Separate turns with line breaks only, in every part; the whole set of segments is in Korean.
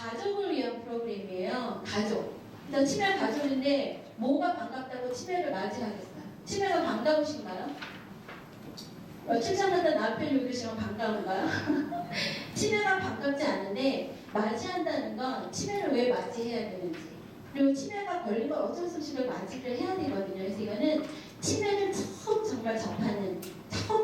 가족을 위한 프로그램이에요. 가족. 그래서 치매 가족인데 뭐가 반갑다고 치매를 맞이하겠어요? 치매가 반가우신가요? 출산하다 남편 요리시면 반가운가요? 치매가 반갑지 않은데 맞이한다는 건 치매를 왜 맞이해야 되는지, 그리고 치매가 걸린 걸 어쩔 수 없이 맞이를 해야 되거든요. 그래서 이거는 치매를 처음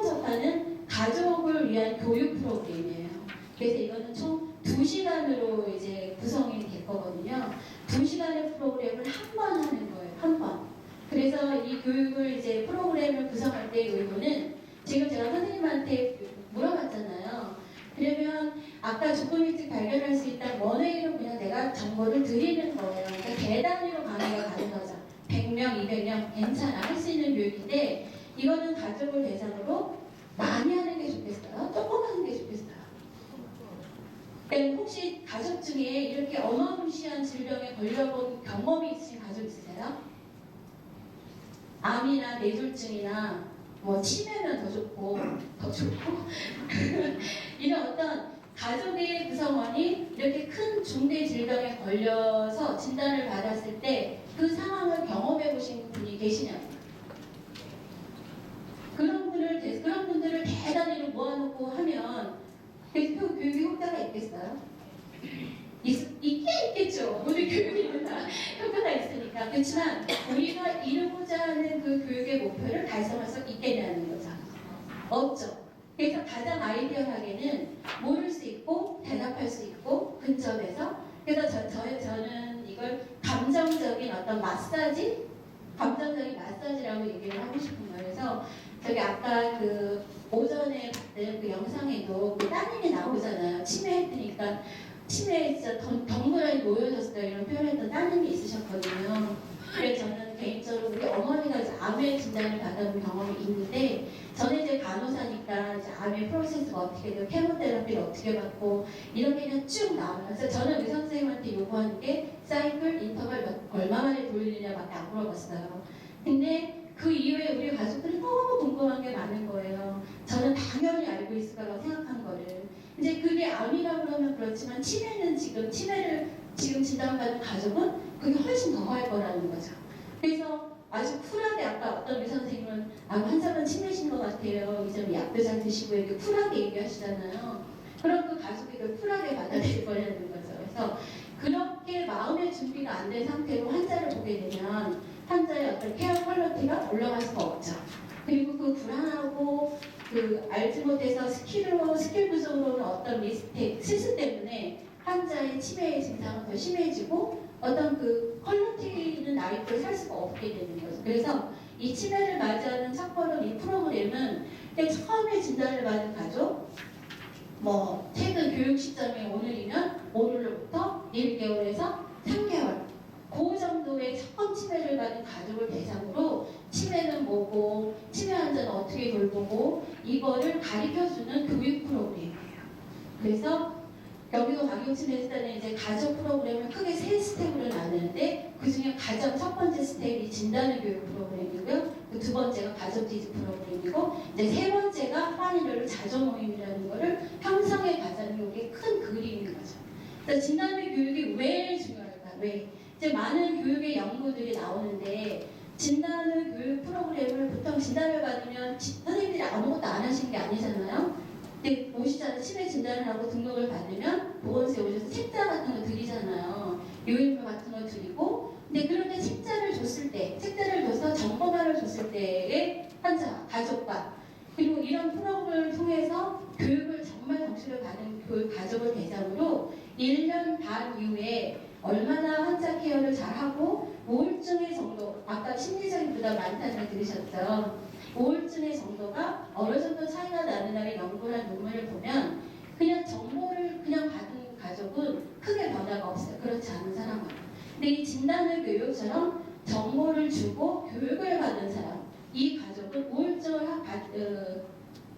접하는 가족을 위한 교육 프로그램이에요. 그래서 이거는 총 2시간으로 이제 구성이 될 거거든요. 2시간의 프로그램을 한 번 하는 거예요. 한 번. 그래서 이 교육을 이제 프로그램을 구성할 때 의도는 지금 제가 선생님한테 물어봤잖아요. 그러면 아까 조금 일찍 발견할 수 있다는 원웨이로 그냥 내가 정보를 드리는 거예요. 그러니까 대단위로 강의가 가는 거죠. 100명, 200명 괜찮아. 할 수 있는 교육인데 이거는 가족을 대상으로 많이 하는 게 좋겠어요? 조금 하는 게 좋겠어요? 혹시 가족 중에 이렇게 어마무시한 질병에 걸려본 경험이 있으신 가족 있으세요? 암이나 뇌졸중이나 뭐 치매면 더 좋고 이런 어떤 가족의 구성원이 이렇게 큰 중대 질병에 걸려서 진단을 받았을 때 그 상황을 경험해 보신 분이 계시냐고요. 그런 분들을 대단히로 모아놓고 하면 교육의 효과가 있겠어요? 있겠죠. 우리 교육에는 다 효과가 있으니까. 그렇지만 우리가 이루고자 하는 그 교육의 목표를 달성할 수 있겠냐는 거죠. 없죠. 그래서 가장 아이디어하게는 모를 수 있고 대답할 수 있고 근접해서, 그래서 저는 이걸 감정적인 어떤 마사지? 감정적인 마사지라고 얘기를 하고 싶은 거예요. 그래서 저기 아까 그 오전에 봤던 그 영상에도 그 따님이 나오잖아요. 치매했으니까 치매에 진짜 덩그러니 놓여졌어요. 이런 표현했던 따님이 있으셨거든요. 그래서 저는 개인적으로 우리 어머니가 이제 암의 진단을 받아본 경험이 있는데, 저는 이제 간호사니까 이제 암의 프로세스가 어떻게 되고 케모테라피를 어떻게 받고 이런 게 그냥 쭉 나와요. 그래서 저는 의사 선생님한테 요구하는 게 사이클 인터벌 얼마 만에 돌리느냐밖에 안 물어봤어요. 근데 그 이후에 우리 가족들이 너무 궁금한 게 많은 거예요. 저는 당연히 알고 있을 거라고 생각한 거를. 이제 그게 암이라고 그러면 그렇지만 치매를 지금 진단받은 가족은 그게 훨씬 더 할 거라는 거죠. 그래서 아주 쿨하게, 아까 어떤 의사 선생님은 환자분 치매신 것 같아요. 이제 약도 잘 드시고 이렇게 쿨하게 얘기하시잖아요. 그럼 그 가족이 그걸 쿨하게 받아들일 거라는 거죠. 그래서 그렇게 마음의 준비가 안 된 상태로 환자를 보게 되면 환자의 어떤 케어 퀄리티가 올라갈 수가 없죠. 그리고 그 불안하고 그 알지 못해서 스킬 부족으로는 어떤 미스테이크, 실수 때문에 환자의 치매의 증상은 더 심해지고 어떤 그 퀄리티 있는 라이프를 살 수가 없게 되는 거죠. 그래서 이 치매를 맞이하는 첫 번은 이 프로그램은 처음에 진단을 받은 가족, 뭐 최근 교육 시점이 오늘이면 오늘로부터 1개월에서 3개월, 그 정도의 처음 치매를 받은 가족을 대상으로 치매는 뭐고 치매 환자는 어떻게 돌보고 이거를 가르쳐주는 교육 프로그램이에요. 그래서 여기도 가격치매에서는 이제 가족 프로그램을 크게 3스텝으로 나누는데, 그 중에 가장 첫 번째 스텝이 진단의 교육 프로그램이고요. 그 두 번째가 가족 지지 프로그램이고, 이제 세 번째가 환의를 자조 모임이라는 거를 형성해 가자는 게 큰 그림인 거죠. 그래서 진단의 교육이 왜 중요할까? 왜? 이제 많은 교육의 연구들이 나오는데, 진단의 교육 프로그램을 보통 진단을 받으면 선생님들이 아무것도 안 하신 게 아니잖아요. 근데 오시잖아요. 치매 진단을 하고 등록을 받으면 보건소에 오셔서 책자 같은 거 드리잖아요. 요인표 같은 거 드리고, 근데 그런데 책자를 줘서 정보만을 줬을 때의 환자, 가족과, 그리고 이런 프로그램을 통해서 교육을 정말 정시를 받은 교육 가족을 대상으로 1년 반 이후에 얼마나 환자 케어를 잘하고 우울증의 정도, 아까 심리적인 부담 많다는 걸 들으셨죠. 우울증의 정도가 어느 정도 차이가 나는 날에 연구를 한 논문을 보면 그냥 정보를 그냥 받은 가족은 크게 변화가 없어요. 그렇지 않은 사람은. 근데 이 진단을 교육처럼 정보를 주고 교육을 받은 사람, 이 가족은 우울증을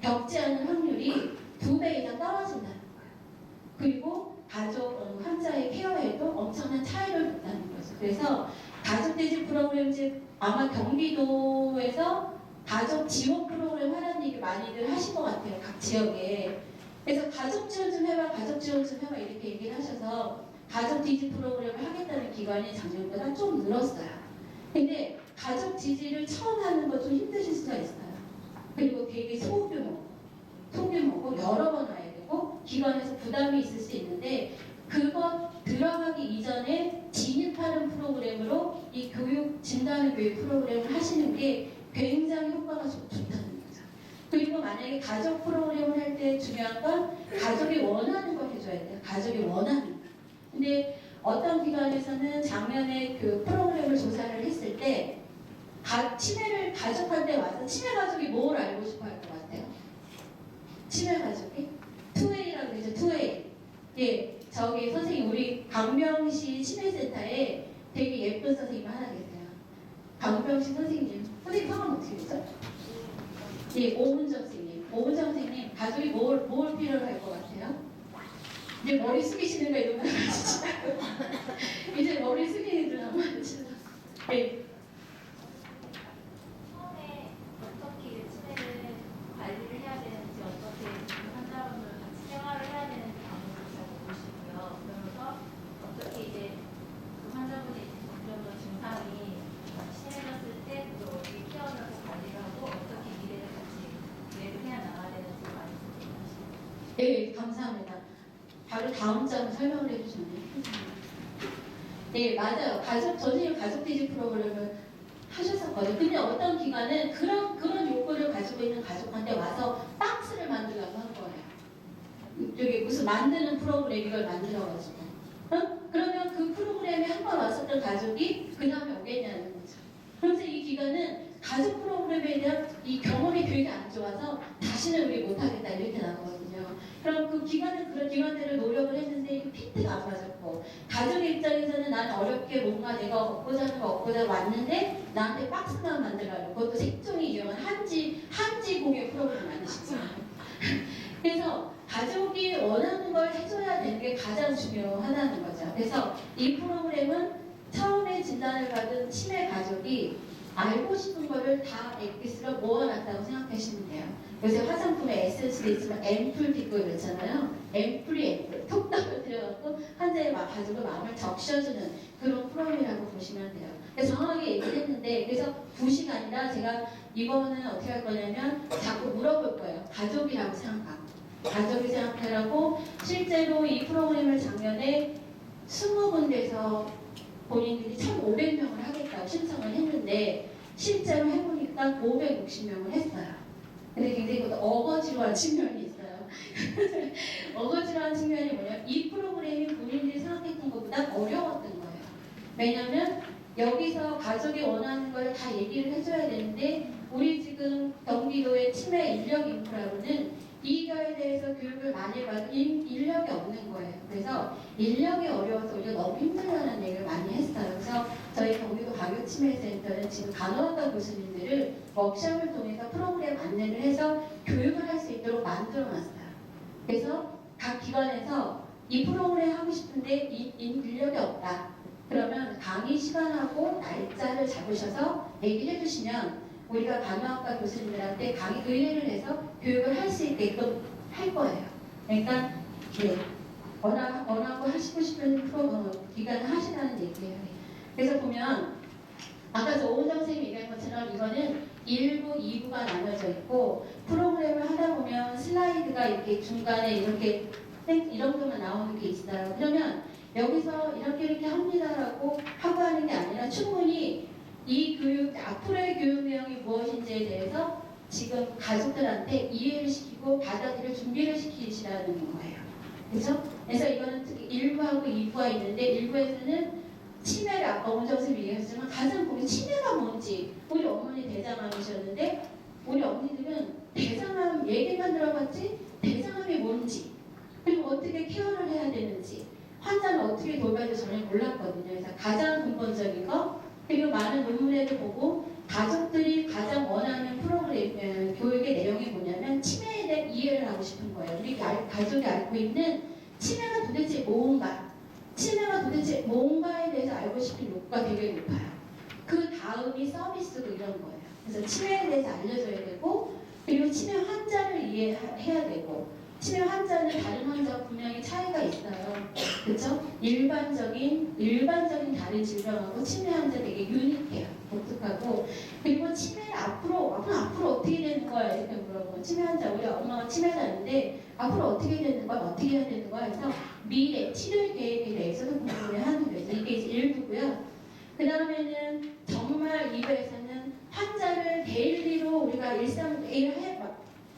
겪지 않은 확률이 2배 이상 떨어진다는 거예요. 그리고 가족, 환자의 케어에도 엄청난 차이를 뒀다는 거죠. 그래서 가족대지 프로그램, 즉 아마 경기도에서 가족 지원 프로그램 하라는 얘기 많이들 하신 것 같아요. 각 지역에. 그래서 가족 지원 좀 해봐, 가족 지원 좀 해봐 이렇게 얘기를 하셔서 가족 지지 프로그램을 하겠다는 기관이 작년보다 좀 늘었어요. 근데 가족 지지를 처음 하는 거 좀 힘드실 수가 있어요. 그리고 되게 소규모고 여러 번 와야 되고 기관에서 부담이 있을 수 있는데 그거 들어가기 이전에 진입하는 프로그램으로 이 교육, 진단의 교육 프로그램을 하시는 게 굉장히 효과가 좋다는 거죠. 그리고 만약에 가족 프로그램을 할 때 중요한 건 가족이 원하는 걸 해줘야 돼요. 가족이 원하는 거. 근데 어떤 기관에서는 작년에 그 프로그램을 조사를 했을 때 치매를 가족한테 와서 치매 가족이 뭘 알고 싶어 할 것 같아요? 치매 가족이? 2A라고 그러죠. 2A. 예, 저기 선생님 우리 강명시 치매센터에 되게 예쁜 선생님 하나 계세요. 강명시 선생님 성함 어떻게 되죠? 예, 오은정 선생님. 오은정 선생님 가족이 뭘 필요로 할 것 같아요? 이제 머리 숙이시는 거 이런 거 하시죠. 이제 머리 숙이는 줄 한번 하시죠. 예.
처음에 어떻게 치매를 관리를 해야 되는지 어떻게 환자분들 같이 생활을 해야 되는지 방법을 잘 모르시고요. 그러면서 어떻게 이제 그 환자분이 점점 더 증상이 심해졌을 때 그걸 어떻게 케어하고 관리를 하고 어떻게 미래를 같이 계획을 해야 나가야 되는지 많이 궁금하시죠.
네, 감사합니다. 바로 다음 장 설명을 해주셨네요. 네, 맞아요. 선생님 가족 지지 프로그램을 하셨었거든요. 근데 어떤 기관은 그런 요구를 가지고 있는 가족한테 와서 박스를 만들라고 한 거예요. 저기 무슨 만드는 프로그램 이걸 만들어가지고. 그러면 그 프로그램에 한 번 왔었던 가족이 그 다음에 오겠냐는 거죠. 그래서 이 기관은 가족 프로그램에 대한 이 경험이 되게 안 좋아서 다시는 우리 못하겠다 이렇게 나거든요. 그럼 그 기관은 그런 기관들을 노력을 했는데 피트가 안 맞았고 가족의 입장에서는 나는 어렵게 뭔가 내가 얻고자 하는 거 얻고자 왔는데 나한테 박스만 만들라고 그것도 색종이 유형한 한지 공예 프로그램 만드시죠. 그래서 가족이 원하는 걸 해줘야 되는 게 가장 중요하다는 거죠. 그래서 이 프로그램은 처음에 진단을 받은 치매 가족이 알고 싶은 거를 다 엑기스로 모아놨다고 생각하시면 돼요. 요새 화장품에 에센스도 있지만 앰플 딛고 이렇잖아요. 앰플 톡 떨어뜨려갖고 환자의 가족의 마음을 적셔주는 그런 프로그램이라고 보시면 돼요. 그래서 정확하게 얘기를 했는데 그래서 굿이 아니라 제가 이거는 어떻게 할 거냐면 자꾸 물어볼 거예요. 가족이라고 생각하고 가족이 생각하라고 실제로 이 프로그램을 작년에 20군데에서 본인들이 1,500명을 하겠다고 신청을 했는데 실제로 해보니까 560명을 했어요. 근데 굉장히 그것도 어거지로한 측면이 있어요. 어거지로한 측면이 뭐냐면 이 프로그램이 본인들이 생각했던 것보다 어려웠던 거예요. 왜냐면 여기서 가족이 원하는 걸 다 얘기를 해줘야 되는데 우리 지금 경기도의 치매 인력 인프라로는 이거에 대해서 교육을 많이 받은 인력이 없는 거예요. 그래서 인력이 어려워서 우리가 너무 힘들다는 얘기를 많이 했어요. 그래서 저희 경기도 가교치매센터는 지금 간호학과 교수님들을 워크숍을 통해서 프로그램 안내를 해서 교육을 할 수 있도록 만들어놨어요. 그래서 각 기관에서 이 프로그램 하고 싶은데 인력이 없다. 그러면 강의 시간하고 날짜를 잡으셔서 얘기를 해주시면 우리가 간호학과 교수님들한테 강의 의뢰를 해서 교육을 할 수 있게끔 할 거예요. 그러니까 네, 원하고 하시고 싶은 기간을 하시라는 얘기예요. 그래서 보면 아까 저 오은정 선생님이 얘기한 것처럼 이거는 1부, 2부가 나눠져 있고 프로그램을 하다 보면 슬라이드가 이렇게 중간에 이렇게 이런 것만 나오는 게 있어요. 그러면 여기서 이렇게 합니다라고 하고 하는 게 아니라 충분히 이 교육, 앞으로의 교육 내용이 무엇인지에 대해서 지금 가족들한테 이해를 시키고 받아들일 준비를 시키시라는 거예요. 그렇죠? 그래서 이거는 특히 1부하고 2부가 있는데 1부에서는 치매를 아까 오은정 선생님이 얘기했지만 가장 보면 치매가 뭔지 우리 어머니 대장암이셨는데 우리 어머니들은 대장암 얘기만 들어봤지 대장암이 뭔지 그리고 어떻게 케어를 해야 되는지 환자는 어떻게 돌봐야 될지 전혀 몰랐거든요. 그래서 가장 근본적인 거 그리고 많은 논문에도 보고 가족들이 가장 원하는 프로그램 교육의 내용이 뭐냐면 치매에 대한 이해를 하고 싶은 거예요. 우리 가족이 앓고 있는 치매가 도대체 뭔가 치매가 도대체 뭔가에 대해서 알고 싶은 욕구가 되게 높아요. 그 다음이 서비스고 이런 거예요. 그래서 치매에 대해서 알려줘야 되고 그리고 치매 환자를 이해해야 되고 치매 환자는 다른 환자와 분명히 차이가 있어요. 그렇죠? 일반적인 다른 질병하고 치매 환자 되게 유니크해요. 독특하고. 그리고 치매는 앞으로 어떻게 되는 거야? 이렇게 물어보면 치매 환자, 우리 엄마가 치매자인데 앞으로 어떻게 되는 거야? 어떻게 해야 되는 거야? 그래서 미래 치료 계획에 대해서도 궁금해 하는 거죠. 이게 이제 일부고요. 그 다음에는 정말 2부에서는 환자를 데일리로 우리가 일상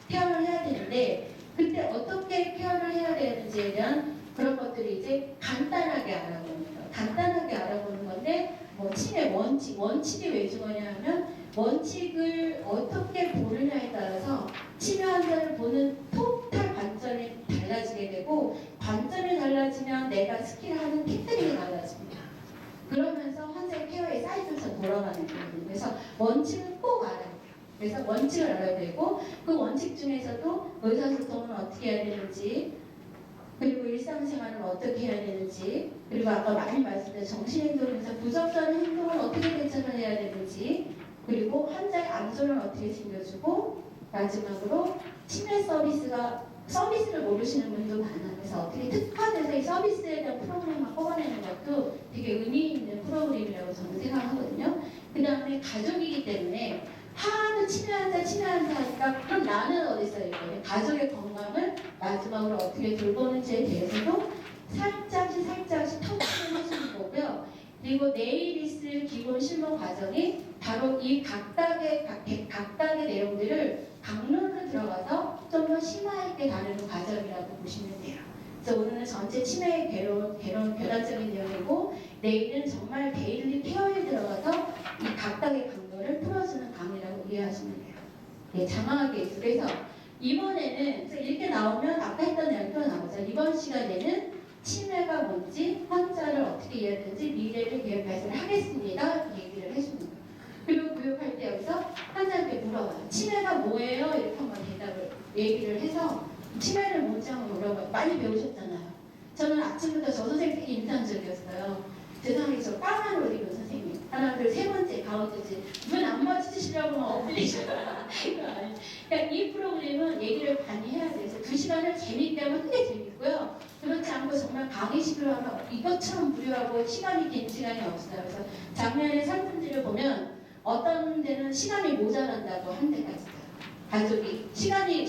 케어를 해야 되는데 그때 어떻게 케어를 해야 되는지에 대한 그런 것들이 이제 간단하게 알아보는 거예요. 간단하게 알아보는 건데 뭐 치매 원칙이 왜 중요하냐 하면 원칙을 어떻게 보느냐에 따라서 치매 환자를 보는 토탈 관점이 달라지게 되고 관점이 달라지면 내가 스킬하는 팩트리가 달라집니다. 그러면서 환자의 케어의 사이클처럼 돌아가는 거거든요. 그래서 원칙은 꼭 알아야 돼요. 그래서 원칙을 알아야 되고 그 원칙 중에서도 의사소통은 어떻게 해야 되는지 그리고 일상생활은 어떻게 해야 되는지 그리고 아까 많이 말씀드린 정신행동에서 부적절한 행동을 어떻게 대처를 해야 되는지 그리고 환자의 안전을 어떻게 챙겨주고 마지막으로 치매 서비스를 모르시는 분도 많아요. 그래서 어떻게 특화돼서 이 서비스에 대한 프로그램을 뽑아내는 것도 되게 의미 있는 프로그램이라고 저는 생각하거든요. 그 다음에 가족이기 때문에 하도 치매 환자 하니까 그럼 나는 어디 있어요? 이거예요. 가족의 건강을 마지막으로 어떻게 돌보는지에 대해서도 살짝씩 터치를 해주는 거고요. 그리고 내일 있을 기본 실무 과정이 바로 이 각각의 내용들을 강론으로 들어가서 좀 더 심화 있게 다루는 과정이라고 보시면 돼요. 그래서 오늘은 전체 치매의 교단적인 내용이고 내일은 정말 데일리 케어에 들어가서 이 각각의 강도를 풀어주는 강의라고 이해하시면 돼요. 네, 장황하게 있어요. 그래서 이번에는 이렇게 나오면 아까 했던 내용이 또 나오죠. 이번 시간에는 치매가 뭔지 환자를 어떻게 해야 되는지 미래를 계획 발전을 하겠습니다. 얘기를 해주는 거예요. 그리고 교육할 때 여기서 환자한테 물어봐요. 치매가 뭐예요? 이렇게 한번 얘기를 해서 치매를 뭔지 한번 물어봐요. 많이 배우셨잖아요. 저는 아침부터 저 선생님 되게 인상적이었어요. 세상에 저 까만 옷 입은 선생님. 하나, 둘, 세 번째, 가운데지. 눈 안 마주치시려고 엎드리시잖아요. 그러니까 이 프로그램은 얘기를 많이 해야 돼요. 그래서 2시간을 재밌게 하면 크게 재밌고요. 그렇지 않고 정말 강의식으로 하면 이것처럼 무료하고 시간이 긴 시간이 없어요. 그래서 작년에 설문지를 보면 어떤 데는 시간이 모자란다고 한 데가 있어요. 가족이 시간이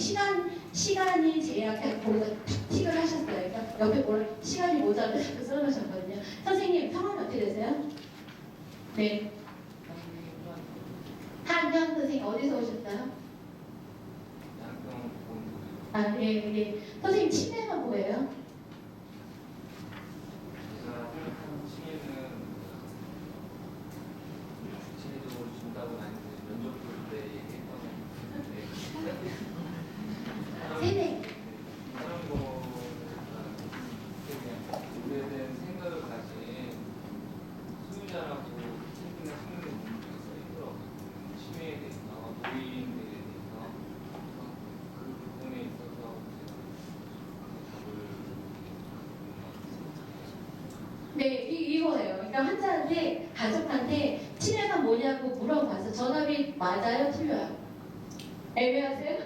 제약해 거기서 틱을 하셨어요. 그러니까 옆에 시간이 모자라서 써놓으셨거든요. 선생님 성함이 어떻게 되세요? 네. 한경 선생님 어디서 오셨어요? 아, 예. 선생님 치매가 뭐예요?
제가 생각하는 치매는 구체적으로 준다고는 아닌데 면접 볼 때 얘기했던
세대.
사람 오래된 생각을 가진 소유자라고 생기는 생명의 문제에서 힘들었거든요. 치매에 대해서 노인들에 대해서 그 부분에 있어서
네, 이거예요. 그러니까 환자한테, 가족한테 치매가 뭐냐고 물어봐서 정답이 맞아요? 틀려요? 애매하세요?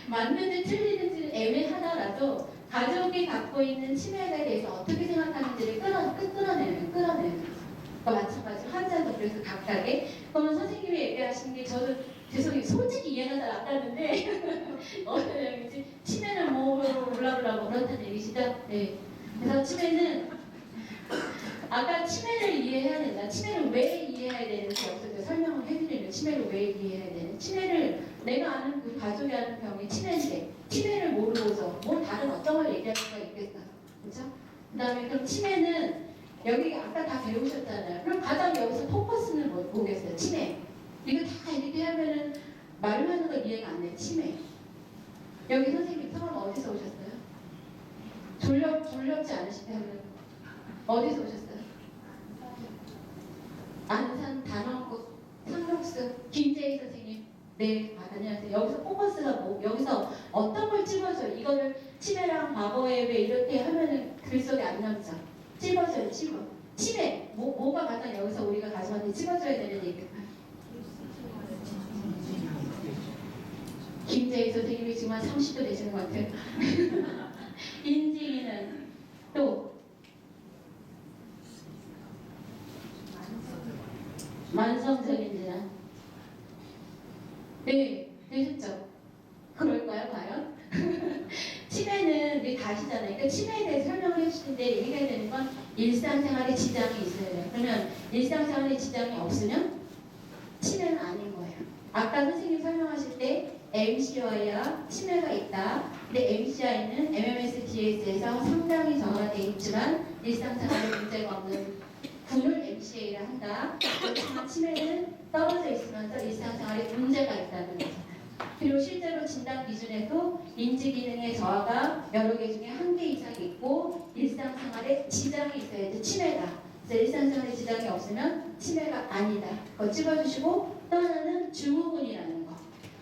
맞는지 틀리는지는 애매하더라도 가족이 갖고 있는 치매에 대해서 어떻게 생각하는지를 끌어내는 그러니까 마찬가지로 환자도 그래서 각각의 그러면 선생님이 얘기하신 게 저도 죄송해요. 솔직히 이해가 잘 안 가는데 어떤 얘기지? 치매는 뭐로 몰라보려고 그렇다는 얘기시죠? 네. 그래서 치매는 아까 치매를 이해해야 된다. 치매를 왜 이해해야 되는지 여기서 설명을 해드리면 치매를 왜 이해해야 되는지 치매를 내가 아는 그 가족이 아는 병이 치매인데 치매를 모르고서 뭐 다른 어떤 걸 얘기할 수가 있겠어. 그렇죠? 그 다음에 그럼 치매는 여기 아까 다 배우셨잖아요. 그럼 가장 여기서 포커스는 뭐겠어요? 치매. 이거 다 이렇게 하면은 말로 하는 건 이해가 안 돼. 치매. 여기 선생님 성함 어디서 오셨어요? 졸렵지 않으시다고요? 어디서 오셨어요? 안산 단원고 상록수 김재희 선생님. 네, 안녕하세요. 여기서 포커스가 뭐, 여기서 어떤 걸 찍어줘요? 이거를 치매랑 과거에 왜 이렇게 하면은 글 속에 안 남죠? 찍어줘요, 치매. 뭐가 가장 여기서 우리가 가족한테 찍어줘야 되는 얘기일까요? 김재희 선생님이 지금 한 30도 되시는 것 같아요. 인지기능 또 만성적인 질환. 네, 되셨죠? 그럴까요, 과연? 치매는 우리 가시잖아요. 그러니까 치매에 대해서 설명을 해주실 때 얘기해야 되는 건 일상생활에 지장이 있어야 돼요. 그러면 일상생활에 지장이 없으면 치매는 아닌 거예요. 아까 선생님 설명하실 때 MCI와 치매가 있다. 근데 MCI는 MMS-DS에서 상당히 정화되어 있지만 일상생활에 문제가 없는 군을 MCA라 한다. 그렇지만 치매는 떨어져 있으면서 일상생활에 문제가 있다는 거잖아요. 그리고 실제로 진단 기준에도 인지기능의 저하가 여러 개 중에 한 개 이상 있고 일상생활에 지장이 있어야지 치매다. 그래서 일상생활에 지장이 없으면 치매가 아니다. 그거 찍어주시고 또 하나는 증후군이라는 거.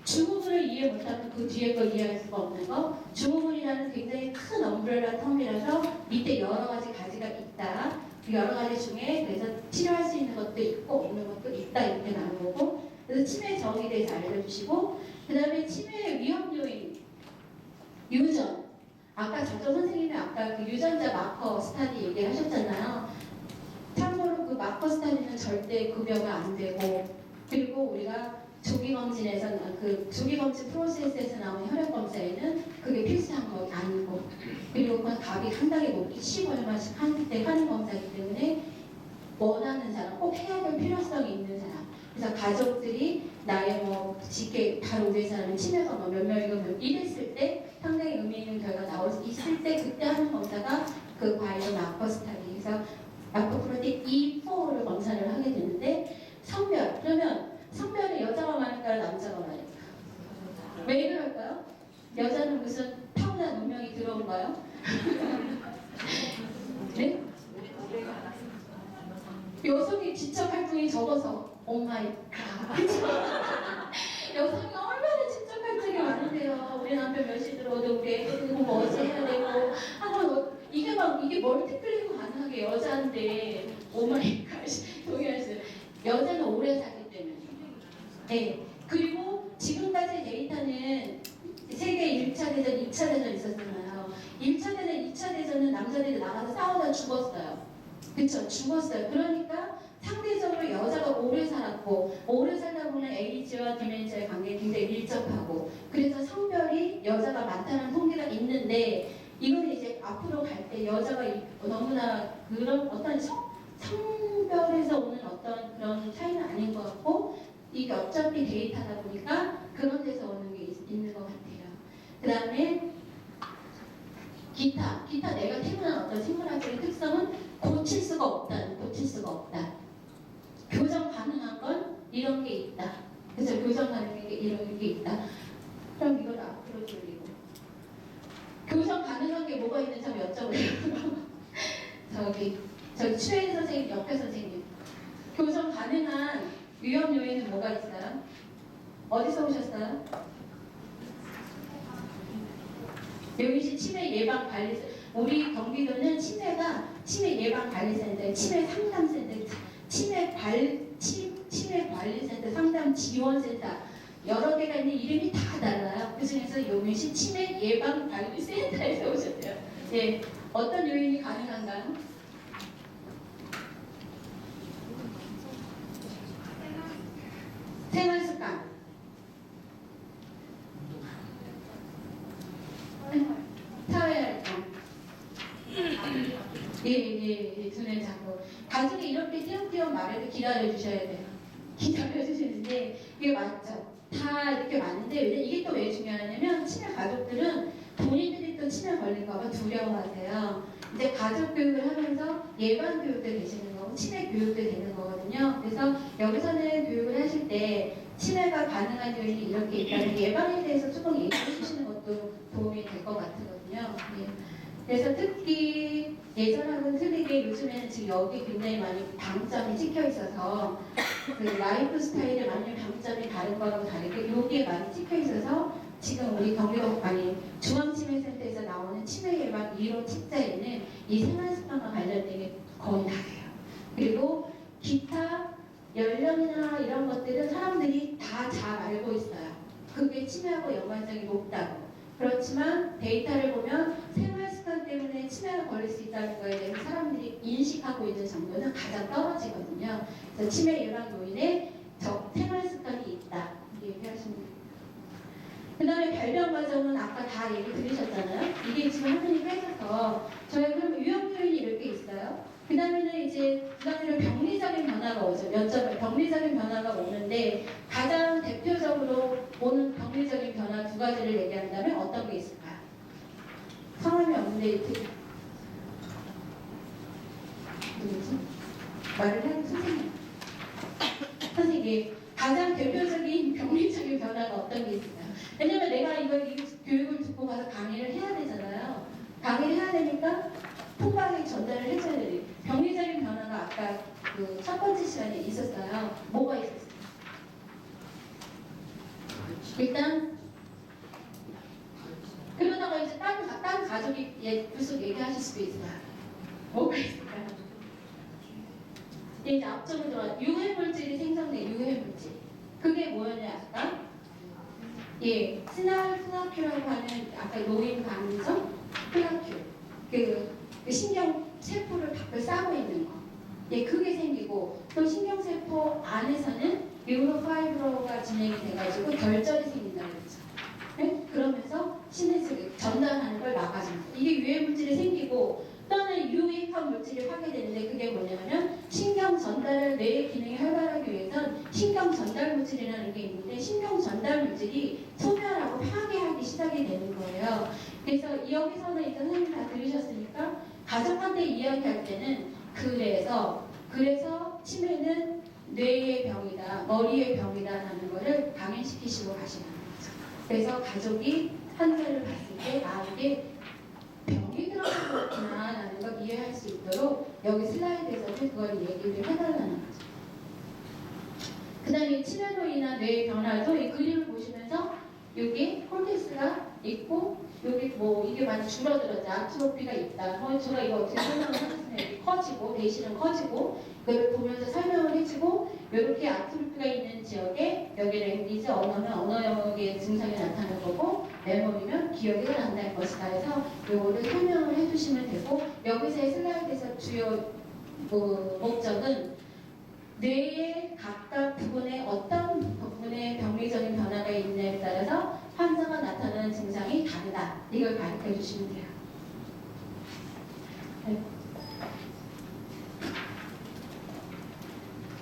증후군을 이해 못하면 그 뒤에 거 이해할 수가 없는 거. 증후군이라는 굉장히 큰 엄브렐라 텀이라서 밑에 여러 가지 가지가 있다. 그 여러 가지 중에 그래서 치료할 수 있는 것도 있고 없는 것도 있다 이렇게 나누고 그래서 치매 정의에 대해서 알려주시고 그 다음에 치매의 위험 요인 유전 아까 저쪽 선생님이 아까 그 유전자 마커 스타디 얘기를 하셨잖아요. 참고로 그 마커 스타디는 절대 급여가 안 되고 그리고 우리가 조기검진에서 그 조기검진 프로세스에서 나오는 혈액 검사에는 그게 필수한 거 아니고 그리고 그건 값이 상당히 높게 10얼마씩 한때 하는 검사이기 때문에 원하는 사람 꼭 해야 될 필요성이 있는 사람 그래서 가족들이 나의 뭐 직계 바로 위에 사람은 치매가 뭐 몇 명이고 몇 이랬을 때 상당히 의미 있는 결과 나올 수 있을 때 그때 하는 검사가 그 바이오 마커 스타디 그래서 마커 프로틴 E4를 검사를 하게 되는데 성별 그러면 성별은 여자가 많을까요? 남자가 많을까요? 왜 그럴까요? 여자는 무슨 타고난 운명이 들어온가요? 네? 여성이 지적 활동이 적어서 오마이 갓 여성이 얼마나 지적 활동이 많은데요. 우리 남편 몇 시 들어오도 우리 애들 뭐 어제 해야 되고 이게 막 이게 멀티플레이가 가능하게 여자인데 오마이 갓 동의하세요. 여자는 오래 살기 때문에 네. 그리고 지금까지 데이터는 세계 1차 대전, 2차 대전 있었잖아요. 1차 대전, 2차 대전은 남자들이 나가서 싸우다 죽었어요. 그쵸? 죽었어요. 그러니까 상대적으로 여자가 오래 살았고 오래 살다 보면 에이즈와 디멘시아의 관계가 굉장히 밀접하고 그래서 성별이 여자가 많다는 통계가 있는데 이거는 이제 앞으로 갈 때 여자가 너무나 그런 어떤 성별에서 오는 어떤 그런 차이는 아닌 것 같고 이게 어차피 데이터다 보니까 그런 데서 오는 게 있는 것 같아요. 그 다음에 기타 내가 태어난 어떤 생물학적인 특성은 고칠 수가 없다. 교정 가능한 건 이런 게 있다. 그래서 교정 가능한 게 이런 게 있다. 그럼 이걸 앞으로 돌리고 교정 가능한 게 뭐가 있는지 한번 여쭤보세요. 저기 추혜인 선생님 옆에 선생님 교정 가능한 위험 요인은 뭐가 있어요? 어디서 오셨어요? 여기 치매 예방 관리 우리 경기도는 치매 예방 관리센터, 치매 상담센터, 치매 관리센터, 상담 지원센터 여러 개가 있는 이름이 다 달라요. 그 중에서 요민시 치매 예방 관리센터에서 오셨대요. 네, 어떤 요인이 가능한가요? 생활 습관. 사회활동. 예, 손을 잡고. 가족이 이렇게 띄엄띄엄 말해도 기다려주셔야 돼요. 기다려주시는데, 이게 맞죠? 다 이렇게 맞는데, 이게 또 왜 중요하냐면, 치매 가족들은 본인들이 또 치매 걸릴까봐 두려워하세요. 이제 가족 교육을 하면서 예방 교육도 되시는 거고, 치매 교육도 되는 거거든요. 그래서 여기서는 교육을 하실 때, 치매가 가능한 요인이 이렇게 있다는 예방에 대해서 조금 얘기해 주시는 것도 도움이 될 것 같거든요. 네. 그래서 특히 예전하고는 틀리게 요즘에는 지금 여기 굉장히 많이 방점이 찍혀 있어서 그 라이프 스타일에 맞는 방점이 다른 거하고 다르게 여기에 많이 찍혀 있어서 지금 우리 경기도 중앙치매센터에서 나오는 치매 예방 1호 책자에는 이 생활습관과 관련된 게 거의 다예요. 그리고 기타 연령이나 이런 것들은 사람들이 다 잘 알고 있어요. 그게 치매하고 연관성이 높다고. 그렇지만 데이터를 보면 생활 습관 때문에 치매가 걸릴 수 있다는 거에 대해서 사람들이 인식하고 있는 정도는 가장 떨어지거든요. 그래서 치매 유발 요인에 생활 습관이 있다. 이렇게 얘기하시면 됩니다. 그 다음에 발병 과정은 아까 다 얘기 들으셨잖아요. 이게 지금 화면이 빼져서 저희 그럼 유형 요인이 이렇게 있어요. 그 다음에는 이제 그 다음에는 병리적인 변화가 오죠. 몇 점을 병리적인 변화가 오는데 가장 대표적으로 오는 병리적인 변화 두 가지를 얘기한다면 어떤 게 있을까요? 성함이 없는데 누구지? 말을 하는 선생님. 선생님 가장 대표적인 병리적인 변화가 어떤 게 있을까요? 왜냐면 내가 이 교육을 듣고 가서 강의를 해야 되잖아요. 강의를 해야 되니까 통방에 전달을 해줘야 돼요. 병리적인 변화가 아까 그 첫 번째 시간에 있었어요. 뭐가 있었어요? 일단 그러다가 이제 딴 가족이 불쑥 얘기하실 수도 있어요. 뭐가 있을까요? 이제 앞쪽으로 들어가 유해물질이 생성돼. 유해물질. 그게 뭐였냐 아까? 예, 스나큐라고 하는 아까 노인 감정 스나큐 그 신경 세포를 밖을 싸고 있는 거. 예, 그게 생기고 또 신경 세포 안에서는 뉴로파이브로가 진행이 돼가지고 결절이 생긴다는 거죠. 네? 그러면서 신에서 전달하는 걸 막아줍니다. 이게 유해 물질이 생기고 또 하나는 유익한 물질을 하게 되는데 그게 뭐냐면 신경 전달을 뇌의 기능이 활발하기 위해선 신경 전달 물질이라는 게 있는데 신경 전달 물질이 소멸하고 파괴하기 시작이 되는 거예요. 그래서 여기서는 이제 선생님 다 들으셨으니까 가족한테 이야기할 때는 그래서 치매는 뇌의 병이다, 머리의 병이다라는 거를 강연시키시고 가시는 거죠. 그래서 가족이 환자를 봤을 때 이게 병이 들어간 거구나라는 걸 이해할 수 있도록 여기 슬라이드에서는 그걸 얘기를 해달라는 거죠. 그 다음에 치매로 인한 뇌의 변화도 이 그림을 보시면서 여기 콜텍스가 있고 여기 이게 많이 줄어들었죠. 아트로피가 있다. 제가 이거 어떻게 설명을 하겠습니다. 여기 커지고 내실은 커지고 그걸 보면서 설명을 해주고 이렇게 아트로피가 있는 지역에 여기 랭귀지 언어는 언어 영역의 증상이 나타날 거고 메모리면 기억이 난다는 것이다 해서 이거를 설명을 해주시면 되고 여기서의 슬라이드에서 주요 목적은 뇌의 각각 부분에 어떤 부분에 병리적인 변화가 있느냐에 따라서 환자가 나타나는 증상이 다르다. 이걸 가르쳐 주시면 돼요. 네.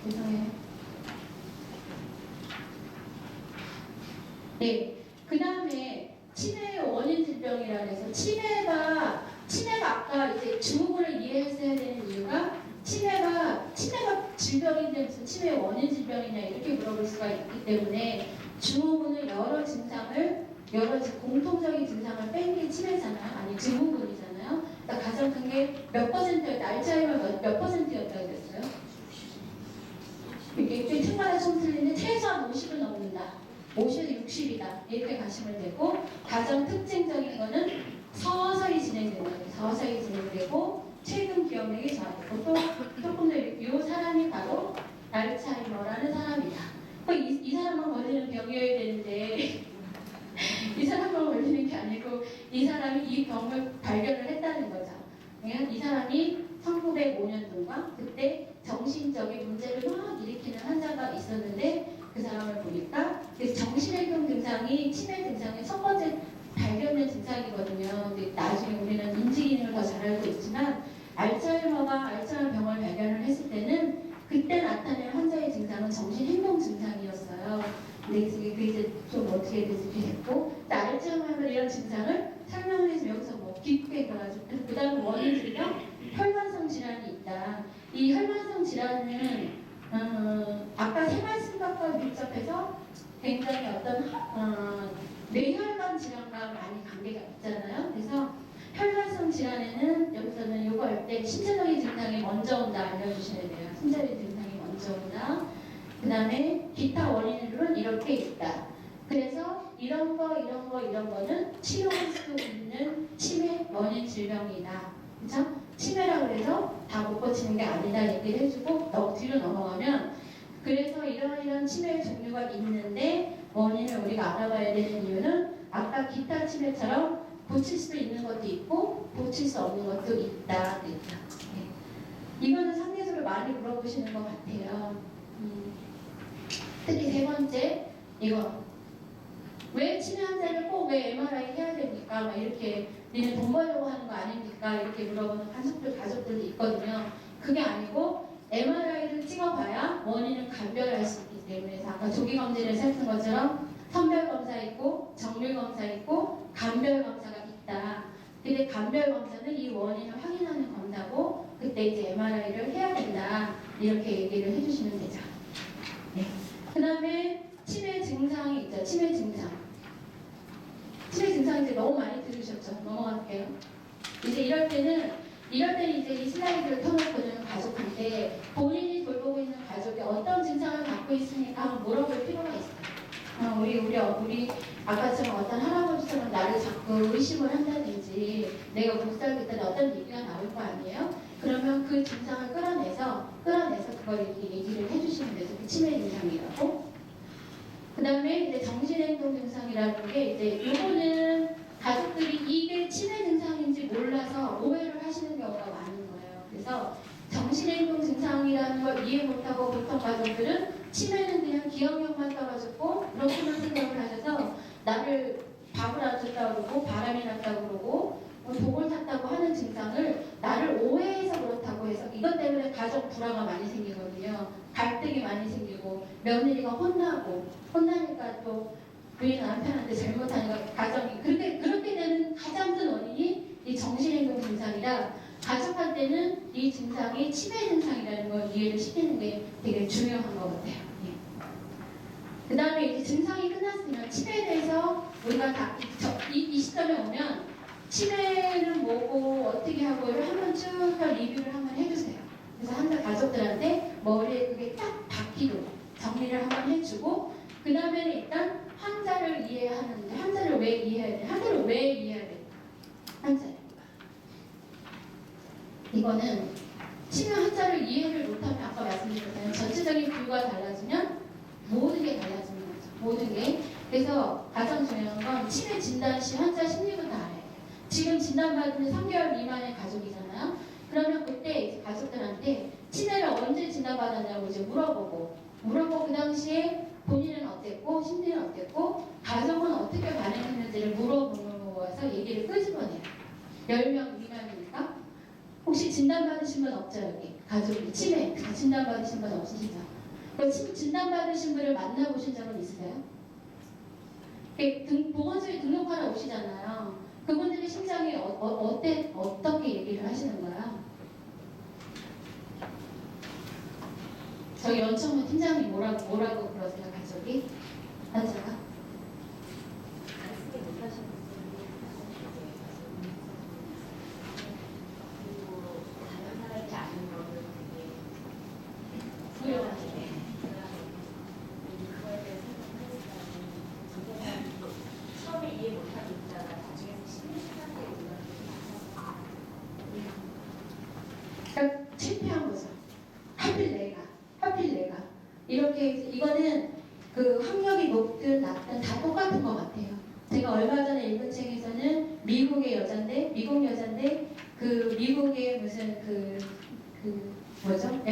죄송해요. 네. 그 다음에 치매의 원인 질병이라 해서 치매가 아까 이제 증후군을 이해했어야 되는 이유가 치매가 질병인데 무슨 치매의 원인 질병이냐 이렇게 물어볼 수가 있기 때문에 증후군은 여러 공통적인 증상을 뺀 게 치매잖아요. 아니 증후군이잖아요. 그러니까 가장 큰 게 몇 퍼센트였다. 알츠하이머 몇 퍼센트였다고 그랬어요? 이게 층마다 좀 틀린데 최소한 50은 넘는다. 50에서 60이다. 이렇게 가시면 되고 가장 특징적인 거는 서서히 진행된다. 서서히 진행되고 최근 기억력이 저하되고 또 조금 더 이 사람이 바로 알츠하이머라는 사람이다. 이 사람만 걸리는 병이어야 되는데 이 사람만 걸리는 게 아니고 이 사람이 이 병을 발견을 했다는 거죠. 그러니까 이 사람이 1905년도인가 그때 정신적인 문제를 막 일으키는 환자가 있었는데 그 사람을 보니까 정신행동 증상이 치매 증상의 첫 번째 발견된 증상이거든요. 근데 나중에 우리는 인지기능을 더 잘 알고 있지만 알츠하이머가 알츠하이머 병을 발견을 했을 때는 그때 나타낸 환자의 증상은 정신행동 증상이었어요. 근데 그게 이제 좀 어떻게 됐고 알츠하이머 이런 증상을 설명을 해서 여기서 깊게 들어가지고 그 다음 원인 질병 혈관성 질환이 있다. 이 혈관성 질환은 아까 생활 습관과 밀접해서 굉장히 어떤 뇌혈관 질환과 많이 관계가 있잖아요. 그래서 혈관성 질환에는 여기서는 요거 할 때 신체적인 증상이 먼저 온다 알려주셔야 돼요. 신체적인 증상이 먼저 온다. 그 다음에 기타 원인으로는 이렇게 있다. 그래서 이런 거는 치료할 수 있는 치매 원인 질병이다. 그렇죠? 치매라고 해서 다 못 고치는 게 아니다 얘기를 해주고 뒤로 넘어가면 그래서 이런 치매 종류가 있는데 원인을 우리가 알아봐야 되는 이유는 아까 기타 치매처럼 고칠 수 있는 것도 있고 고칠 수 없는 것도 있다. 그랬죠. 네. 이거는 상대적으로 많이 물어보시는 것 같아요. 특히 세 번째 이거 왜 치매 환자를 꼭 왜 MRI 해야 됩니까? 막 이렇게 니네 돈 벌려고 하는 거 아닙니까? 이렇게 물어보는 가족들도 있거든요. 그게 아니고 MRI를 찍어봐야 원인을 감별할 수 있기 때문에 아까 조기 검진을 했던 것처럼 선별 검사 있고 정밀 검사 있고 감별 검사가 있다. 근데 감별 검사는 이 원인을 확인하는 검사고 그때 이제 MRI를 해야 된다. 이렇게 얘기를 해주시면 되죠. 네. 그 다음에 치매 증상이 있죠. 치매 증상. 치매 증상 이제 너무 많이 들으셨죠. 넘어갈게요. 이제 이럴 때는 이제 이 슬라이드를 켜놓고는 가족한테 본인이 돌보고 있는 가족이 어떤 증상을 갖고 있으니까 한번 물어볼 필요가 있어요. 우리 아까처럼 어떤 할아버지처럼 나를 자꾸 의심을 한다든지 내가 못 살겠다는 어떤 얘기가 나올 거 아니에요? 그러면 그 증상을 끌어내서 그걸 이렇게 얘기를 해주시면 되죠. 그 치매 증상이라고. 그 다음에 이제 정신행동 증상이라는 게 이제 요거는 가족들이 이게 치매 증상인지 몰라서 오해를 하시는 경우가 많은 거예요. 그래서 정신행동 증상이라는 걸 이해 못하고 보통 가족들은 치매는 그냥 기억력만 떨어졌고 그렇게만 생각을 하셔서 나를 밥을 안 줬다고 그러고 바람이 났다고 그러고 독을 탔다고 하는 증상을 나를 오해해서 그렇다고 해서 이것 때문에 가족 불화가 많이 생기거든요. 갈등이 많이 생기고 며느리가 혼나니까 또 부인 남편한테 잘못하니까 가정이 그렇게 되는 가장 큰 원인이 이 정신행동 증상이라 가족한테는 이 증상이 치매 증상이라는 걸 이해를 시키는 게 되게 중요한 것 같아요. 예. 그 다음에 이제 증상이 끝났으면 치매에 대해서 우리가 다 이 시점에 오면 치매는 뭐고 어떻게 하고를 한번 쭉 리뷰를 한번 해주세요. 그래서 항상 가족들한테 머리에 그게 딱 박히도록 정리를 한번 해주고 그 다음에는 일단 환자를 이해하는데 환자를 왜 이해해야 돼? 환자를 왜 이해해야 돼? 환자. 이거는 치매 환자를 이해를 못하면 아까 말씀드렸잖아요. 전체적인 뷰가 달라지면 모든 게 달라지는 거죠. 모든 게. 그래서 가장 중요한 건 치매 진단 시 환자 심리부터 알아야 돼요. 지금 진단받은 3개월 미만의 가족이잖아요. 그러면 그때 이제 가족들한테 치매를 언제 진단받았냐고 이제 물어보고 그 당시에 본인은 어땠고 심리는 어땠고 가족은 어떻게 반응했는지를 물어보면서 얘기를 끄집어내요. 10명 미만이니까 혹시 진단받으신 분 없죠? 여기 가족이 치매 진단받으신 분 없으시죠? 그 진단받으신 분을 만나보신 적은 있으세요? 보건소에 등록하러 오시잖아요. 그분들의 심장이 어떻게 얘기를 하시는 거야? 저희 연청문 팀장님 뭐라고 그러세요, 가족이? 환자가?
말씀이 못하시는 분들이 그리고 다른 사람이 아는 거를 되게
두려워하시네.
그거에 대해서 생각하니까 처음에 이해 못하고 있다가 나중에 심리 상태에
그러니까 실패한 거죠. 하필 내가 이렇게 이거는 그 학력이 높든 낮든 다 똑같은 것 같아요. 제가 얼마 전에 읽은 책에서는 미국 여자인데 그 미국의 무슨 뭐죠?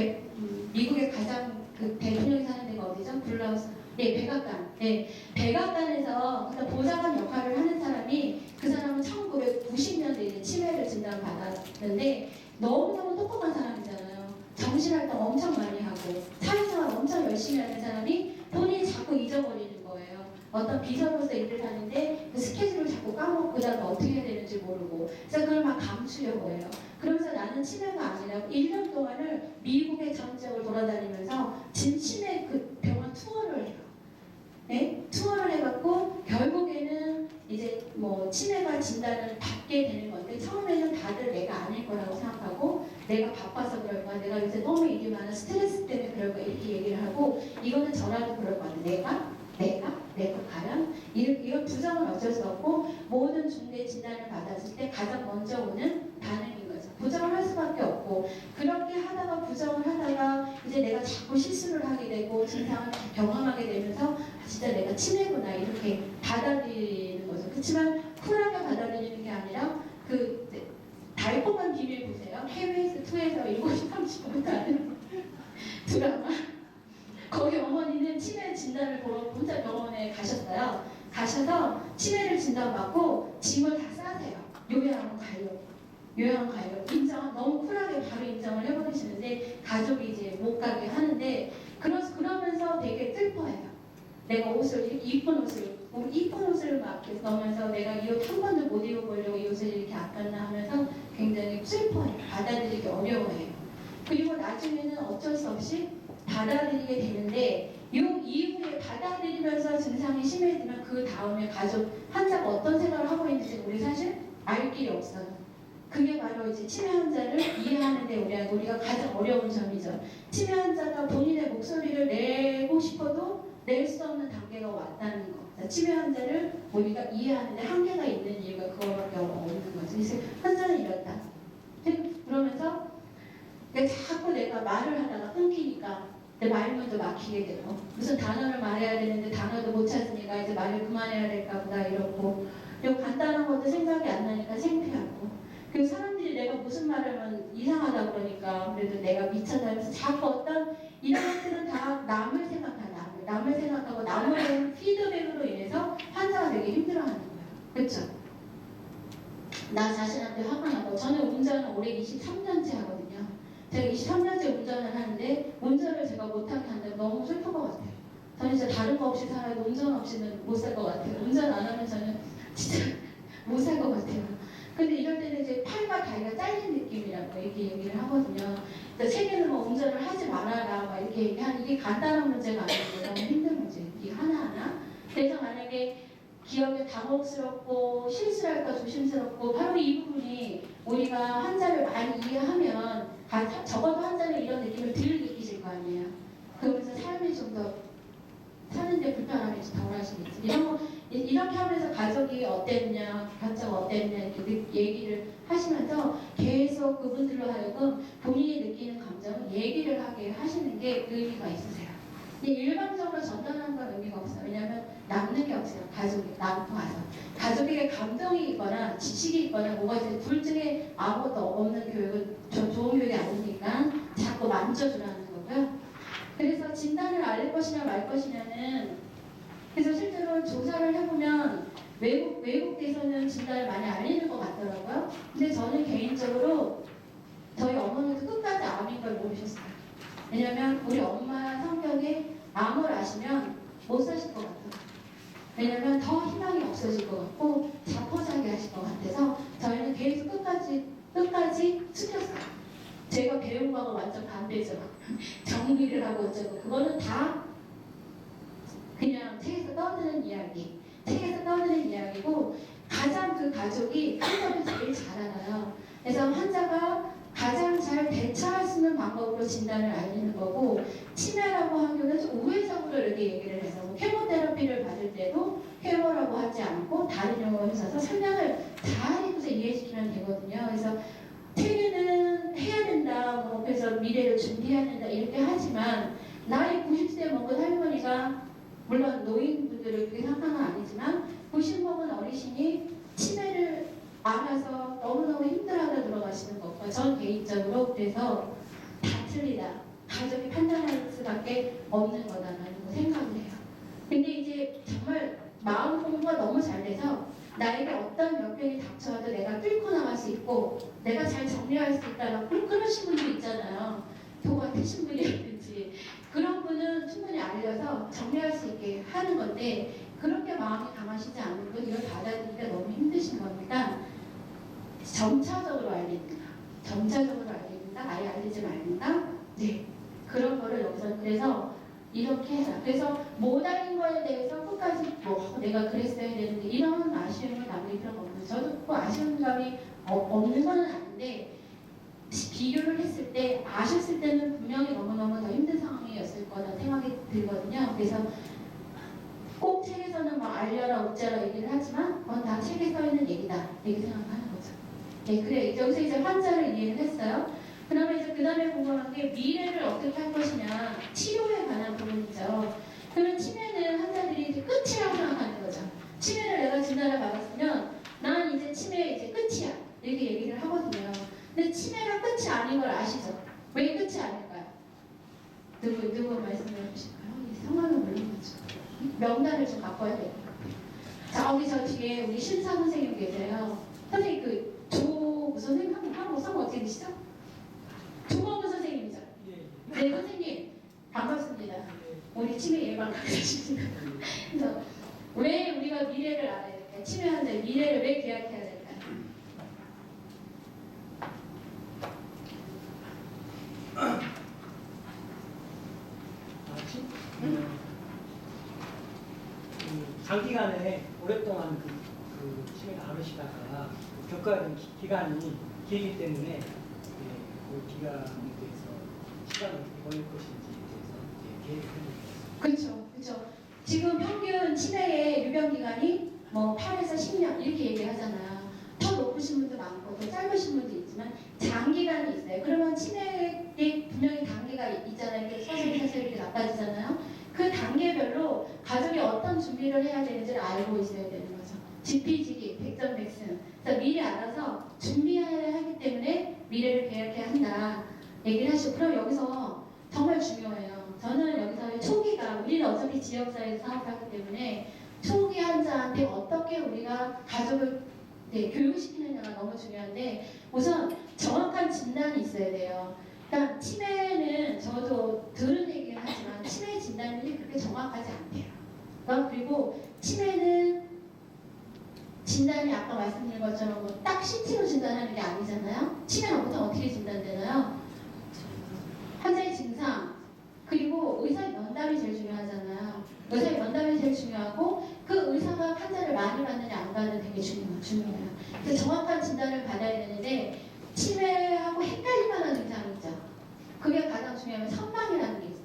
미국의 가장 그 대통령이 사는 데가 어디죠? 블라우스. 네, 백악관. 네, 백악관에서 보좌관 역할을 하는 사람이 그 사람은 1990년대에 치매를 진단받았는데 너무너무 똑똑한 사람이잖아요. 정신활동 엄청 많이 하고 사회생활 엄청 열심히 하는 사람이 본인이 자꾸 잊어버리는 거예요. 어떤 비서로서 일을 하는데 그 스케줄을 자꾸 까먹고 그다음에 어떻게 해야 되는지 모르고 그래서 그걸 막 감추려고 해요. 그러면서 나는 치매가 아니라고 1년 동안을 미국의 전 지역을 돌아다니면서 치매 그 병원 투어를 해요. 네? 투어를 해갖고 결국에는 이제 뭐 치매가 진단을 받게 되는 건데 처음에는 다들 내가 아닐 거라고 생각하고 내가 바빠서 그럴 거야, 내가 요새 너무 일이 많아 스트레스 때문에 그럴 거야 이렇게 얘기를 하고 이거는 저라도 그럴 거야, 내가 과연 이건 부정은 어쩔 수 없고 모든 중대 진단을 받았을 때 가장 먼저 오는 반응인 거죠. 부정을 할 수밖에 없고 그렇게 하다가 부정을 하다가 이제 이제 내가 자꾸 실수를 하게 되고 증상을 경험하게 되면서 아, 진짜 내가 치매구나 이렇게 받아들이는 거죠. 그렇지만 쿨하게 받아들이는 게 아니라 그 달콤한 비밀 보세요. KBS2에서 7시 30분부터 하는 드라마. 거기 어머니는 치매 진단을 보러 혼자 병원에 가셨어요. 가셔서 치매를 진단받고 짐을 다 싸세요. 요양원 가요. 요양 가요. 인정 너무 쿨하게 바로 인정을 해버리시는데 가족이 이제 못 가게 하는데 그러면서 되게 슬퍼해요. 내가 옷을 이렇게 이쁜 옷을 막 이렇게 넣으면서 내가 이 옷 한 번도 못 입어보려고 이 옷을 이렇게 아꼈나 하면서 굉장히 슬퍼해요. 받아들이기 어려워해요. 그리고 나중에는 어쩔 수 없이 받아들이게 되는데 이 이후에 받아들이면서 증상이 심해지면 그 다음에 가족 환자가 어떤 생각을 하고 있는지 우리 사실 알 길이 없어요. 그게 바로 이제 치매 환자를 이해하는 데 우리가 가장 어려운 점이죠. 치매 환자가 본인의 목소리를 내고 싶어도 낼 수 없는 단계가 왔다는 거. 치매 환자를 우리가 이해하는 데 한계가 있는 이유가 그거밖에 없는 거죠. 그래서 환자는 이렇다. 그러면서 자꾸 내가 말을 하다가 끊기니까 내 말문도 막히게 되고 무슨 단어를 말해야 되는데 단어도 못 찾으니까 이제 말을 그만해야 될까 보다 이렇고 그리고 간단한 것도 생각이 안 나니까 창피하고 그 사람들이 내가 무슨 말을 하면 이상하다 그러니까 그래도 내가 미쳐다니면서 자꾸 어떤 이런 것들은 다 남을 생각하고 남을 대한 피드백으로 인해서 환자가 되게 힘들어하는 거예요. 그렇죠? 나 자신한테 화가 나고 저는 운전을 올해 23년째 하거든요. 제가 23년째 운전을 하는데 운전을 제가 못하게 한다면 너무 슬픈 것 같아요. 저는 진짜 다른 거 없이 살아도 운전 없이는 못 살 것 같아요. 운전 안 하면 저는 진짜 못 살 것 같아요. 근데 이럴 때는 이제 팔과 다리가 잘린 느낌이라고 얘기를 하거든요. 그러니까 세계는 뭐 운전을 하지 말아라 막 이렇게 얘기하는 이게 간단한 문제가 아니고 너무 힘든 문제. 이 하나하나. 그래서 만약에 기억에 당혹스럽고 실수할까 조심스럽고 바로 이 부분이 우리가 환자를 많이 이해하면 적어도 환자는 이런 느낌을 덜 느끼실 거 아니에요. 그러면서 삶이 좀 더 사는데 불편함이 덜 하시겠지. 이렇게 하면서 가족이 어땠냐, 환자가 어땠냐 이렇게 얘기를 하시면서 계속 그분들로 하여금 본인이 느끼는 감정을 얘기를 하게 하시는 게 의미가 있으세요. 근데 일방적으로 전달하는 건 의미가 없어요. 왜냐하면 남는 게 없어요. 가족이 남고 와서 가족에게 감동이 있거나 지식이 있거나 뭐가 있어요. 둘 중에 아무것도 없는 교육은 좋은 교육이 아니니까 자꾸 만져주라는 거고요. 그래서 진단을 알릴 것이냐 말 것이냐는 그래서 실제로 조사를 해보면 외국에서는 진단을 많이 알리는 것 같더라고요. 근데 저는 개인적으로 저희 어머니도 끝까지 암인 걸 모르셨어요. 왜냐면 우리 엄마 성격에 암을 아시면 못 사실 것 같아요. 왜냐면 더 희망이 없어질 것 같고 자포자기 하실 것 같아서 저희는 계속 끝까지 숨겼어요. 제가 배운 거하고 완전 반대죠. 정리를 하고 어쩌고 그거는 다 그냥 책에서 떠드는 이야기. 책에서 떠드는 이야기고 가장 그 가족이 환자를 제일 잘 알아요. 그래서 환자가 가장 잘 대처할 수 있는 방법으로 진단을 알리는 거고 치매라고 하면은 좀 우회적으로 이렇게 얘기를 해서 뭐 케모테라피를 받을 때도 케모라고 하지 않고 다른 용어를 써서 설명을 잘 해서 이해시키면 되거든요. 그래서 책에는 해야 된다, 뭐 그래서 미래를 준비해야 된다 이렇게 하지만 나이 90세 먹은 할머니가 물론 노인분들을 그게 상관은 아니지만 90 먹은 어르신이 치매를 알아서 너무너무 힘들어하다 들어가시는 것과 전 개인적으로 그래서 다 틀리다. 가족이 판단할 수밖에 없는 거다라는 생각을 해요. 근데 이제 정말 마음 공부가 너무 잘 돼서 나에게 어떤 병이 닥쳐와도 내가 뚫고 나갈 수 있고 내가 잘 정리할 수 있다라고 그러신 분도 있잖아요. 도 같으신 분이라든지 그런 분은 충분히 알려서 정리할 수 있게 하는 건데 그렇게 마음이 강하시지 않은 분 이걸 받아들이기가 너무 힘드신 겁니다. 점차적으로 알린다. 점차적으로 알린다. 아예 알리지 말린다. 네. 그런 거를 여기서 그래서 이렇게 해라. 그래서 못 알린 거에 대해서 끝까지 뭐 내가 그랬어야 되는데 이런 아쉬움을 남길 필요가 없는 저도 그 아쉬운 감이 없는 건 아닌데 비교를 했을 때 아셨을 때는 분명히 너무너무 더 힘든 상황이었을 거라는 생각이 들거든요. 그래서 꼭 책에서는 막 알려라 어쩌라 얘기를 하지만 그건 다 책에 써 있는 얘기다 이렇게 생각하는 거죠. 네, 그래 여기서 이제 환자를 이해를 했어요. 그러면 이제 그 다음에 궁금한 게 미래를 어떻게 할 것이냐, 치료에 관한 부분이죠. 그러면 치매는 환자들이 이제 끝이라고 생각하는 거죠. 치매를 내가 진단을 받았으면 난 이제 치매 이제 끝이야 이렇게 얘기를 하거든요. 근데 치매가 끝이 아닌 걸 아시죠? 왜 끝이 아닐까요? 누구 말씀해 주실까요? 이 상황을 모르는 거죠. 명단을 좀 바꿔야 돼요. 자, 우리 저 뒤에 우리 신사 선생님 계세요. 선생님 선생님 한국 성우 어떻게 되시죠? 조범우 선생님이죠. 네, 선생님 반갑습니다. 우리 치매 예방 강사십니다. 그래서 왜 우리가 미래를 알아야 될까요? 치매 환자의 미래를 왜 계약해야 될까요?
장기간에 오랫동안 그 치매가 앓으시다가 겪어야 하는 기간이 길기 때문에 그 기간에 대해서 시간이 어떻게 걸릴 것인지에 대해서 계획을 해보겠습니다.
그렇죠, 그렇죠. 지금 평균 치매의 유병 기간이 뭐 8에서 10년 이렇게 얘기하잖아요. 더 높으신 분도 많고 더 짧으신 분도 있지만 장기간이 있어요. 그러면 치매에 분명히 단계가 있잖아요. 이렇게 서서히 이렇게 나빠지잖아요. 그 단계별로 가족이 어떤 준비를 해야 되는지를 알고 있어야 되는 거죠. 지피지기, 백전백승. 그래서 미리 알아서 준비해야 하기 때문에 미래를 계획해야 한다. 얘기를 하시고, 그럼 여기서 정말 중요해요. 저는 여기서 초기가, 우리는 어차피 지역사회에서 사업하기 때문에 초기 환자한테 어떻게 우리가 가족을 교육시키느냐가 너무 중요한데, 우선 정확한 진단이 있어야 돼요. 그러니까 치매는 저도 들은 얘기긴 하지만 치매 진단이 그렇게 정확하지 않대요. 그리고 치매는 진단이 아까 말씀드린 것처럼 뭐딱 CT로 진단하는 게 아니잖아요. 치매는 보통 어떻게 진단되나요? 환자의 증상, 그리고 의사의 면담이 제일 중요하잖아요. 의사의 면담이 제일 중요하고 그 의사가 환자를 많이 받느냐 안 받느냐 되게 중요해요. 그래서 정확한 진단을 받아야 되는데 치매하고 헷갈릴 만한 증상이 있죠. 그게 가장 중요하면 선망이라는 게 있어요.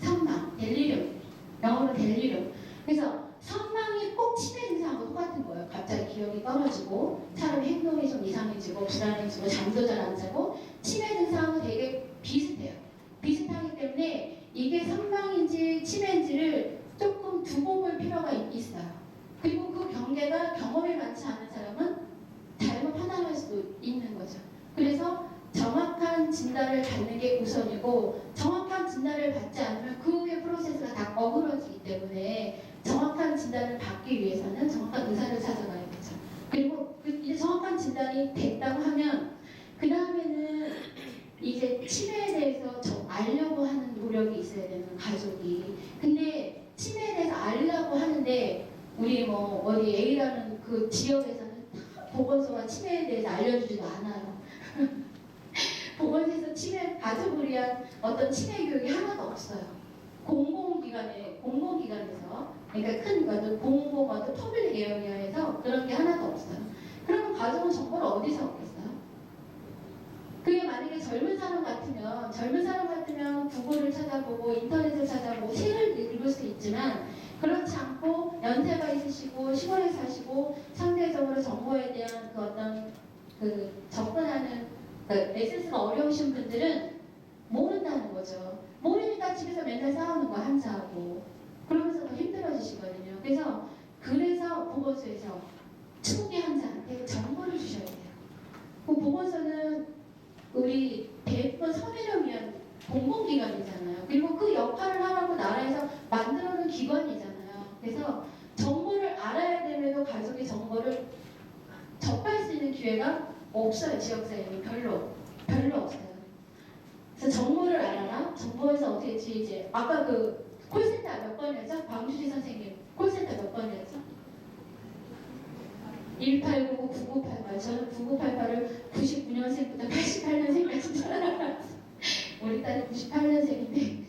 선망, 델리륨. 영어로 델리륨. 그래서 선망이 꼭 치매 증상하고 똑같은 거예요. 갑자기 기억이 떨어지고 사람의 행동이 좀 이상해지고 불안해지고 잠도 잘 안 자고 치매 증상하고 되게 비슷해요. 비슷하기 때문에 이게 선망인지 치매인지를 조금 두고 볼 필요가 있어요. 그리고 그 경계가 경험이 많지 않은 사람은 잘못 판단할 수도 있는 거죠. 그래서 정확한 진단을 받는 게 우선이고 정확한 진단을 받지 않으면 그 후의 프로세스가 다 어그러지기 때문에 정확한 진단을 받기 위해서는 정확한 의사를 찾아가야겠죠. 그리고 이제 정확한 진단이 됐다고 하면 그 다음에는 이제 치매에 대해서 알려고 하는 노력이 있어야 되는 가족이. 근데 치매에 대해서 알려고 하는데 우리 뭐 어디 A라는 그 지역에서는 보건소가 치매에 대해서 알려주지도 않아요. 보건소에서 치매 가족을 위한 어떤 치매 교육이 하나도 없어요. 공공기관에서 그러니까 큰 것도 공공 어떤 퍼블릭 에어리어에서 그런 게 하나도 없어요. 그러면 가족은 정보를 어디서 얻겠어요? 그게 만약에 젊은 사람 같으면 구글을 찾아보고 인터넷을 찾아보고 책을 읽을 수 있지만 그렇지 않고 연세가 있으시고 시골에 사시고 상대적으로 정보에 대한 그 어떤 그 접근하는 그 액세스가 어려우신 분들은 모른다는 거죠. 모르니까 집에서 맨날 싸우는 거 환자하고 그러면서 더 힘들어지시거든요. 그래서 보건소에서 초기 환자한테 정보를 주셔야 돼요. 그 보건소는 우리 대부분 서민을 위한 공공기관이잖아요. 그리고 그 역할을 하라고 나라에서 만들어놓은 기관이잖아요. 그래서 정보를 알아야 됨에도 가족이 정보를 접할 수 있는 기회가 없어요. 지역사회는 별로 없어요. 그래서 정보를 알아라. 정보에서 어떻게 이제 아까 그 콜센터 몇 번이었죠? 광주지 선생님 콜센터 몇 번이었죠? 1899-9988. 저는 9988을 99년생부터 88년생까지 살아갔어요. 우리 딸이 98년생인데.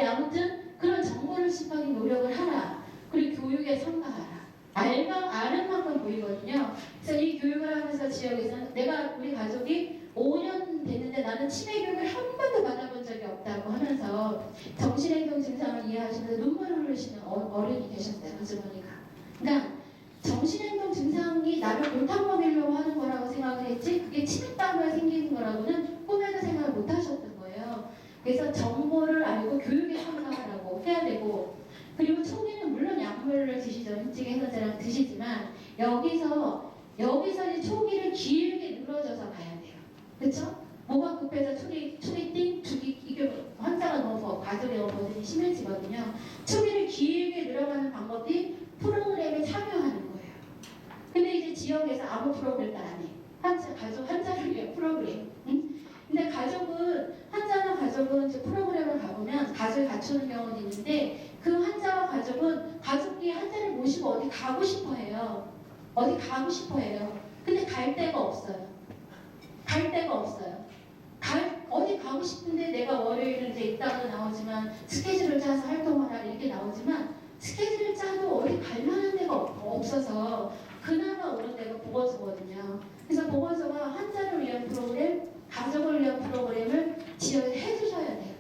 아무튼 그런 정보를 습하게 노력을 하라. 그리고 교육에 참가하라. 아는 만큼 보이거든요. 그래서 이 교육을 하면서 지역에서는 우리 가족이 5년 됐는데 나는 치매 교육을 한 번도 받아본 적이 없다고 하면서 정신행동 증상을 이해하시면서 눈물을 흘리시는 어른이 계셨어요. 아주머니가. 그러니까 정신행동 증상이 나를 골탕 먹이려고 하는 거라고 생각을 했지 그게 치매 때문에 생기는 거라고는 꿈에도 환자 생활을 못 하셨던 거예요. 그래서 정보를 알고 교육에 참가하라고 해야 되고, 그리고 초기는 물론 약물을 드시죠. 인증 해설제랑 드시지만 여기서 이제 초기를 길게 늘어져서 가야 돼요. 그렇죠? 뭐가 급해서 초기 띵 주기, 이게 환자가 너무 가족이 너무 버든이 심해지거든요. 초기를 길게 늘어가는 방법이 프로그램에 참여하는 거예요. 근데 이제 지역에서 아무 프로그램도 안 해. 가족 환자를 위한 프로그램. 응? 근데 환자나 가족은 이제 프로그램을 가보면 가족이 갖추는 경우도 있는데, 그 환자와 가족은 가족이 환자를 모시고 어디 가고 싶어 해요. 어디 가고 싶어 해요. 근데 갈 데가 없어요. 갈 데가 없어요. 어디 가고 싶은데 내가 월요일은 이제 있다가 나오지만 스케줄을 짜서 활동을 하라 이렇게 나오지만, 스케줄을 짜도 어디 갈 만한 데가 없어서 그나마 오는 데가 보건소거든요. 그래서 보건소가 환자를 위한 프로그램, 가족을 위한 프로그램을 지역에 해주셔야 돼요.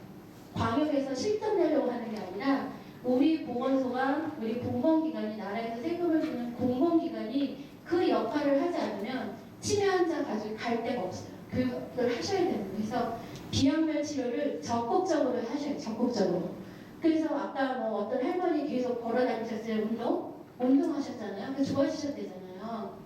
광역에서 실적 내려고 하는 게 아니라 우리 보건소가, 우리 공공기관이, 나라에서 세금을 주는 공공기관이 그 역할을 하지 않으면 치매 환자 가족이 갈 데가 없어요. 교육을 하셔야 됩니다. 그래서 비양면 치료를 적극적으로 하셔요. 적극적으로. 그래서 아까 뭐 어떤 할머니 계속 걸어 다니셨어요. 운동하셨잖아요. 그 좋아지셨대잖아요.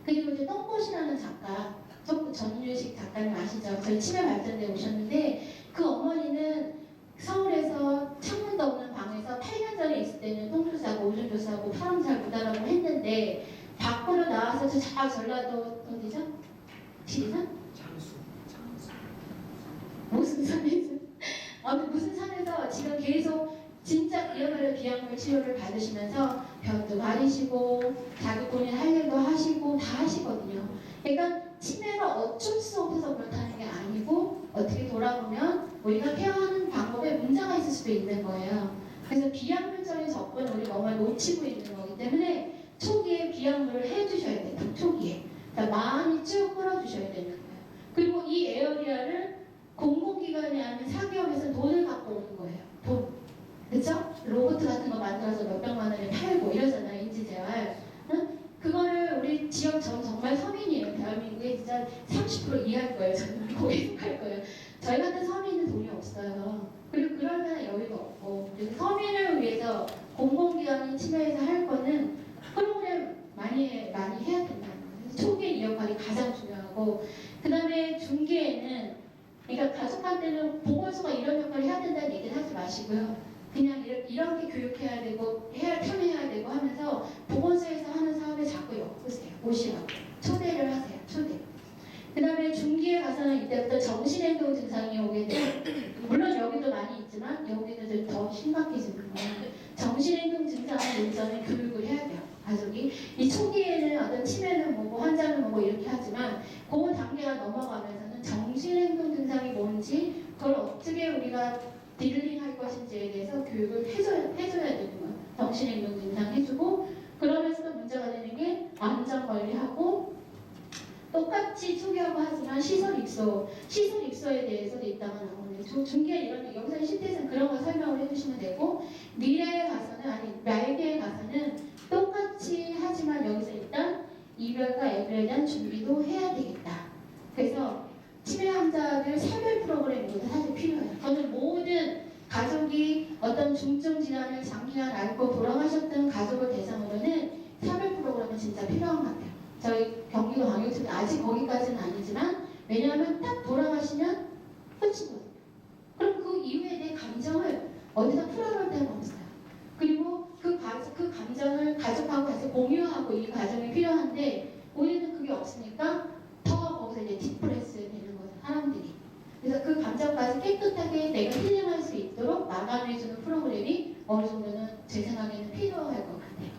그리고 이제 똥꽃이라는 작가, 전유식 작가님 아시죠? 저희 치매 발전대에 오셨는데, 그 어머니는 서울에서 창문도 없는 방에서 8년 전에 있을 때는 똥도 싸고 오줌도 싸고 사람 잘 못 알아보고 했는데, 밖으로 나와서 저 전라도 어디죠? 지리산?
장수.
무슨 산에서? 무슨 산에서 지금 계속 진짜 그야말로 비약물 치료를 받으시면서 병도 많으시고 자기 본인 할 일도 하시고 다 하시거든요. 그러니까 치매가 어쩔 수 없어서 그렇다는 게 아니고, 어떻게 돌아보면 우리가 케어하는 방법에 문제가 있을 수도 있는 거예요. 그래서 비약물적인 접근을 우리 너무 놓치고 있는 거기 때문에 초기에 비약물을 해주셔야 돼요. 초기에. 그러니까 많이 쭉 끌어주셔야 되는 거예요. 그리고 이 에어리아를 공공기관이 아닌 사기업에서 돈을 갖고 오는 거예요. 돈. 그쵸? 로봇 같은 거 만들어서 몇백만 원에 팔고 이러잖아요. 인지재활. 응? 그거를 우리 지역 정말 서민이에요. 대한민국에 진짜 30% 이해할 거예요. 저는 거기에 속할 거예요. 저희 같은 서민은 돈이 없어요. 그리고 그럴 만한 여유가 없고, 그리고 서민을 위해서 공공기관이 치매에서 할 거는 프로그램 많이 해야 된다는 거예요. 초기에 이 역할이 가장 중요하고, 그 다음에 중기에는, 그러니까 가족한테는 보건소가 이런 역할을 해야 된다는 얘기는 하지 마시고요. 그냥 이렇게 교육해야 되고 참여해야 되고 하면서 보건소에서 하는 사업에 자꾸 엮으세요. 오시라고 초대를 하세요. 초대. 그 다음에 중기에 가서는 이때부터 정신행동 증상이 오게 돼요. 물론 여기도 많이 있지만 여기는 좀 더 심각해지는 거예요. 정신행동 증상을 일전에 교육을 해야 돼요. 가족이. 이 초기에는 어떤 치매는 뭐고 환자는 뭐고 이렇게 하지만 그 단계가 넘어가면서는 정신행동 증상이 뭔지, 그걸 어떻게 우리가 딜링 할 것인지에 대해서 교육을 해줘야 되는 거예요. 정신행동 증상 해주고, 그러면서도 문제가 되는 게 안전관리하고, 똑같이 초기하고 하지만 시설 입소에 대해서도 이따가 나오는데, 중기에 여기서 신태생 그런 거 설명을 해주시면 되고, 미래에 가서는, 말기에 가서는 똑같이 하지만 여기서 일단 이별과 애별에 대한 준비도 해야 되겠다. 그래서 치매 환자들 사별 프로그램이 사실 필요해요. 저는 모든 가족이 어떤 중증 질환을 장기간 앓고 돌아가셨던 가족을 대상으로는 사별 프로그램은 진짜 필요한 것 같아요. 저희 경기도 광역시는 아직 거기까지는 아니지만, 왜냐하면 딱 돌아가시면 끝이거든요. 그럼 그 이후에 내 감정을 어디서 풀어놓을 데가 없어요. 그리고 그 감정을 가족하고 같이 공유하고 이 과정이 필요한데, 우리는 그게 없으니까 더 거기서 이제 디프레스 되는 거죠. 사람들이. 그래서 그 감정까지 깨끗하게 내가 힐링할 수 있도록 마감해주는 프로그램이 어느 정도는 제 생각에는 필요할 것 같아요.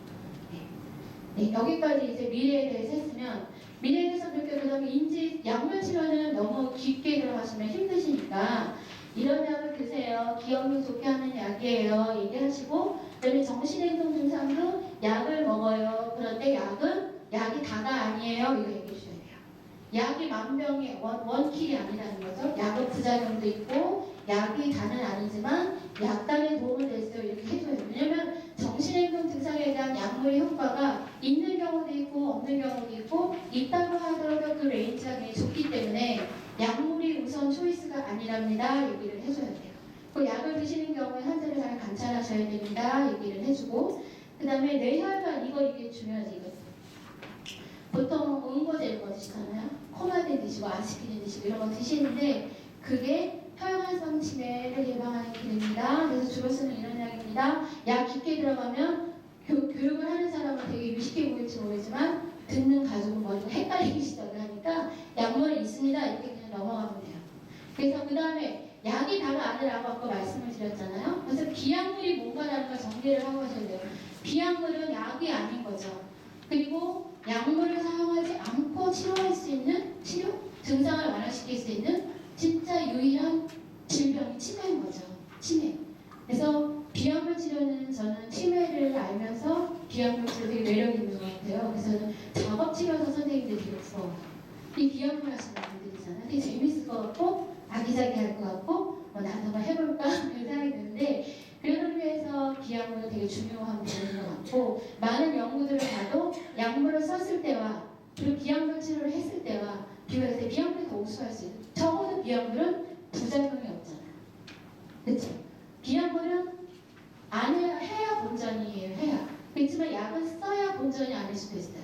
네, 여기까지 이제 미래에 대해서 했으면, 미래에 대해서 그렇게, 그 다음에 약물 치료는 너무 깊게 들어가시면 힘드시니까 이런 약을 드세요. 기억력 좋게 하는 약이에요. 얘기하시고, 그다음에 정신행동 증상도 약을 먹어요. 그런데 약이 다가 아니에요. 이거 얘기해 주셔야 돼요. 약이 만병의 원킬이 아니라는 거죠. 약은 부작용도 있고, 약이 다는 아니지만 약간의 도움을 될 수 이렇게 해줘야 돼요. 왜냐면 정신행동 증상에 대한 약물의 효과가 있는 경우도 있고 없는 경우도 있고, 있다고 하더라도 그 레인지가 굉장히 좁기 때문에 약물이 우선 초이스가 아니랍니다. 얘기를 해줘야 돼요. 그 약을 드시는 경우에 환자를 잘 관찰하셔야 됩니다. 얘기를 해주고, 그 다음에 뇌혈관, 이게 중요하지, 이거. 보통 응고제 이런 거 드시잖아요. 코마딘 드시고 아스피린 드시고 이런 거 드시는데 그게 혈관성 치매를 예방하는 기능입니다. 그래서 주로 쓰는 이런 약입니다. 약 깊게 들어가면 교육을 하는 사람은 되게 유식해 보일지 모르지만 듣는 가족은 먼저 헷갈리기 시작을 하니까 약물이 있습니다. 이렇게 그냥 넘어가면 돼요. 그래서 그 다음에 약이 다가 아니라고 아까 말씀을 드렸잖아요. 그래서 비약물이 뭔가라는 걸 정리를 하고 하셔야 돼요. 비약물은 약이 아닌 거죠. 그리고 약물을 사용하지 않고 치료할 수 있는 증상을 완화시킬 수 있는 진짜 유일한 질병이 치매인 거죠. 치매. 그래서 비약물 치료는 저는 치매를 알면서 비약물 치료 되게 매력 있는 것 같아요. 그래서 저는 작업치료사 선생님들이 되게 부러워요. 이 비약물 하시는 분들이잖아요. 되게 재밌을 것 같고 아기자기할 것 같고 나도 한번 해볼까 그런 생각이 드는데 그런 의미에서 비약물은 되게 중요한 부분인 것 같고 많은 연구들을 봐도 약물을 썼을 때와 그리고 비약물 치료를 했을 때와 비교했을 때 비약물이 더 우수할 수 있어요. 적어도 비약물은 부작용이 없잖아요. 그렇죠? 비약물은 안 해야 본전이에요. 해야. 그렇지만 약은 써야 본전이 아닐 수도 있어요.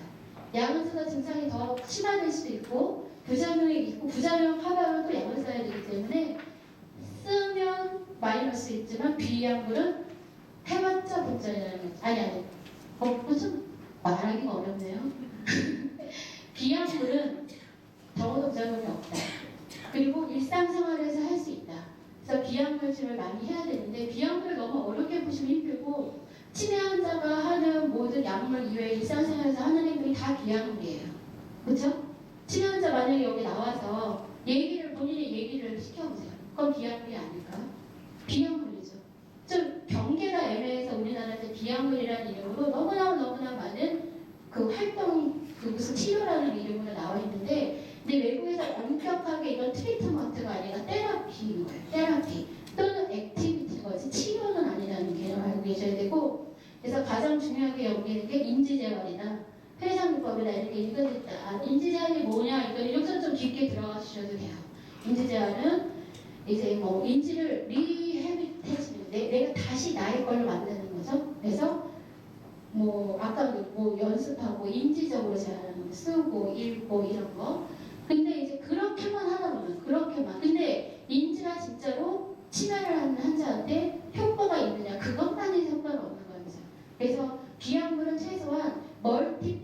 약은 써서 증상이 더 심화될 수도 있고 부작용이 있고 부작용 하려면 또 약을 써야 되기 때문에 쓰면 마이너스 있지만 비약물은 해봤자 본전이라는 거죠. 아니 그거 좀 말하기가 어렵네요. 비약물은 적어도 부작용이 없다. 그리고 일상생활에서 할 수 있다. 그래서 비약물 치료를 많이 해야 되는데 비약물을 너무 어렵게 보시면 힘들고 치매 환자가 하는 모든 약물 이외에 일상생활에서 하는 행동이 다 비약물이에요. 그렇죠? 치매 환자 만약에 여기 나와서 본인의 얘기를 시켜보세요. 그건 비약물이 아닐까? 비약물이죠. 좀 경계가 애매해서 우리나라에서 비약물이라는 이름으로 너무나 많은 그 활동, 무슨 치료라는 이름으로 나와 있는데 근데 외국에서 엄격하게 이건 트리트먼트가 아니라 테라피인 거예요. 테라피 또는 액티비티인 거지 치료는 아니라는 개념을 알고 계셔야 되고 그래서 가장 중요하게 여기는 게 인지재활이나 회상요법이나 이렇게 읽어줄 때 인지재활이 뭐냐 이건 여기서 좀 깊게 들어가주셔도 돼요. 인지재활은 이제 뭐 인지를 리해비테이션 내가 다시 나의 걸로 만드는 거죠. 그래서 뭐 아까 뭐 연습하고 인지적으로 제안하는 거 쓰고 읽고 이런 거 근데 이제 그렇게만 하다 보면 그렇게만 근데 인지가 진짜로 치매를 하는 환자한테 효과가 있느냐 그것만이 효과는 없는 거죠. 그래서 비약물은 최소한 멀티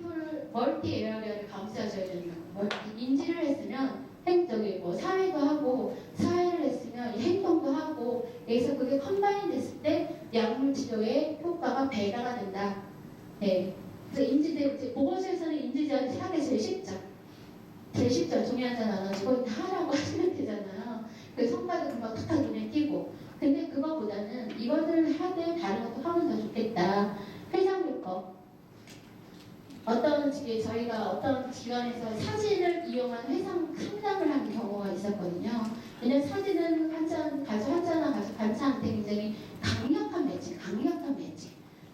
에어리어를 감싸줘야 되는 거예요. 인지를 했으면 행적이 뭐 사회도 하고 사회를 했으면 행동도 하고 그래서 그게 컴바인 됐을 때 약물 치료의 효과가 배가가 된다. 네. 그래서 보건소에서는 인지제한을 하기 제일 쉽죠. 종이 한 잔 나눠주고 하라고 하시면 되잖아요. 그 성과도 금방 탁탁 눈에 띄고. 근데 그거보다는 이것을 하되 다른 것도 하면 더 좋겠다. 회상요법. 저희가 어떤 기관에서 사진을 이용한 회상 상담을 하는 경우가 있었거든요. 왜냐면 사진은 가족 환자나 가족 반차한테 굉장히 강력한 매체.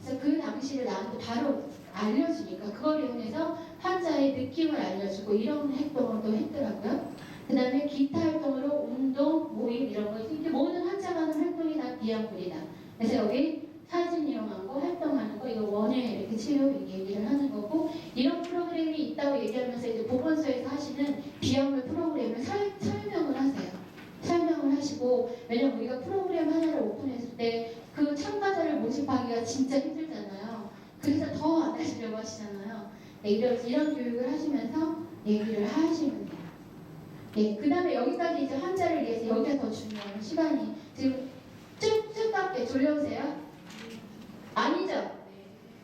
그래서 그 당시를 나한테 바로 알려주니까 그걸 이용해서 환자의 느낌을 알려주고 이런 활동을 또 했더라고요. 그 다음에 기타 활동으로 운동, 모임 이런 거 이렇게 모든 환자가 하는 활동이 다 비약물이다. 그래서 여기 사진 이용한 거, 활동하는 거, 이거 원회 이렇게 치료 얘기를 하는 거고 이런 프로그램이 있다고 얘기하면서 이제 보건소에서 하시는 비약물 프로그램을 설명을 하세요. 설명을 하시고 왜냐면 우리가 프로그램 하나를 오픈했을 때 그 참가자를 모집하기가 진짜 힘들잖아요. 그래서 더 안 하시려고 하시잖아요. 네, 이런 교육을 하시면서 얘기를 하시면 돼요. 네, 그 다음에 여기까지 이제 환자를 위해서 여기가 더 중요한 시간이 지금 쭉쭉 깎게 졸려오세요? 아니죠?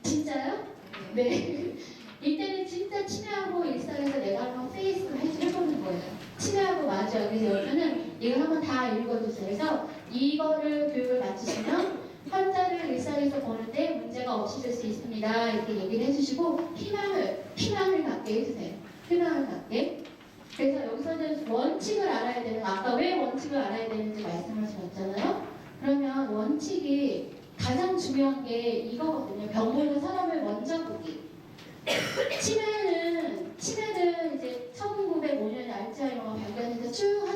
진짜요? 네. 이때는 진짜 치매하고 일상에서 내가 한번 페이스를 해보는 거예요. 치매하고 맞아요. 그래서 여기는 이걸 한번 다 읽어주세요. 그래서 이거를 교육을 마치시면 환자를 일상에서 보는데 문제가 없으실 수 있습니다. 이렇게 얘기를 해주시고 희망을 갖게 해주세요. 희망을 갖게. 그래서 여기서는 원칙을 알아야 되는 아까 왜 원칙을 알아야 되는지 말씀을 드렸잖아요. 그러면 원칙이 가장 중요한 게 이거거든요. 병 보는 사람을 먼저 보기. 치매는 이제 1905년에 알츠하이머가 발견해서 쭉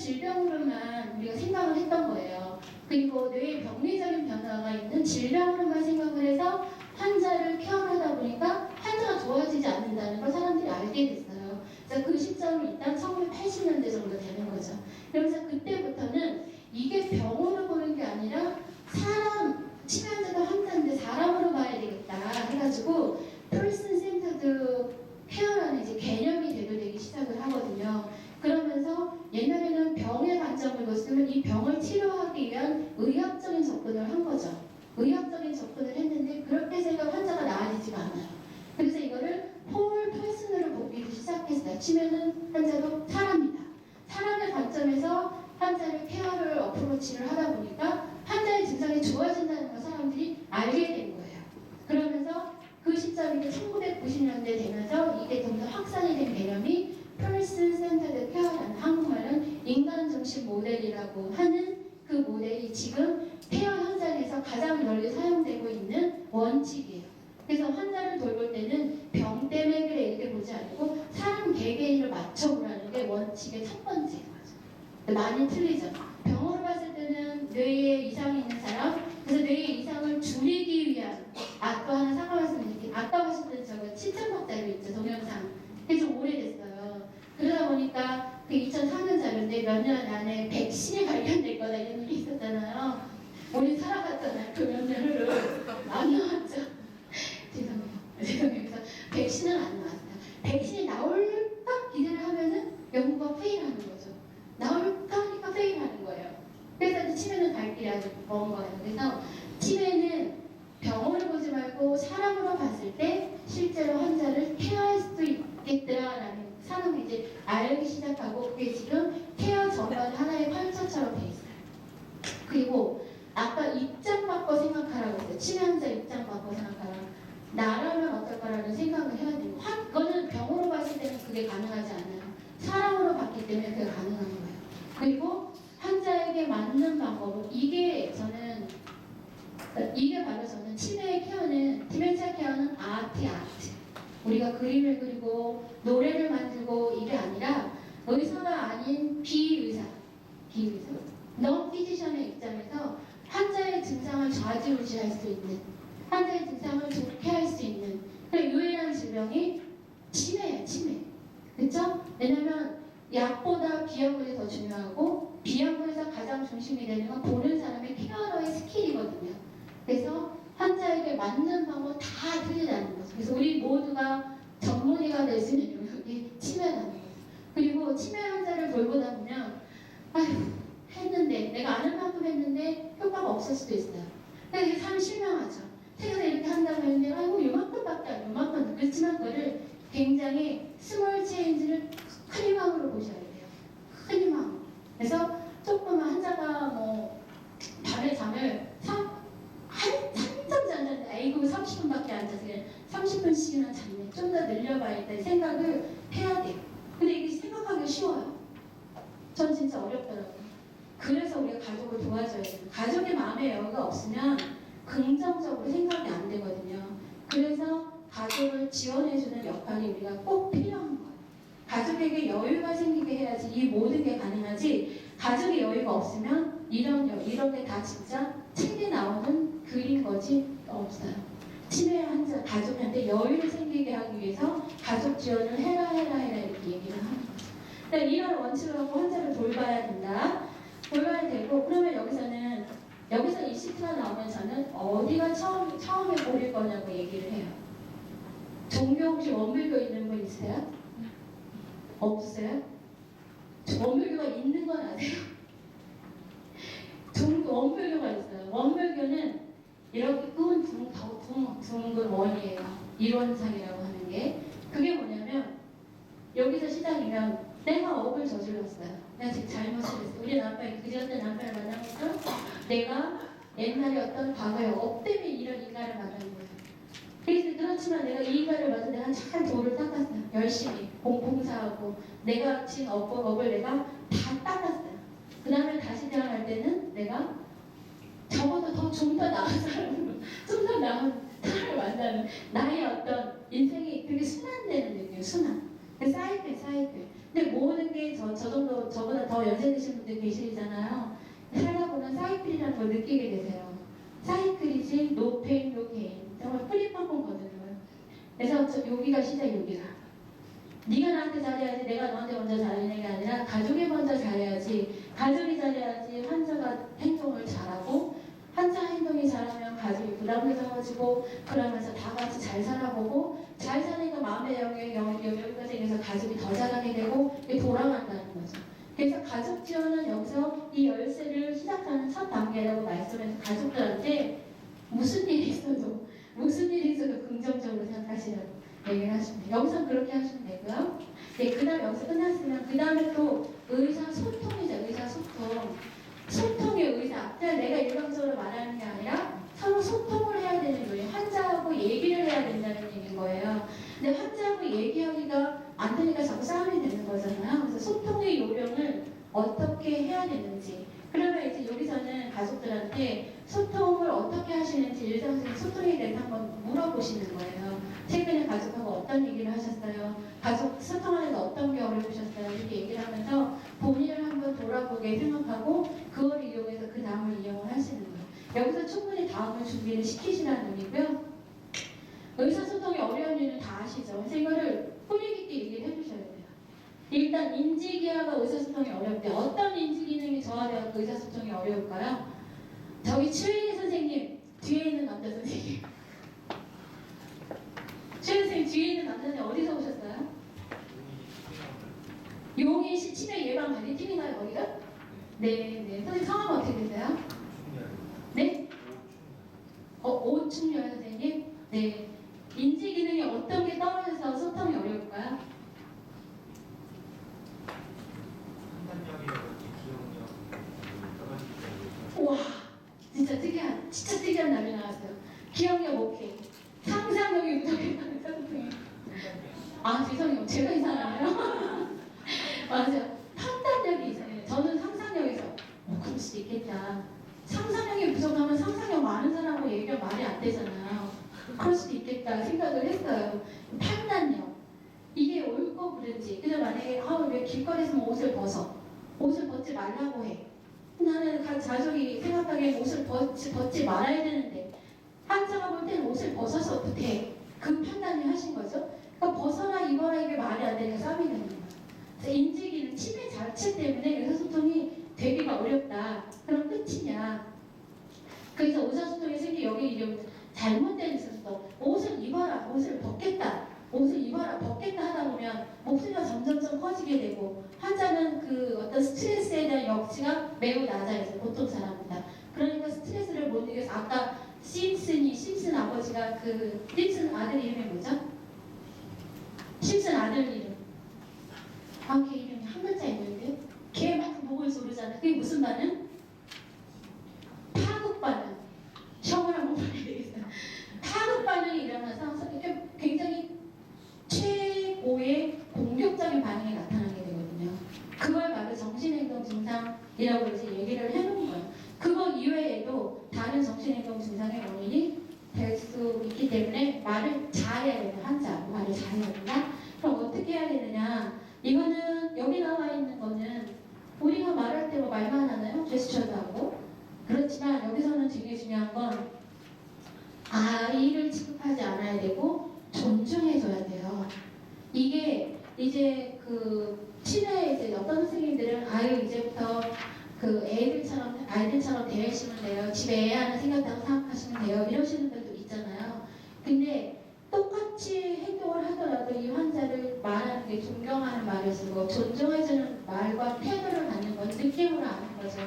질병으로만 우리가 생각을 했던 거예요. 그리고 뇌의 병리적인 변화가 있는 질병으로만 생각을 해서 환자를 케어하다 보니까 환자가 좋아지지 않는다는 걸 사람들이 알게 됐어요. 그래서 그 시점이 일단 1980년대 정도 되는 거죠. 그러면서 그때부터는 이게 병으로 보는 게 아니라 사람, 치매 환자가 환자인데 사람으로 봐야 되겠다 해가지고 person centered 케어라는 이제 개념이 대두되기 시작을 하거든요. 그러면서 옛날에는 병의 관점을 뒀으면 이 병을 치료하기 위한 의학적인 접근을 한 거죠. 의학적인 접근을 했는데 그렇게 해서 환자가 나아지지가 않아요. 그래서 이거를 홀 퍼슨으로 보기 시작했어요. 치매는 환자도 사람이다. 사람의 관점에서 환자를 케어를 어프로치를 하다 보니까 환자의 증상이 좋아진다는 걸 사람들이 알게 된 거예요. 그러면서 그 시점이 1990년대 되면서 이게 좀 더 확산이 된 개념이 Person Centered Care라는 한국말은 인간 중심 모델이라고 하는 그 모델이 지금 케어 현장에서 가장 널리 사용되고 있는 원칙이에요. 그래서 환자를 돌볼 때는 병 때문에 그래 이렇게 보지 않고 사람 개개인을 맞춰보라는 게 원칙의 첫 번째인 거죠. 많이 틀리죠. 병으로 봤을 때는 뇌에 이상이 있는 사람, 그래서 뇌의 이상을 줄이기 위한 또 하나 사과 말씀드릴게요. 아까 보셨던 저거 7,000박자로 있죠, 동영상. 그게 좀 오래됐어요. 그러다 보니까 그 2004년 자료인데 몇 년 안에 백신이 발견될 거다 이런 일이 있었잖아요. 우리 살아갔잖아요. 그 몇 년으로 안 나왔죠. 죄송해요. 그래서 백신은 안 나왔어요. 백신이 나올까 기대를 하면은 연구가 페일하는 거죠. 나올까 하니까 페일하는 거예요. 그래서 이제 치매는 갈 길이 아주 먼 거예요. 그래서 치매는 병으로 보지 말고 사람으로 봤을 때 실제로 환자를 케어할 수도 있겠더라라는 사람이 이제 알기 시작하고 그게 지금 케어 전반 하나의 컬처처럼 돼 있어요. 그리고 아까 입장 바꿔 생각하라고 했어요. 치매 환자 입장 바꿔 생각하라. 나라면 어떨까라는 생각을 해야 돼요. 그거는 병으로 봤을 때는 그게 가능하지 않아요. 사람으로 봤기 때문에 그게 가능한 거예요. 그리고 환자에게 맞는 방법은 이게 바로 저는 치매의 케어는 디멘시아 케어는 아트. 우리가 그림을 그리고 노래를 만들고 이게 아니라 의사가 아닌 비의사, non 피지션의 입장에서 환자의 증상을 좌지우지할 수 있는, 환자의 증상을 좋게 할 수 있는 그런 유일한 질병이 치매예요. 치매. 그렇죠? 왜냐면 약보다 비약물이 더 중요하고 비약물에서 가장 중심이 되는 건 보는 사람의 케어러의 스킬이거든요. 그래서 환자에게 맞는 방법 다 틀리다는 거죠. 그래서 우리 모두가 전문의가 될 수 있는 영역이 치매라는 거죠. 그리고 치매 환자를 돌보다 보면 아휴 했는데 내가 아는 만큼 했는데 효과가 없을 수도 있어요. 근데 참 실망하죠. 제가 이렇게 한다고 했는데 아이고 요만큼밖에 안 요만큼 그렇지만 그거를 굉장히 스몰 체인지를 큰 희망으로 보셔야 돼요. 큰 희망. 그래서 조금만 환자가 뭐 밤에 잠을 한참 잤는데 아이고 30분밖에 안 자서 그냥 30분씩이나 잤네. 좀 더 늘려봐야겠다 생각을 해야 돼요. 근데 이게 생각하기 쉬워요. 전 진짜 어렵더라고요. 그래서 우리가 가족을 도와줘야 돼요. 가족의 마음의 여유가 없으면 긍정적으로 생각이 안 되거든요. 그래서 가족을 지원해주는 역할이 우리가 꼭 필요한 거예요. 가족에게 여유가 생기게 해야지 이 모든 게 가능하지 가족의 여유가 없으면 이런 게 다 진짜 책에 나오는 글인 거지 없어요. 치매 환자 가족한테 여유를 생기게 하기 위해서 가족 지원을 해라 이렇게 얘기를 하는 거죠. 그러니까 이런 원칙을 갖고 환자를 돌봐야 된다. 돌봐야 되고 그러면 여기서 이 시트가 나오면 저는 어디가 처음에 보일 거냐고 얘기를 해요. 종교 혹시 원불교 있는 분 있어요? 없어요? 원불교가 있는 건 아세요? 원불교가 있어요. 원불교는 이렇게 둥근 원이에요. 일원상이라고 하는 게. 그게 뭐냐면 여기서 시작이면 내가 업을 저질렀어요. 내가 지금 잘못을 했어. 우리 남편이 그전에 남편을 만나면서 내가 옛날에 어떤 과거의 업 때문에 이런 인간을 만난 거예요. 그래서 그렇지만 내가 이 인간을 만나서 내가 잘 도를 닦았어요. 열심히 봉사하고 내가 진 업을 내가 다 닦았어요. 그 다음에 다시 태어날 때는 내가 적어도 좀 더 나은 사람으로 좀 더 나은 사람을 만나는 나의 어떤 인생이 되게 순환되는 느낌이에요. 순환. 사이클. 근데 모든 게 저 정도, 저보다 더 연세 드신 분들 계시잖아요. 살다 보면 사이클이라는 걸 느끼게 되세요. 사이클이지, no pain, no gain. 정말 뿌리빵빵거든요. 그래서 여기가 시작, 여기가. 네가 나한테 잘해야지, 내가 너한테 먼저 잘하는 게 아니라 가족이 먼저 잘해야지. 가족이 잘해야지 환자가 행동을 잘하고, 환자 행동이 잘하면 가족이 부담이 적어지고, 그러면서 다 같이 잘 살아보고, 잘 사니까 마음의 여유가 생겨서 가족이 더 잘하게 되고, 이게 돌아간다는 거죠. 그래서 가족 지원은 여기서 이 열쇠를 시작하는 첫 단계라고 말씀해서 가족들한테 무슨 일이 있어도 긍정적으로 생각하시라고 얘기를 하십니다. 여기서 그렇게 하시면 되고요. 네, 그 다음 여기서 끝났으면 그 다음에 또 의사소통이죠. 의사소통. 소통의 의사. 그냥 내가 일방적으로 말하는 게 아니라 서로 소통을 해야 되는 거예요. 환자하고 얘기를 해야 된다는 얘기인 거예요. 근데 환자하고 얘기하기가 안 되니까 자꾸 싸움이 되는 거잖아요. 그래서 소통의 요령을 어떻게 해야 되는지. 그러면 이제 여기서는 가족들한테 소통을 어떻게 하시는지 일상적인 소통에 대해서 한번 물어보시는 거예요. 최근에 가족하고 어떤 얘기를 하셨어요? 가족 소통하는데 어떤 게 어려우셨어요? 이렇게 얘기를 하면서 본인을 한번 돌아보게 생각하고 그걸 이용해서 그 다음을 이용을 하시는 거예요. 여기서 충분히 다음을 준비를 시키시라는 의미고요. 의사소통이 어려운 이유는 다 아시죠? 그래서 이거를 뿌리 깊게 얘기를 해주셔야 돼요. 일단 인지기하가 의사소통이 어렵대. 어떤 인지기능이 저하되어 의사소통이 어려울까요? 저기 최인희 선생님 뒤에 있는 남자 선생님. 최인희 선생님 뒤에 있는 남자 선생님 어디서 오셨어요? 용인시 치매 예방 관리 팀인가요 거기가? 네. 선생님 성함 어떻게 되세요? 네? 오충렬 선생님? 네. 인지 기능이 어떤 게 떨어져서 소통이 어려울까요?
판단력이라든지 기억력 떨어지기 때문에
우와, 진짜 특이한 답이 나왔어요. 기억력 오케이. 상상력이 부족했다는 소통이. 아, 죄송해요. 제가 이상하네요. 맞아요. 판단력이 이상해요. 저는 상상력에서 그럴 수도 있겠다. 상상력이 부족하면 상상력 많은 사람하고 얘기하면 말이 안 되잖아요. 그럴 수도 있겠다 생각을 했어요. 판단력. 이게 옳고 그른지. 그래서 만약에 왜 길거리에서 옷을 벗어. 옷을 벗지 말라고 해. 나는 가족이 생각하기에 옷을 벗지 말아야 되는데 환자가 볼 때는 옷을 벗어서 어떻게 해. 그 판단을 하신 거죠. 그러니까 벗어라 입어라 이게 말이 안 되니까 싸움이 되는 거예요. 그래서 인지기능 치매 자체 때문에 의사소통이 되기가 어렵다. 그럼 끝이냐. 그래서 의사소통이 생기 여기 이제 잘못된 의사소통. 옷을 입어라. 옷을 벗겠다. 옷을 입어라. 벗겠다 하다 보면 목소리가 점점점 커지게 되고 환자는 그 어떤 스트레스에 대한 역치가 매우 낮아요. 보통 사람보다. 그러니까 스트레스를 못 이겨서 아까 심슨 아버지가 그 심슨 아들 이름이 뭐죠? 심슨 아들 이름. 아, 걔 이름이 한 글자 있는데 걔 막 목을 조르잖아. 그게 무슨 반응? 파국 반응. 시험을 한번 봐야 되겠어요. 파국 반응이 일어나서 굉장히 최고의 공격적인 반응이 나타나게 되거든요. 그걸 바로 정신행동 증상이라고 이제 얘기를 해놓은 거예요. 그거 이외에도 다른 정신행동 증상의 원인이 될 수 있기 때문에 말을 잘해야 되는 환자, 말을 잘해야 된다. 그럼 어떻게 해야 되느냐? 이거는 여기 나와 있는 거는 우리가 말할 때 뭐 말만 하나요? 제스처도 하고. 그렇지만 여기서는 되게 중요한 건 아이를 취급하지 않아야 되고 존중해줘야 돼요. 이게 이제 그 치매에 이제 어떤 선생님들은 아유 이제부터 그 아이들처럼 대하시면 돼요. 집에 애 하나 생겼다고 생각하시면 돼요. 이러시는 분도 있잖아요. 근데 똑같이 행동을 하더라도 이 환자를 말하는 게 존경하는 말을 쓰고 존중해주는 말과 태도를 갖는 건 느낌으로 아는 거죠.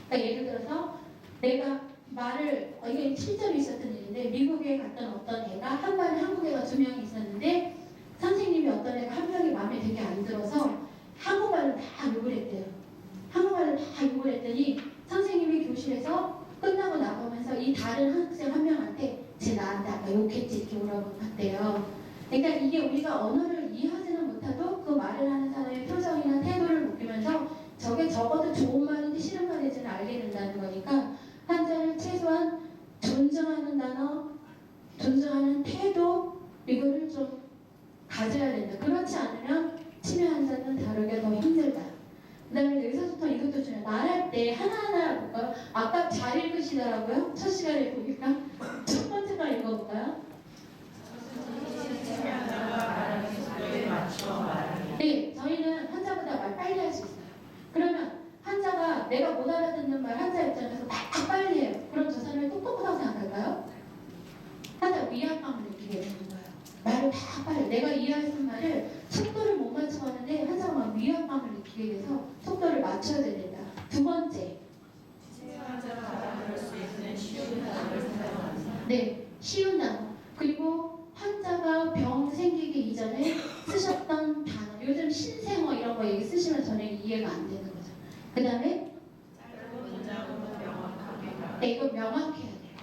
그러니까 예를 들어서 내가 말을 이게 실제로 있었던 일인데 미국에 갔던 어떤 애가 한 반에 한국 애가 2명이 있었는데 선생님이 어떤 애가 한 명이 마음에 되게 안 들어서 한국말을 다 욕을 했대요. 한국말을 다 욕을 했더니 선생님이 교실에서 끝나고 나가면서 이 다른 학생 한 명한테 쟤 나한테 아까 욕했지 이렇게 물어봤대요. 그러니까 이게 우리가 언어를 이해하지는 못해도 그 말을 하는 사람의 표정이나 태도를 느끼면서 저게 적어도 좋은 말인지 싫은 말인지는 알게 된다는 거니까 환자를 최소한 존중하는 단어, 존중하는 태도 이거를 좀 가져야 된다. 그렇지 않으면 치매 환자는 다르게 더 때 하나하나 볼까요? 아까 잘 읽으시더라고요. 첫 시간에 보니까. 첫 번째가 읽어볼까요? 네, 저희는 환자보다 말 빨리 할 수 있어요. 그러면 환자가 내가 못 알아듣는 말 환자 입장에서 막 빨리 해요. 그럼 저 사람이 똑똑하다고 생각할까요? 환자 위압감을 느끼게 되는 거예요. 말을 다 빨리 내가 이해할 수 있는 말을 속도를 못 맞춰가는데 환자가 막 위압감을 느끼게 돼서 속도를 맞춰야 된다. 두 번째, 네, 쉬운 단어. 그리고 환자가 병 생기기 이전에 쓰셨던 단어. 요즘 신생어 이런 거 얘기 쓰시면 저는 이해가 안 되는 거죠. 그 다음에 네, 이거 명확해야 돼요.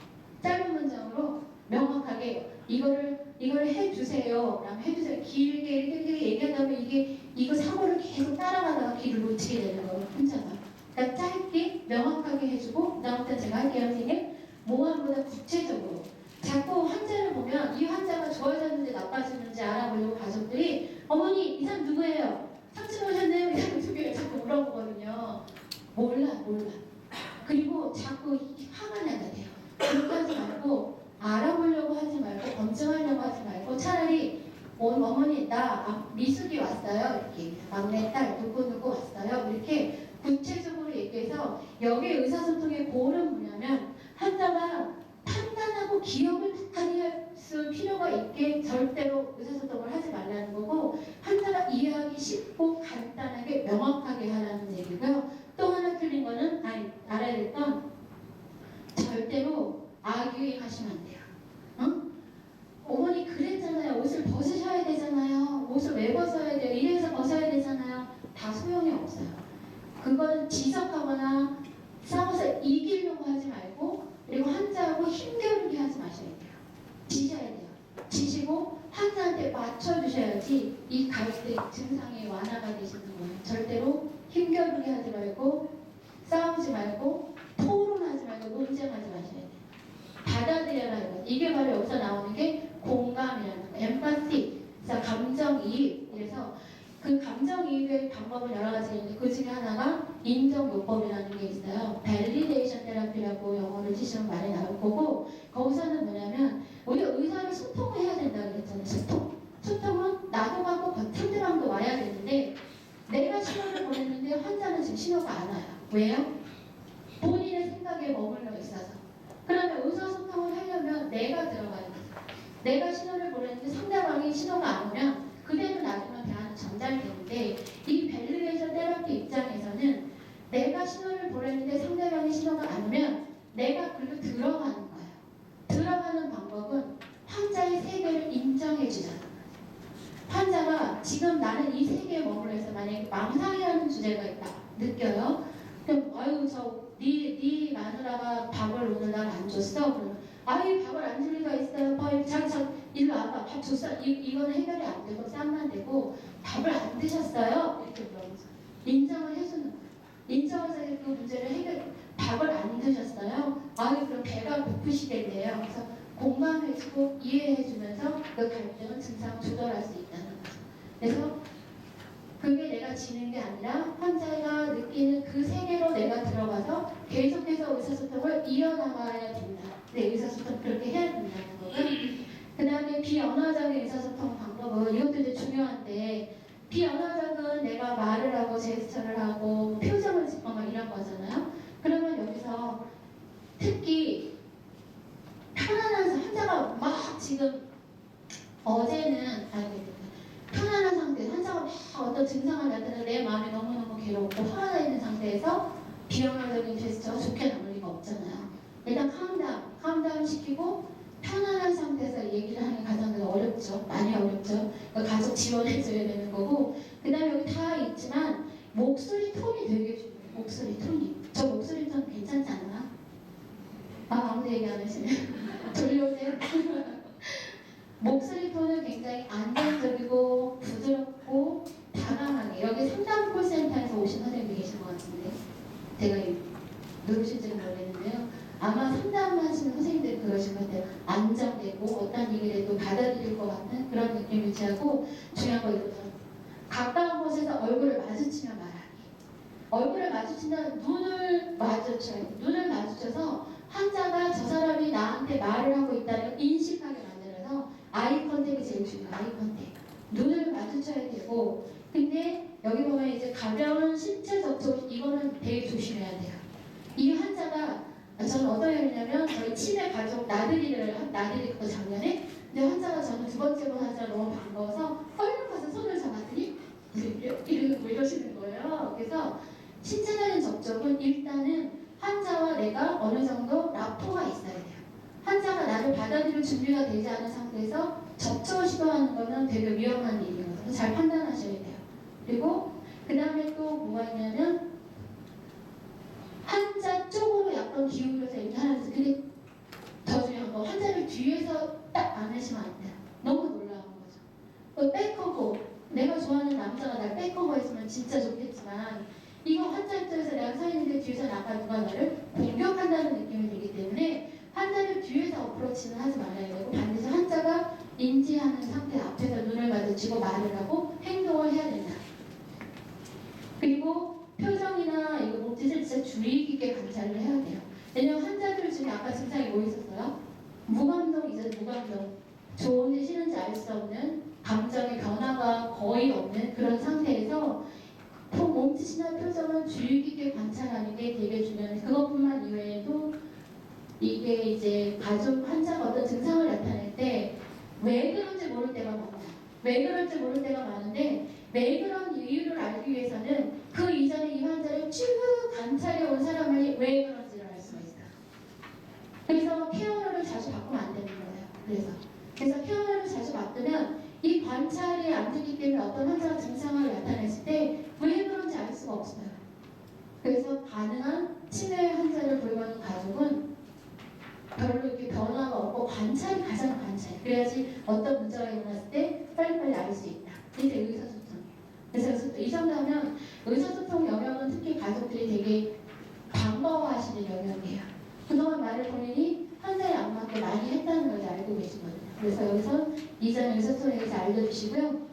짧은 문장으로 명확하게 이걸 해주세요. 라고 해주세요. 길게 이렇게 얘기하다 보면 이거 사고를 계속 따라가다가 길을 놓치게 되는 거예요. 혼자가. 그러니까 짧게 명확하게 해주고 그다음부터 제가 할게요. 선생님. 모함보다 구체적으로. 자꾸 환자를 보면 이 환자가 좋아졌는지 나빠졌는지 알아보려고 가족들이 어머니 이 사람 누구예요? 삼촌 오셨네요? 이 사람 누구예요? 자꾸 물어보거든요. 몰라. 그리고 자꾸 화가 나게 돼요. 그렇게 하지 말고 알아보려고 하지 말고 검증하려고 하지 말고 차라리 어머니 나 미숙이 왔어요. 이렇게 막내딸 누구 왔어요. 이렇게 구체적으로 얘기해서 여기 의사소통의 고는 뭐냐면 환자가 판단하고 기억을 할 수 필요가 있게 절대로 의사소통을 하지 말라는 거고 환자가 이해하기 쉽고 간단하게 명확하게 하라는 얘기고요. 또 하나 틀린 거는 알아야 될 건 절대로 악유행하시면 안 돼요. 응? 어머니 그랬잖아요. 옷을 벗으셔야 되잖아요. 옷을 왜 벗어야 돼요? 이래서 벗어야 되잖아요. 다 소용이 없어요. 그건 지적하거나 싸워서 이기려고 하지 말고 그리고 환자하고 힘겨루게 하지 마셔야 돼요. 지셔야 돼요. 지시고 환자한테 맞춰주셔야지 이 갈등 증상의 완화가 되시는 거예요. 절대로 힘겨루게 하지 말고 싸우지 말고 토론하지 말고 논쟁하지 마셔야 돼요. 받아들여라 이거. 이게 바로 여기서 나오는 게 공감이라는 거. 엠파티. 그래서 감정이입. 그래서 그 감정이입의 방법은 여러 가지가 있는데 그 중에 하나가 인정요법이라는 게 있어요. 밸리데이션 테라피라고 영어를 치시면 많이 나올 거고 거기서는 뭐냐면 우리 의사를 소통을 해야 된다고 그랬잖아요. 소통은 나도 가고 상대방도 와야 되는데 내가 신호를 보냈는데 환자는 지금 신호가 안 와요. 왜요? 본인의 생각에 머물러 있어서. 그러면 의사소통을 하려면 내가 들어가야 돼요. 내가 신호를 보냈는데 상대방이 신호가 안 오면 그대로 놔두면 대안은 전달되는데 이 밸리데이션 테라피 입장에서는 내가 신호를 보냈는데 상대방이 신호가 안 오면 내가 글로 들어가는 거예요. 들어가는 방법은 환자의 세계를 인정해 주잖아요. 환자가 지금 나는 이 세계에 머물러 있어. 만약에 망상이라는 주제가 있다. 느껴요. 그럼 아유 네 마누라가 밥을 오늘 날 안 줬어. 그러면 아유 밥을 안 줄 리가 있어요. 자기 일로 와봐. 밥 줬어. 이거는 해결이 안 되고 쌈만 되고 밥을 안 드셨어요. 이렇게 물어보죠. 인정을 해주는 거예요. 인정해서 그 문제를 밥을 안 드셨어요. 아유 그럼 배가 고프시겠네요. 그래서 공감해주고 이해해주면서 그 갈등은 증상을 조절할 수 있다는 거죠. 그래서 그게 내가 지는 게 아니라 환자가 느끼는 그 세계로 내가 들어가서 계속해서 의사소통을 이어나가야 된다. 네, 의사소통 그렇게 해야 된다는 거고요. 그 다음에 비언어적인 의사소통 방법은 이것도 이제 중요한데 비언어적은 내가 말을 하고 제스처를 하고 표정을 짓고 막 이런 거잖아요. 그러면 여기서 특히 편안한 환자가 막 지금 어제는 편안한 상태, 환자가 막 어떤 증상을 나타내서 내 마음이 너무너무 괴롭고 화가 나 있는 상태에서 비언어적인 제스처가 좋게 나올 리가 없잖아요. 일단 캄다운 시키고 편안한 상태에서 얘기를 하는 게 가장 어렵죠. 많이 어렵죠. 그러니까 가족 지원해줘야 되는 거고 그 다음에 여기 다 있지만 목소리 톤이 되게 중요해요. 목소리 톤이. 저 목소리 톤 괜찮지 않나? 아무도 얘기 안 하시네. 졸려오세요? 목소리 톤은 굉장히 안정적이고 부드럽고 다감하게 여기 상담 콜센터에서 오신 선생님이 계신 것 같은데 제가 누구신지는 모르겠는데요. 아마 상담하시는 선생님들이 그러신 것 같아요. 안정되고 어떤 얘기를 해도 받아들일 것 같은 그런 느낌 유지하고 중요한 거 이거죠. 가까운 곳에서 얼굴을 마주치며 말하기. 얼굴을 마주친다는 눈을 마주쳐요. 눈을 마주쳐서 환자가 저 사람이 나한테 말을 하고 있다는 걸 인식하게 만들어서 아이 컨택이 제일 중요해요. 아이 컨택. 눈을 마주쳐야 되고, 근데 여기 보면 이제 가벼운 신체 접촉, 이거는 되게 조심해야 돼요. 이 환자가, 저는 어떤 일이냐면 저희 치매 가족 나들이고 작년에, 근데 환자가 저는 두 번째 본 환자가 너무 반가워서 얼른 가서 손을 잡았더니 이러시는 거예요. 그래서 신체적인 접촉은 일단은 환자와 내가 어느 정도 라포가 있어야 돼요. 환자가 나를 받아들일 준비가 되지 않은 상태에서 접촉을 시도하는 거는 되게 위험한 일이거든요. 잘 판단하셔야 돼요. 그리고 그 다음에 또 뭐가 있냐면 환자 쪽으로 약간 기울여서 이렇게 하면서, 그게 더 중요한 거, 환자를 뒤에서 딱 안으시면 안 돼요. 너무 놀라운 거죠. 또 백허그, 내가 좋아하는 남자가 날 백허그 했으면 진짜 좋겠지만 이거 환자 입장에서 내가 서 있는데 뒤에서 나가 누가 나를 공격한다는 느낌이 들기 때문에 환자를 뒤에서 어프로치는 하지 말아야 되고, 반드시 환자가 인지하는 상태 앞에서 눈을 마주치고 말을 하고 행동을 해야 된다. 그리고 표정이나 이거 몸짓을 진짜 주의 깊게 관찰을 해야 돼요. 왜냐면 환자들 중에 아까 증상이 뭐 있었어요? 무감동이죠. 무감동. 좋은지 싫은지 알 수 없는 감정의 변화가 거의 없는 그런 상태에서 몸짓이나 표정을 주의 깊게 관찰하는 게 되게 중요해요. 그것뿐만 이외에도 이게 이제 가족 환자가 어떤 증상을 나타낼 때 왜 그런지 모를 때가 많아요. 왜 그런지 모를 때가 많은데, 왜 그런 이유를 알기 위해서는 그 이전에 이 환자를 쭉 관찰해 온 사람이 왜 그런지를 알 수가 있어요. 그래서 케어를 자주 바꾸면 안 되는 거예요. 그래서 케어를 자주 바꾸면 이 관찰이 안 되기 때문에 어떤 환자가 증상을 나타냈을 때 왜 그런지 알 수가 없어요. 그래서 가능한 치매 환자를 보유하는 가족은 별로 이렇게 변화가 없고 관찰이 가장 관찰. 그래야지 어떤 문제가 일어났을 때 빨리빨리 알 수 있다. 이게 의사소통이에요. 그래서 이 정도 하면 의사소통 영역은 특히 가족들이 되게 반가워하시는 영역이에요. 그동안 말을 본인이 환자에 안 맞게 많이 했다는 걸 알고 계시거든요. 그래서 여기서 이전 의사소통에 대해서 알려주시고요.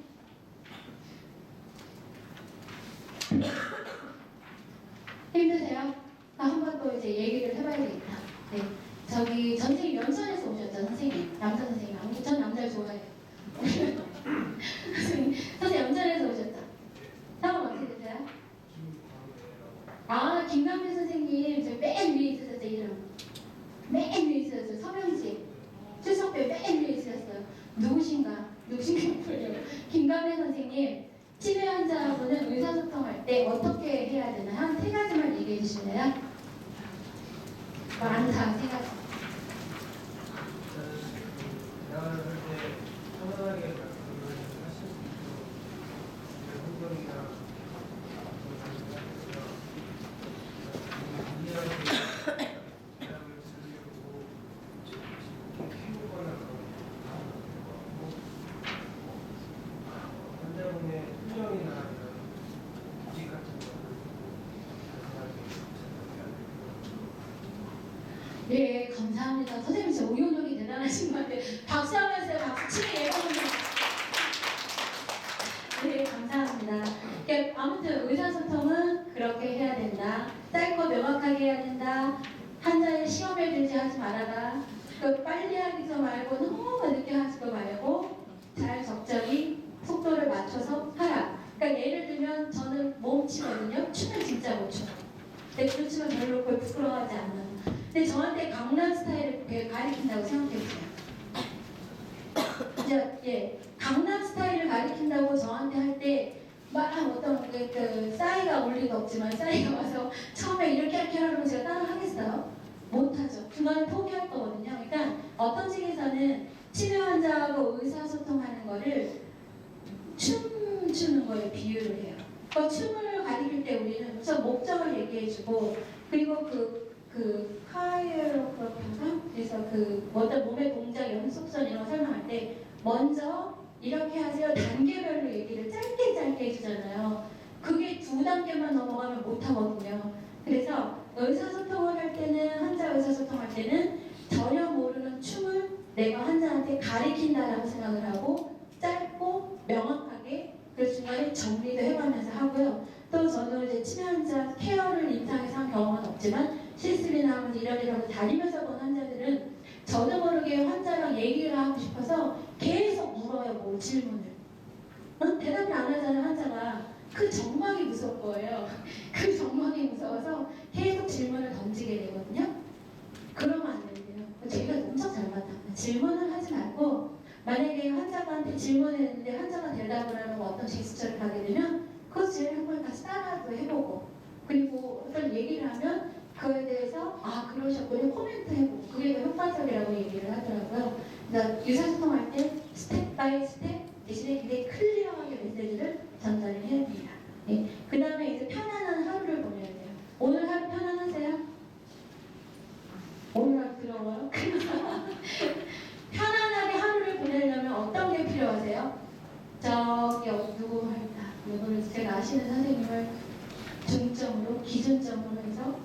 힘드세요? 한 번 또 이제 얘기를 해봐야 되겠다. 네. 저기 선생님 연천에서 오셨죠, 선생님. 남자 선생님. 전 남자를 좋아해요. 선생님 연천에서 오셨죠? 성은 어떻게 되세요? 아, 김강민 선생님. 저 맨 위에 있으셨죠, 이름. 맨 위에 있으셨어요. 서명지. 출석배 맨 위에 있으셨어요. 누구신가 모르겠어요. 김강민 선생님. 치매 환자분은 의사소통할 때 어떻게 해야 되나요? 한 3가지만 얘기해 주실래요? 많다, 3가지.
대화를 할 때 편안하게 말씀을 하실 수 있도록 환경이나 이해하고 대화를 들으려고 키우거나 환자분의 표정이나 이런 무직 같은 거를
네, 감사합니다. 선생님 진짜 응용력이 대단하신 것 같아요. 박수 한번 주세요. 박수 치게 예뻐합니다. 네, 감사합니다. 그러니까 아무튼 의사소통은 그렇게 해야 된다. 짧고 명확하게 해야 된다. 환자의 시험에 들지 하지 말아라. 빨리 하기도 말고 너무 늦게 하지도 말고 잘 적절히 속도를 맞춰서 하라. 그러니까 예를 들면 저는 몸치거든요. 춤을 진짜 못 춰요. 근데 그 춤은 별로 그걸 부끄러워하지 않아요. 근데 저한테 강남 스타일을 가리킨다고 생각해보세요. 이제 강남 스타일을 가리킨다고 저한테 할 때 막 어떤 그 싸이가 올 리도 없지만 싸이가 와서 처음에 이렇게 하라고 제가 따라 하겠어요? 못하죠. 중간에 포기할 거거든요. 그러니까 어떤 측에서는 치매 환자하고 의사소통하는 거를 춤 추는 거에 비유를 해요. 그러니까 춤을 가리킬 때 우리는 우선 목적을 얘기해주고, 그리고 카이로그래피인가? 그래서 어떤 몸의 동작 연속선 이런 거 설명할 때 먼저 이렇게 하세요. 단계별로 얘기를 짧게 해주잖아요. 그게 2단계만 넘어가면 못하거든요. 그래서 의사소통을 할 때는, 환자 의사소통할 때는 전혀 모르는 춤을 내가 환자한테 가리킨다라고 생각을 하고 짧고 명확하게, 그 중간에 정리도 해가면서 하고요. 또 저는 이제 치매 환자 있지만 실습이 나오면 이러이러하고 다니면서 본 환자들은 저도 모르게 환자랑 얘기를 하고 싶어서 계속 물어요. 뭐 질문을. 대답을 안 하자는 환자가 그 정막이 무서울 거예요. 그 정막이 무서워서 계속 질문을 던지게 되거든요. 그러면 안 된대요. 저희가 엄청 잘 받아요. 질문을 하지 말고 만약에 환자한테 질문했는데 환자가 대답을 하고 어떤 제스처를 하게 되면 그것 제일 한번 다시 따라도 해보고 그리고 어떤 얘기를 하면 그거에 대해서 아 그러셨군요 코멘트 해보고 그게 더 효과적이라고 얘기를 하더라고요. 그러니까 의사소통할 때 스텝 바이 스텝 대신에 굉장히 클리어하게 메시지를 전달을 해야 됩니다. 네. 그 다음에 이제 편안한 하루를 보내야 돼요. 오늘 하루 편안하세요? 오늘 하루 부러워요? 편안하게 하루를 보내려면 어떤 게 필요하세요? 저기 누구 할까? 이거를 제가 아시는 선생님을 중점으로 기준점으로 해서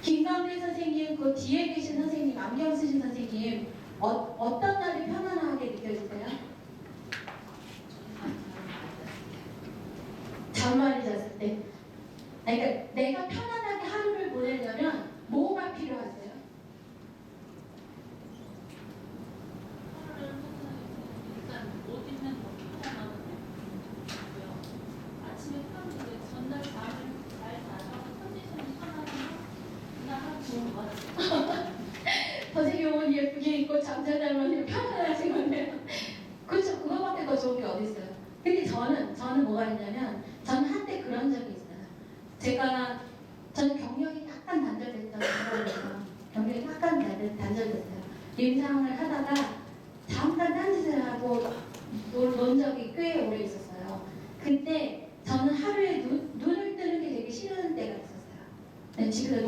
김강대 선생님 그 뒤에 계신 선생님 안경 쓰신 선생님 어떤 날이 편안하게 느껴지세요? 잠만이 잤을 때. 그러니까 내가 편안하게 하루를 보내려면 뭐가 필요하세요?
일단 옷 입는 거 편안하고 아침에 편한데 전날 잠을 잘 자서 컨디션이 편안하면 그날 하루 좋은 것 같아요.
선생님 옷 예쁘게 입고 잠자자면 편안하신 건데요. 그렇죠. 그거밖에 더 좋은 게 어디 있어요. 근데 저는 뭐가 있냐면 저는 한때 그런 적이 있어요. 저는 경력이 약간 단절됐던 사람이에요. 경력이 약간 단절됐어요. 임상을 하다가 잠깐 딴짓을 하고 논 적이 꽤 오래 있었어요. 그때 저는 하루에 눈을 뜨는 게 되게 싫은 때가 있었어요. 네, 집에서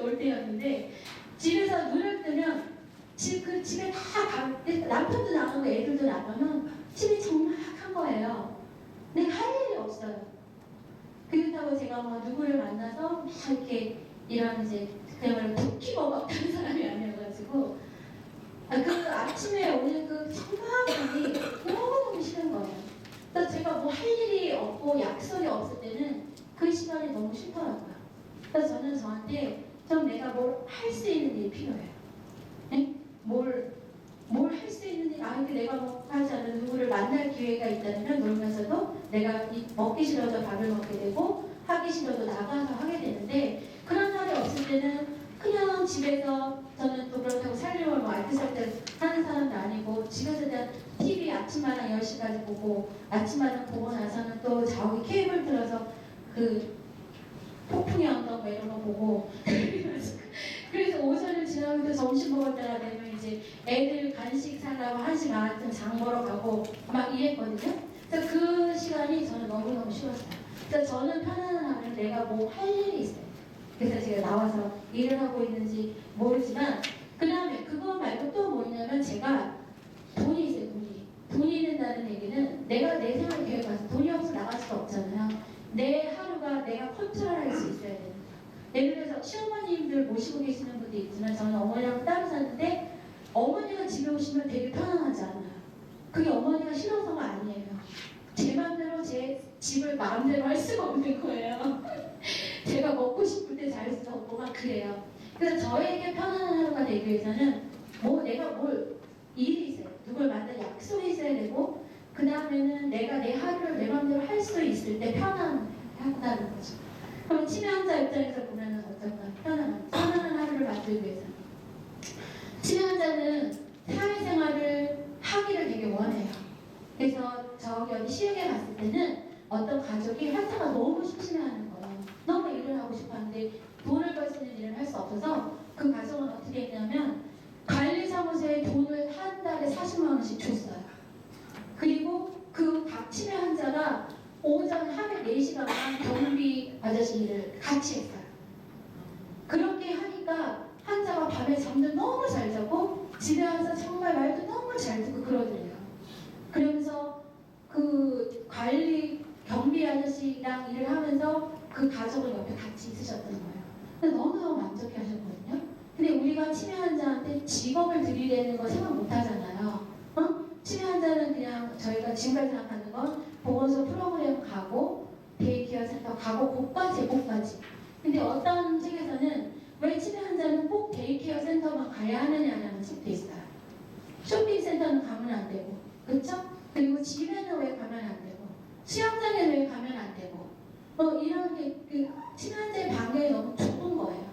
놀 때였는데 집에서 눈을 뜨면 집에 다 남편도 나가고 애들도 나가면 집이 적막한 거예요. 내가 할 일이 없어요. 그렇다고 제가 뭐 누구를 만나서 막 이렇게 이런 이제 그야말로 쿠키 먹었다는 사람이 아니어가지고 그 아침에 오는 그 성화감이 너무너무 싫은 거예요. 그래서 제가 뭐 할 일이 없고 약속이 없을 때는 그 시간이 너무 싫더라고요. 그래서 저는 저한테 좀 내가 뭘 할 수 있는 일이 필요해요. 네? 뭘 할 수 있는 일, 내가 뭐 하지 않는 누구를 만날 기회가 있다면 놀면서도 내가 먹기 싫어도 밥을 먹게 되고 하기 싫어도 나가서 하게 되는데 그런 날이 없을 때는 그냥 집에서 저는 또 그렇다고 살림을 뭐 알뜰살뜰 하는 사람도 아니고 집에서 그냥 TV 아침마당 10시까지 보고 아침마당 보고 나서는 또 저기 케이블 틀어서 그 폭풍의 언덕 뭐 이런 거 보고 그래서 오전을 지나면서 점심 먹을 때가 되면 이제 애들 간식 사려고 1시 반쯤 장 보러 가고 막 이랬거든요. 그래서 그 시간이 저는 너무너무 싫었어요. 그래서 저는 편안한 하면 내가 뭐 할 일이 있어요. 그래서 제가 나와서 일을 하고 있는지 모르지만 그 다음에 그거 말고 또 뭐냐면 제가 돈이 있어요. 돈이 있는다는 얘기는 내가 내 생활 계획해서 돈이 없어 나갈 수가 없잖아요. 내 하루가 내가 컨트롤할 수 있어야 되는 거예요. 예를 들어서 시어머님들 모시고 계시는 분도 있지만 저는 어머니랑 따로 사는데 어머니가 집에 오시면 되게 편안하지 않아요. 그게 어머니가 싫어서가 아니에요. 제 마음대로 제 집을 마음대로 할 수가 없는 거예요. 제가 먹고 싶을 때 잘 수도 없고 막 그래요. 그래서 저에게 편안한 하루가 되기 위해서는 내가 뭘 일이 있어요. 누굴 만날 약속이 있어야 되고 그 다음에는 내가 내 하루를 내 마음대로 할 수 있을 때 편안하다는 거죠. 그럼 치매 환자 입장에서 보면 어떨까? 편안한 하루를 만들기 위해서. 치매 환자는 사회생활을 하기를 되게 원해요. 그래서 저기 어디 시흥에 갔을 때는 어떤 가족이 환자가 너무 심심해하는 거예요. 너무 일을 하고 싶었는데 돈을 벌 수 있는 일을 할 수 없어서 그 가족은 어떻게 했냐면 관리사무소에 돈을 한 달에 40만 원씩 줬어요. 그리고 그 치매 환자가 오전 하루 4시간만 경비 아저씨 일을 같이 했어요. 그렇게 하니까 환자가 밤에 잠도 너무 잘 자고 집에 와서 정말 말도 너무 잘 듣고 그러더래요. 그러면서 그 경비 아저씨랑 일을 하면서 그 가족을 옆에 같이 있으셨던 거예요. 근데 너무너무 만족해 하셨거든요. 근데 우리가 치매 환자한테 직업을 들이대는 거 생각 못 하잖아요. 치매 환자는 그냥 저희가 지금까지 생각하는 건 보건소 프로그램 가고 데이케어 센터 가고 제복까지 근데 어떤 책에서는 왜 치매 환자는 꼭 데이케어 센터만 가야 하느냐는 책도 있어요. 쇼핑센터는 가면 안 되고, 그렇죠? 그리고 집에는 왜 가면 안 되고, 수영장에 왜 가면 안 되고, 이런 게 치매 환자의 반경이 너무 좁은 거예요.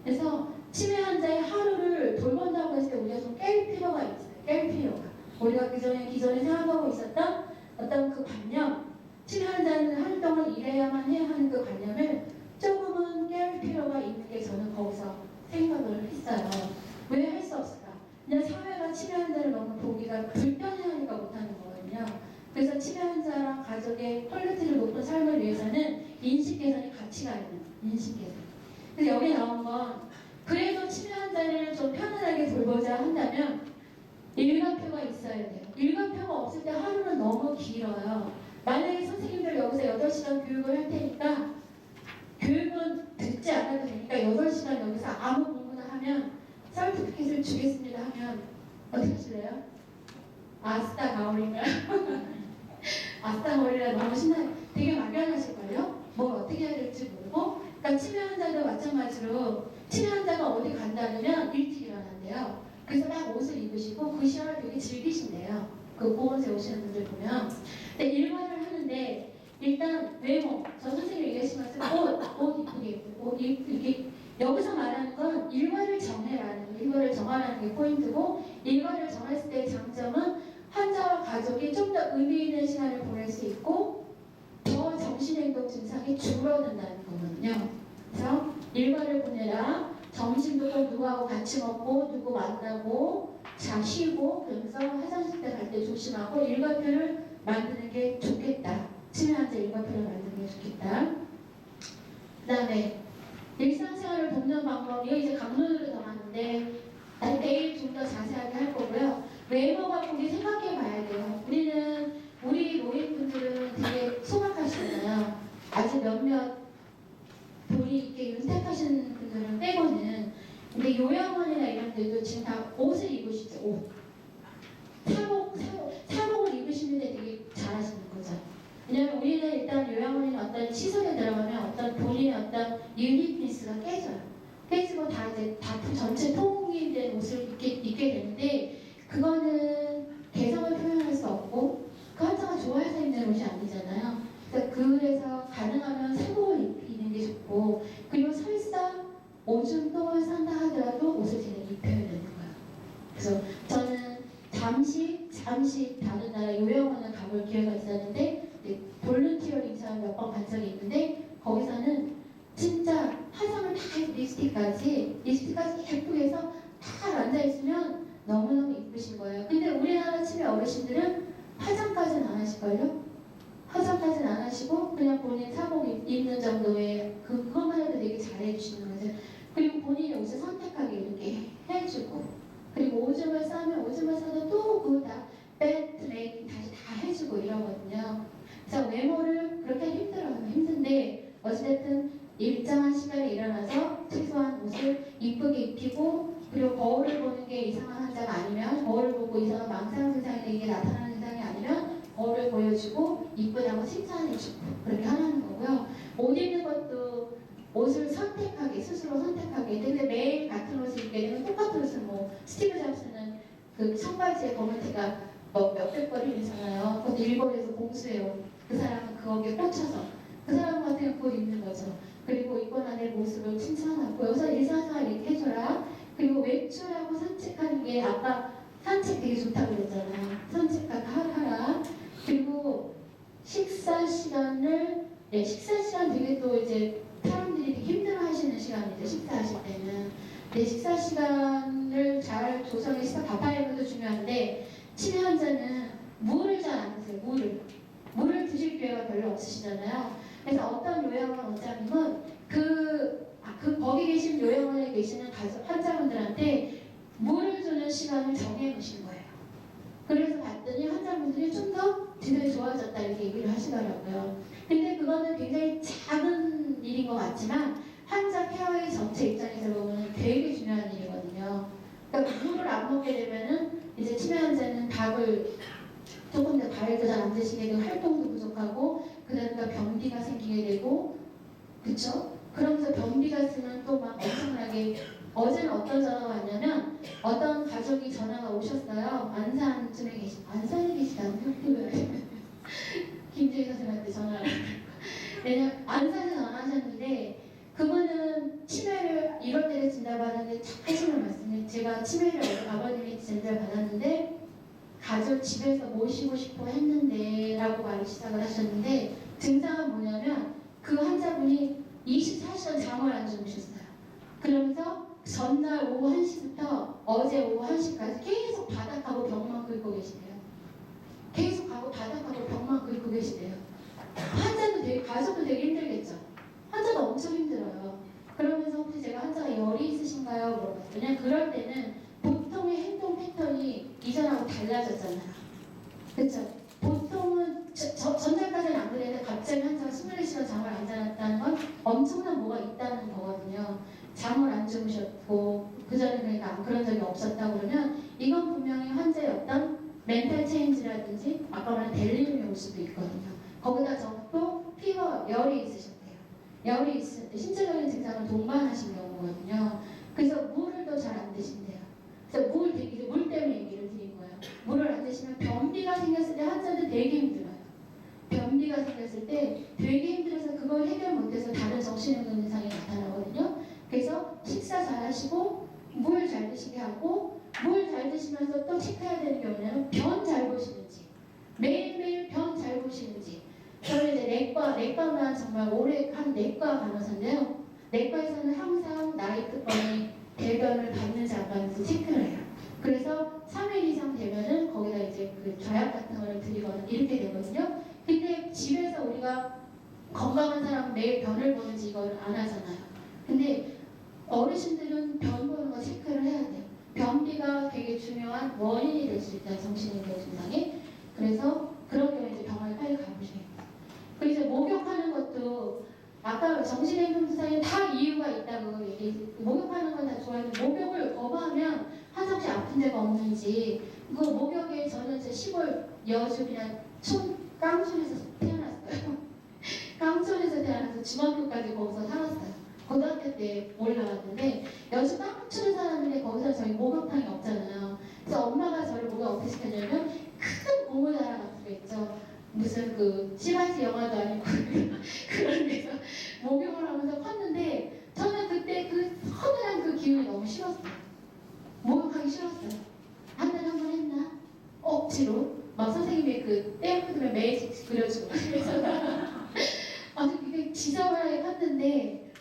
그래서 치매 환자의 하루를 돌본다고 했을 때 우리가 좀 깰 필요가 있어요. 깰 필요가. 우리가 기존에 생각하고 있었던 어떤 그 관념, 치매 환자는 하루 동안 일해야만 해야 하는 그 관념을 조금은 깰 필요가 있는 게 저는 거기서 생각을 했어요. 왜 할 수 없을까? 그냥 사회가 치매 환자를 너무 보기가 불편해하니까 못하는 거거든요. 그래서 치매 환자랑 가족의 퀄리티를 높은 삶을 위해서는 인식 개선이 같이 가야 돼요. 인식 개선. 그래서 여기 나온 건 그래도 치매 환자를 좀 편안하게 돌보자 한다면 일과표가 있어야 돼요. 일과표가 없을 때 하루는 너무 길어요. 만약에 선생님들 여기서 8시간 교육을 할 테니까 교육은 듣지 않아도 되니까 8시간 여기서 아무 공부나 하면 서티피켓을 주겠습니다 하면 어떻게 하실래요? 아스타 가오리인가요? 아스타 가오리라 너무 신나요. 되게 막연하실걸요? 뭘 어떻게 해야 될지 모르고. 그러니까 치매 환자도 마찬가지로 치매 환자가 어디 간다면 일찍 일어난대요. 그래서 딱 옷을 입으시고 그 시간을 되게 즐기신대요. 그 보건소에 오시는 분들 보면. 근데 일과를 하는데 일단 외모, 저 선생님이 얘기하시면서 옷 이쁘게 입고 옷 이쁘게 여기서 말하는 건 일과를 정해라는 거, 일과를 정하라는 게 포인트고 일과를 정했을 때의 장점은 환자와 가족이 좀 더 의미 있는 시간을 보낼 수 있고 더 정신행동 증상이 줄어든다는 거거든요. 그래서 일과를 보내라. 점심도 꼭 누구하고 같이 먹고 누구 만나고 자 쉬고 그러면서 화장실 때 갈 때 조심하고 일과표를 만드는 게 좋겠다. 치매 환자 일과표를 만드는 게 좋겠다. 그 다음에 일상생활을 돕는 방법, 이거 이제 강론으로 정하는데 내일 좀 더 자세하게 할 거고요. 외모 갖고 우리 생각해 봐야 돼요. 우리 노인분들은 되게 소박하시잖아요. 아직 몇몇 돈이 있게 윤택하신 분들은 빼고는. 근데 요양원이나 이런 데도 지금 다 옷을 입으시죠. 옷. 사복을 입으시는데 되게 잘하시는 거죠. 왜냐면 우리는 일단 요양원이나 어떤 시설에 들어가면 어떤 본인의 어떤 유니크니스가 깨져요. 깨지고 다 이제 다 전체 통일된 옷을 입게 되는데 그거는 개성을 표현할 수 없고 그 환자가 좋아해서 입는 옷이 아니잖아요. 그래서 가능하면 사복을 입는 게 좋고 그리고 설사 오줌 똥을 산다 하더라도 옷을 그냥 입혀야 되는 거예요. 그래서 저는 잠시 다른 나라 요양원을 가볼 기회가 있었는데 볼런티어링 사람 몇 번 간 적이 있는데 거기서는 진짜 화장을 다 해서 립스틱까지 예쁘게 해서 다 앉아있으면 너무너무 이쁘신 거예요. 근데 우리나라 치매 어르신들은 화장까지는 안 하실걸요? 화장까지는 안 하시고 그냥 본인 사복 입는 정도의 그것만 해도 되게 잘해주시는 거죠. 그리고 본인의 옷을 선택하게 이렇게 해주고 그리고 오줌을 싸면 오줌을 싸도 또 그거 다 밴드 레이킹 다시 다 해주고 이러거든요. 그래서 외모를 그렇게 힘들어요. 힘든데 어찌됐든 일정한 시간에 일어나서 최소한 옷을 이쁘게 입히고 그리고 거울을 보는 게 이상한 환자가 아니면 거울을 보고 이상한 망상 증상이 이게 나타나는 증상이 아니면 거울을 보여주고 이쁘다고 칭찬해주고 그렇게 하는 거고요. 옷 입는 것도 옷을 선택하게 스스로 선택하게. 근데 매일 같은 옷을 입게 되면 똑같은 옷을 스티브 잡스는 그 청바지에 검은 티가 몇백 벌이 있잖아요. 그것도 일본에서 공수해요. 그 사람은 거기에 꽂혀서 그 사람 같은 그거 입는 거죠. 그리고 입고 난 내 모습을 칭찬하고 여기서 일상생활 이렇게 해줘라. 그리고 외출하고 산책하는 게 아까 산책 되게 좋다고 그랬잖아요. 산책하라. 그리고 식사 시간 되게 또 이제 사람들이 되게 힘들어하시는 시간이죠. 식사하실 때는. 근데 식사 시간을 잘 조성해서 밥하는 것도 중요한데 치매 환자는 물을 잘 안 드세요. 물을 드실 기회가 별로 없으시잖아요. 그래서 어떤 요양원 원장님은 거기 계신 요양원에 계시는 환자분들한테 물을 주는 시간을 정해놓으신 거예요. 그래서 봤더니 환자분들이 좀 더 진행이 좋아졌다 이렇게 얘기를 하시더라고요. 근데 그거는 굉장히 작은 일인 것 같지만 환자 케어의 전체 입장에서 보면 되게 중요한 일이거든요. 그러니까 물을 안 먹게 되면은 이제 치매 환자는 밥을 조금 더 과일도 잘 안 드시게 되고 활동도 부족하고 그다음에 병기가 생기게 되고 그쵸? 그러면서 변비가 쓰면 또 막 엄청나게 어제는 어떤 전화가 왔냐면 어떤 가족이 전화가 오셨어요. 안산에 계시다는 김재희 선생님한테 전화가 왜냐면 안산에 전화하셨는데 그분은 치매를 이럴 때를 진단받았는데 하시는 말씀이 제가 치매를 아버님이 진단을 받았는데 가족 집에서 모시고 싶어 했는데 라고 말을 시작을 하셨는데 증상은 뭐냐면 그 환자분이 24시간 잠을 안 주무셨어요. 그러면서 전날 오후 1시부터 어제 오후 1시까지 계속 바닥하고 벽만 긁고 계시대요. 계속 가고 바닥하고 벽만 긁고 계시대요. 환자도 되게, 가족도 되게 힘들겠죠. 환자가 엄청 힘들어요. 그러면서 혹시 제가 환자가 열이 있으신가요? 물어봤더니 그럴 때는 보통의 행동 패턴이 이전하고 달라졌잖아요. 그렇죠? 보통은 전날까지는 안 그랬는데 갑자기 환자가 24시간 잠을 안 자놨다는 건 엄청난 뭐가 있다는 거거든요. 잠을 안 주무셨고 그전에 그러니까 그런 적이 없었다고 그러면 이건 분명히 환자의 어떤 멘탈 체인지라든지 아까 말한 델리움이 올 수도 있거든요. 거기다 또 피버, 열이 있으셨대요. 열이 있을 때 신체적인 증상을 동반하신 경우거든요. 그래서 물을 더 잘 안 드신대요. 그래서 물 때문에 얘기를 드린 거예요. 물을 안 드시면 변비가 생겼을 때 환자들 되게 힘들어요. 변비가 생겼을 때 되게 힘들어서 그걸 해결 못해서 다른 정신행동 증상이 나타나거든요. 그래서 식사 잘 하시고 물 잘 드시게 하고 물 잘 드시면서 또 체크해야 되는 경우는 변 잘 보시는지 매일매일 변 잘 보시는지 저는 이제 내과만 정말 오래 한 내과 간호사인데요. 내과에서는 항상 나이 특번이 대변을 받는지 안 받는지 체크를 해요. 그래서 3일 이상 되면은 거기다 이제 그 좌약 같은 거를 드리거나 이렇게 되거든요. 근데 집에서 우리가 건강한 사람은 매일 변을 보는지 이걸 안 하잖아요. 근데 어르신들은 변 보는 거 체크를 해야 돼요. 변비가 되게 중요한 원인이 될 수 있다, 정신행동 증상에. 그래서 그런 경우에 이제 병원에 빨리 가보셔야겠다. 그리고 이제 목욕하는 것도 아까 정신행동 증상에 다 이유가 있다고 얘기했어요. 목욕하는 건 다 좋아하는데 목욕을 거부하면 화장실 아픈 데가 없는지 그 목욕에 저는 이제 시골 여주 그냥 깡촌에서 태어났어요. 깡촌에서 태어나서 중학교까지 거기서 살았어요. 고등학교 때 올라왔는데 여주 깡촌에 살았는데 거기서 저희 목욕탕이 없잖아요. 그래서 엄마가 저를 목욕 어떻게 시켰냐면 큰 고무다라 같은 거 있죠. 무슨 그 시바지 영화도 아니고 그런 데서 목욕을 하면서 컸는데 저는 그때 그 서늘한 그 기운이 너무 싫었어요. 목욕하기 싫었어요. 한 달에 한 번 했나? 억지로 막 선생님이 그 떼어뜯으면 매일 그려주고 그래서 아주 그게 지저분하게 컸는데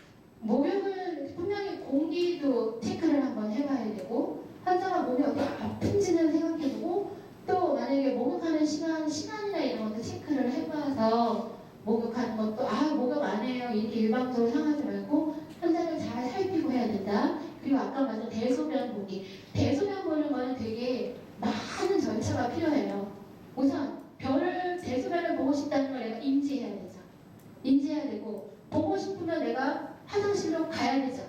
목욕을 분명히 공기도 체크를 한번 해봐야 되고 환자가 몸이 어디 아픈지는 생각해보고 또 만약에 목욕하는 시간이나 이런 것도 체크를 해봐서 목욕하는 것도 목욕 안 해요 이렇게 일방적으로 상하지 말고 환자를 잘 살피고 해야 된다. 그리고 아까 말한 대소변 보기. 대소변 보는 거는 되게 많은 절차가 필요해요. 우선 대소변을 보고 싶다는 걸 내가 인지해야 되죠. 인지해야 되고 보고 싶으면 내가 화장실로 가야 되죠.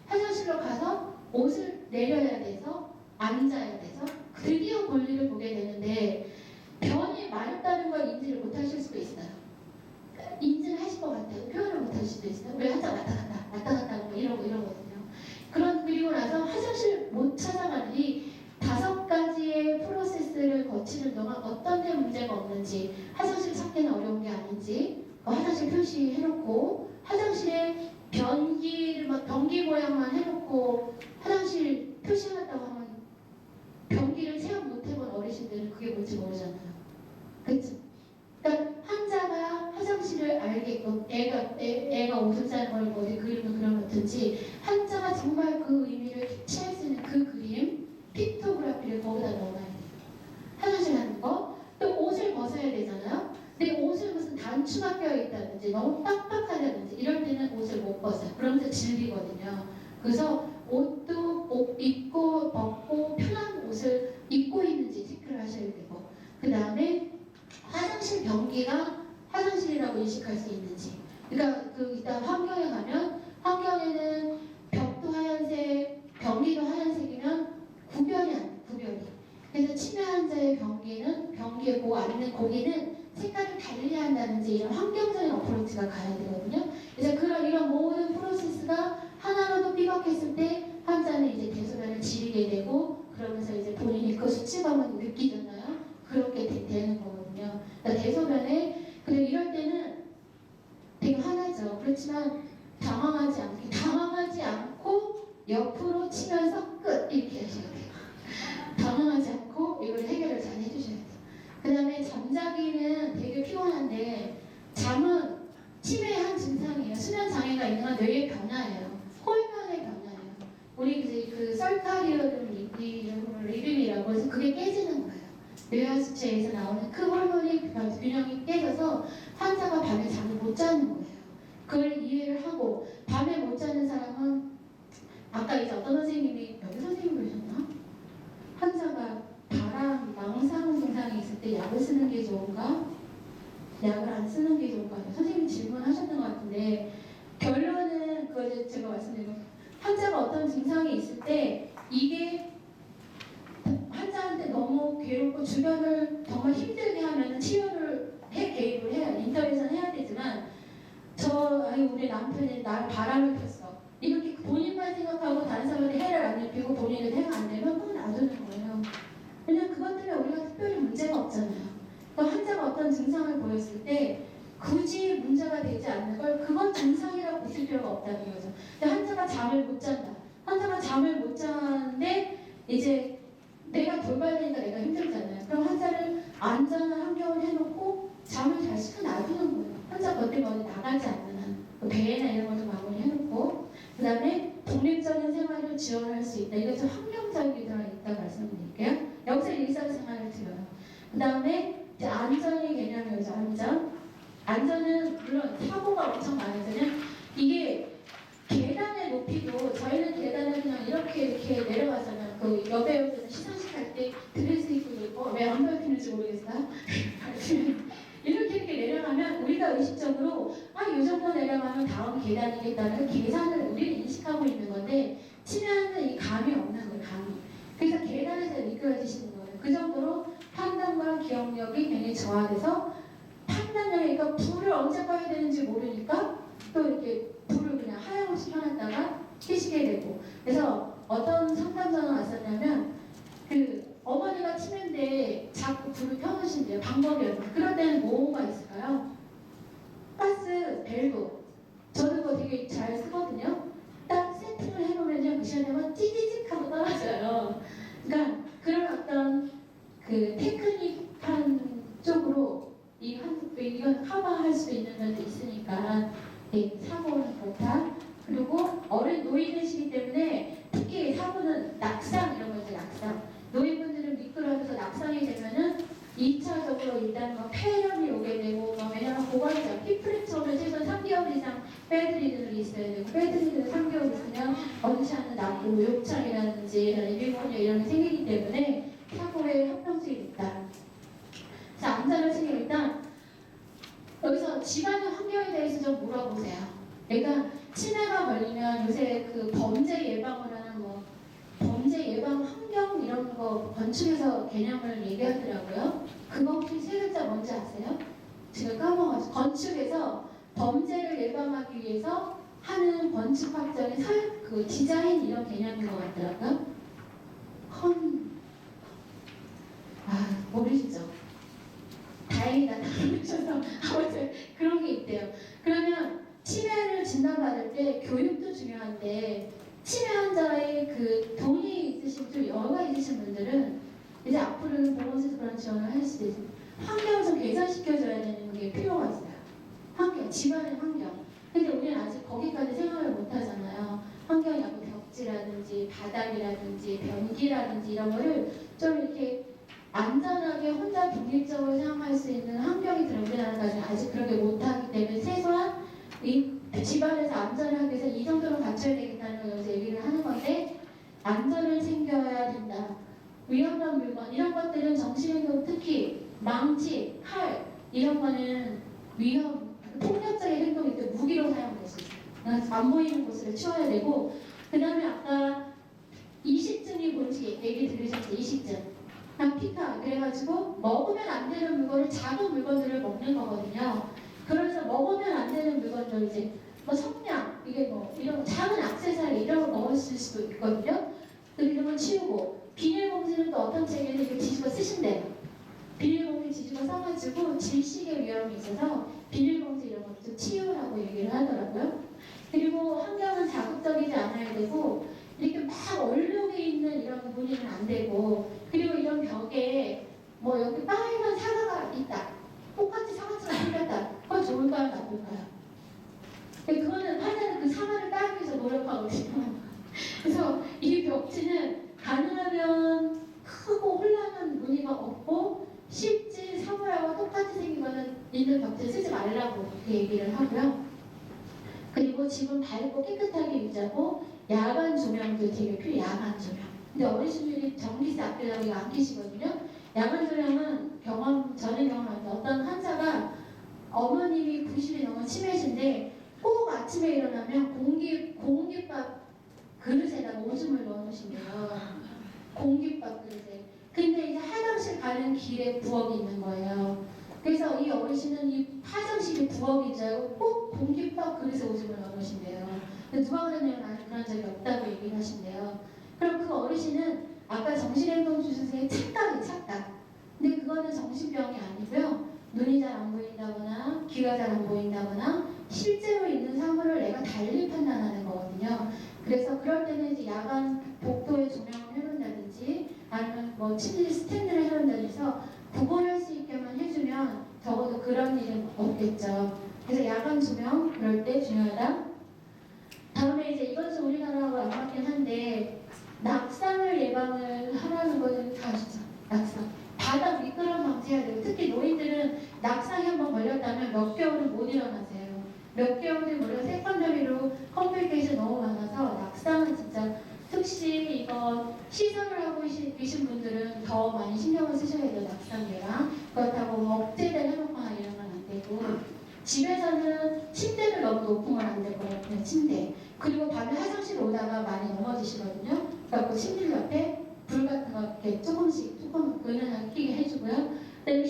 화장실로 가서 옷을 내려야 돼서 앉아야 돼서 드디어 볼일을 보게 되는데 변이 마렵다는 걸 인지를 못하실 수도 있어요. 인지를 하실 것 같아요. 표현을 못하실 수도 있어요. 왜 환자 왔다 갔다 하고 이러거든요. 그리고 나서 화장실 못 찾아가니 5가지의 프로세스를 거치는 동안 어떤 데 문제가 없는지 화장실 찾기는 어려운 게 아닌지 화장실 표시해놓고 화장실에 변기 모양만 해놓고 화장실 표시해놨다고 하면 변기를 체험 못해본 어르신들은 그게 뭔지 모르잖아요. 그렇죠? 그러니까 환자가 화장실을 알겠고 애가 오줌 싸는 걸 어디 그림을 그려놓든지 환자가 정말 그 의미를 캐치할 수 있는 그 그림 픽토그래피를 거기다 넣어놔야 돼요. 화장실 가는 거, 또 옷을 벗어야 되잖아요. 근데 옷을 무슨 단추가 껴있다든지 너무 빡빡하다든지 이럴 때는 옷을 못 벗어요. 그러면서 질리거든요. 그래서 옷도 입고 벗고 편한 옷을 입고 있는지 체크를 하셔야 되고 그 다음에 화장실 변기가 화장실이라고 인식할 수 있는지 그러니까 일단 환경에 가면 환경에는 벽도 하얀색 변기도 하얀색이면 구별이 그래서 치매 환자의 변기에 앉는 고기는 색깔을 달리 한다든지 이런 환경적인 어프로치가 가야 되거든요. 그래서 이런 모든 프로세스 뉴스가 하나라도 삐걱했을 때 환자는 이제 대소변을 지리게 되고 그러면서 이제 본인이 그 수치감을 느끼잖아요. 그렇게 되는 거거든요. 그러니까 대소변에 근데 이럴 때는 되게 화나죠. 그렇지만 당황하지 않고 옆으로 치면서 끝 이렇게 하셔야 돼요. 당황하지 않고 이걸 해결을 잘 해주셔야 돼요. 그 다음에 잠자기는 되게 피곤한데 잠은 치매의 한 증상이에요. 수면 장애가 있는 건 뇌의 변화예요. 호르몬의 변화예요. 우리 이제 그 설카리오든 리듬이라고 해서 그게 깨지는 거예요. 뇌하수체에서 나오는 그 호르몬이 균형이 깨져서 환자가 밤에 잠을 못 자는 거예요. 그걸 이해를 하고 밤에 못 자는 사람은 아까 이제 어떤 선생님이 여기 선생님 그러셨나? 환자가 바람, 망상 증상이 있을 때 약을 쓰는 게 좋은가? 약을 안 쓰는 게 좋은가? 선생님 질문하셨던 것 같은데 결론은 그걸 제가 말씀드린 거 환자가 어떤 증상이 있을 때 이게 환자한테 너무 괴롭고 주변을 정말 힘들게 하면 치료를 개입을 해요. 인터벤션 해야 되지만 우리 남편이 날 바람을 폈어. 이렇게 본인만 생각하고 다른 사람한테 해를 안 입히고 본인은 해가 안 되면 그건 놔두는 거예요. 왜냐면 그것 때문에 우리가 특별히 문제가 없잖아요. 그러니까 환자가 어떤 증상을 보였을 때 굳이 문제가 되지 않는 걸 그건 증상이라고 보실 필요가 없다는 거죠. 근데 환자가 잠을 못 잔다. 환자가 잠을 못 자는데 이제 내가 돌봐야 되니까 내가 힘들잖아요. 그럼 환자를 안전한 환경을 해놓고 잠을 잘 시켜 놔두는 거예요. 환자 것 때문에 나가지 않는 한 배나 이런 것도 마무리해놓고 그 다음에 독립적인 생활을 지원할 수 있다. 이것은 환경적이 들어있다고 말씀드릴게요. 여기서 일상생활을 들어요. 그 다음에 이제 안전의 개념이 오죠. 안전은 물론 사고가 엄청 많아지면 이게 계단의 높이도 저희는 계단을 그냥 이렇게 내려가잖아요. 그 여배우들은 시상식 할 때 드레스 입고 왜 안 밟히는지 모르겠어요. 이렇게 내려가면 우리가 의식적으로 이 정도 내려가면 다음 계단이겠다는 계산을 우리는 인식하고 있는 건데 치매는 이 감이 없는 거예요. 감이. 그래서 계단에서 미끄러지시는 거예요. 그 정도로 판단과 기억력이 굉장히 저하돼서 판단력이니까 불을 언제 꺼야 되는지 모르니까 또 이렇게 불을 그냥 하염없이 켜놨다가 켜시게 되고 그래서 어떤 상담자가 왔었냐면 그 어머니가 치매인데 자꾸 불을 켜놓으신대요. 방법이 없는. 그럴 때는 뭐가 있을까요? 가스 밸브. 저는 그거 되게 잘 쓰거든요. 딱 세팅을 해놓으면요. 그 시간에 막 찌지직 하고 떨어져요. 그러니까 그런 어떤 그 테크닉한 쪽으로 이건 커버할 수 있는 면도 있으니까 사고는 그렇다. 그리고 노인이시기 때문에 특히 사고는 낙상 이런 거죠. 낙상. 노인분들은 미끄러져서 낙상이 되면은 2차적으로 일단 폐렴이 오게 되고 왜냐면 고관절 힙프랙처를 최소 3개월 이상 빼드리는 있어야 되고 빼드리는 3개월 있으면 언샤는 낫고 욕창이라든지 리비고니아 이런 게 생기기 때문에 사고의 합병증이 있다. 자, 안전을 챙기면 일단 여기서 집안의 환경에 대해서 좀 물어보세요. 그러니까 치매가 걸리면 요새 그 범죄 예방을 하는 범죄 예방 환경 이런 거 건축에서 개념을 얘기하더라고요. 그거 혹시 세 글자 뭔지 아세요? 제가 까먹었어요. 건축에서 범죄를 예방하기 위해서 하는 건축학적인 그 디자인 이런 개념인 것 같더라고요. 모르시죠? 다행이다. 다 모르셔서 아무튼 그런 게 있대요. 그러면 치매를 진단받을 때 교육도 중요한데 치매 환자의 그 돈이 있으신 좀 여유가 있으신 분들은 이제 앞으로는 보건소에서 그런 지원을 할 수도 있습니다. 환경을 좀 개선시켜줘야 되는 게 필요가 있어요. 환경, 집안의 환경. 근데 우리는 아직 거기까지 생각을 못 하잖아요. 환경이 약간 벽지라든지 바닥이라든지 변기라든지 이런 거를 좀 이렇게 안전하게 혼자 독립적으로 생각할 수 있는 환경이 들어 우리나라까지 아직 그렇게 못하기 때문에 최소한 이 집안에서 안전을 하기 위해서 이 정도는 갖춰야 되겠다는 걸 여기서 얘기를 하는 건데 안전을 챙겨야 된다. 위험한 물건 이런 것들은 정신행동 특히 망치, 칼 이런 거는 폭력적인 행동일 때 무기로 사용될 수 있어요. 그러니까 안 보이는 곳을 치워야 되고 그 다음에 아까 이식증이 뭔지 얘기 들으셨죠? 이식증. 피카 그래가지고 먹으면 안 되는 물건을 작은 물건들을 먹는 거거든요. 그러면서 먹으면 안 되는 물건들 이제 성냥 이게 뭐 이런 작은 액세서리 이런 걸 넣었을 수도 있거든요. 이런 건 치우고 비닐봉지는 또 어떤 책에는 이렇게 뒤집어 쓰신대요. 비닐봉지 뒤집어 써가지고 질식의 위험이 있어서 비닐봉지 이런 것도 치우라고 얘기를 하더라고요. 그리고 환경은 자극적이지 않아야 되고 이렇게 막 얼룩이 있는 이런 무늬는 안 되고 그리고 이런 벽에 뭐 여기 빨간 사과가 있다. 똑같이 사과처럼 생겼다. 그건 좋을까요? 나쁠까요? 그거는 환자는 그 사과를 따기 위해서 노력하거든요. 그래서 이 벽지는 가능하면 크고 혼란한 무늬가 없고 실제 사과와 똑같이 생긴 거는 있는 벽지를 쓰지 말라고 그렇게 얘기를 하고요. 그리고 집은 밝고 깨끗하게 유지하고 야간 조명도 되게 필요해요. 야간 조명. 근데 어르신들이 전기세 아끼려고 안 켜시거든요. 야간 조명은 저는 경험한데 어떤 환자가 어머님이 90이 너무 치매신데 꼭 아침에 일어나면 공깃밥 그릇에다가 오줌을 넣어놓으신대요. 공깃밥 그릇에. 근데 이제 화장실 가는 길에 부엌이 있는 거예요. 그래서 이 어르신은 이 화장실이 부엌인 줄 알고 꼭 공깃밥 그릇에 오줌을 넣어놓으신대요. 누가 그랬냐면 나는 그런 적이 없다고 얘기를 하신대요. 그럼 그 어르신은 아까 정신행동주사의 착각. 근데 그거는 정신병이 아니고요. 눈이 잘 안 보인다거나 귀가 잘 안 보인다거나 실제로 있는 사물을 내가 달리 판단하는 거거든요. 그래서 그럴 때는 이제 야간 복도에 조명을 해놓는다든지 아니면 뭐 침실 스탠드를 해놓는다든지 해서 구분할 수 있게만 해주면 적어도 그런 일은 없겠죠. 그래서 야간 조명 그럴 때 중요하다. 다음에 이제 이건 좀 우리나라하고 안 맞긴 한데 낙상을 예방을 하라는 거는 다 아시죠? 낙상. 바닥 미끄럼 방지해야 돼요. 특히 노인들은 낙상에 한번 걸렸다면 몇 개월은 못 일어나세요. 몇 개월은 물론 세컨더리로 컴플리케이션 너무 많아서 낙상은 진짜 특히 이거 시설을 하고 계신 분들은 더 많이 신경을 쓰셔야 돼요. 낙상계랑. 그렇다고 뭐 억제를 해놓거나 이런 건 안 되고 집에서는 침대를 너무 높으면 안 될 것 같아요. 침대. 그리고 밤에 화장실 오다가 많이 넘어지시거든요. 그래서 침대 옆에 불 같은 거 이렇게 조금 은은하게 켜게 해주고요. 그다음에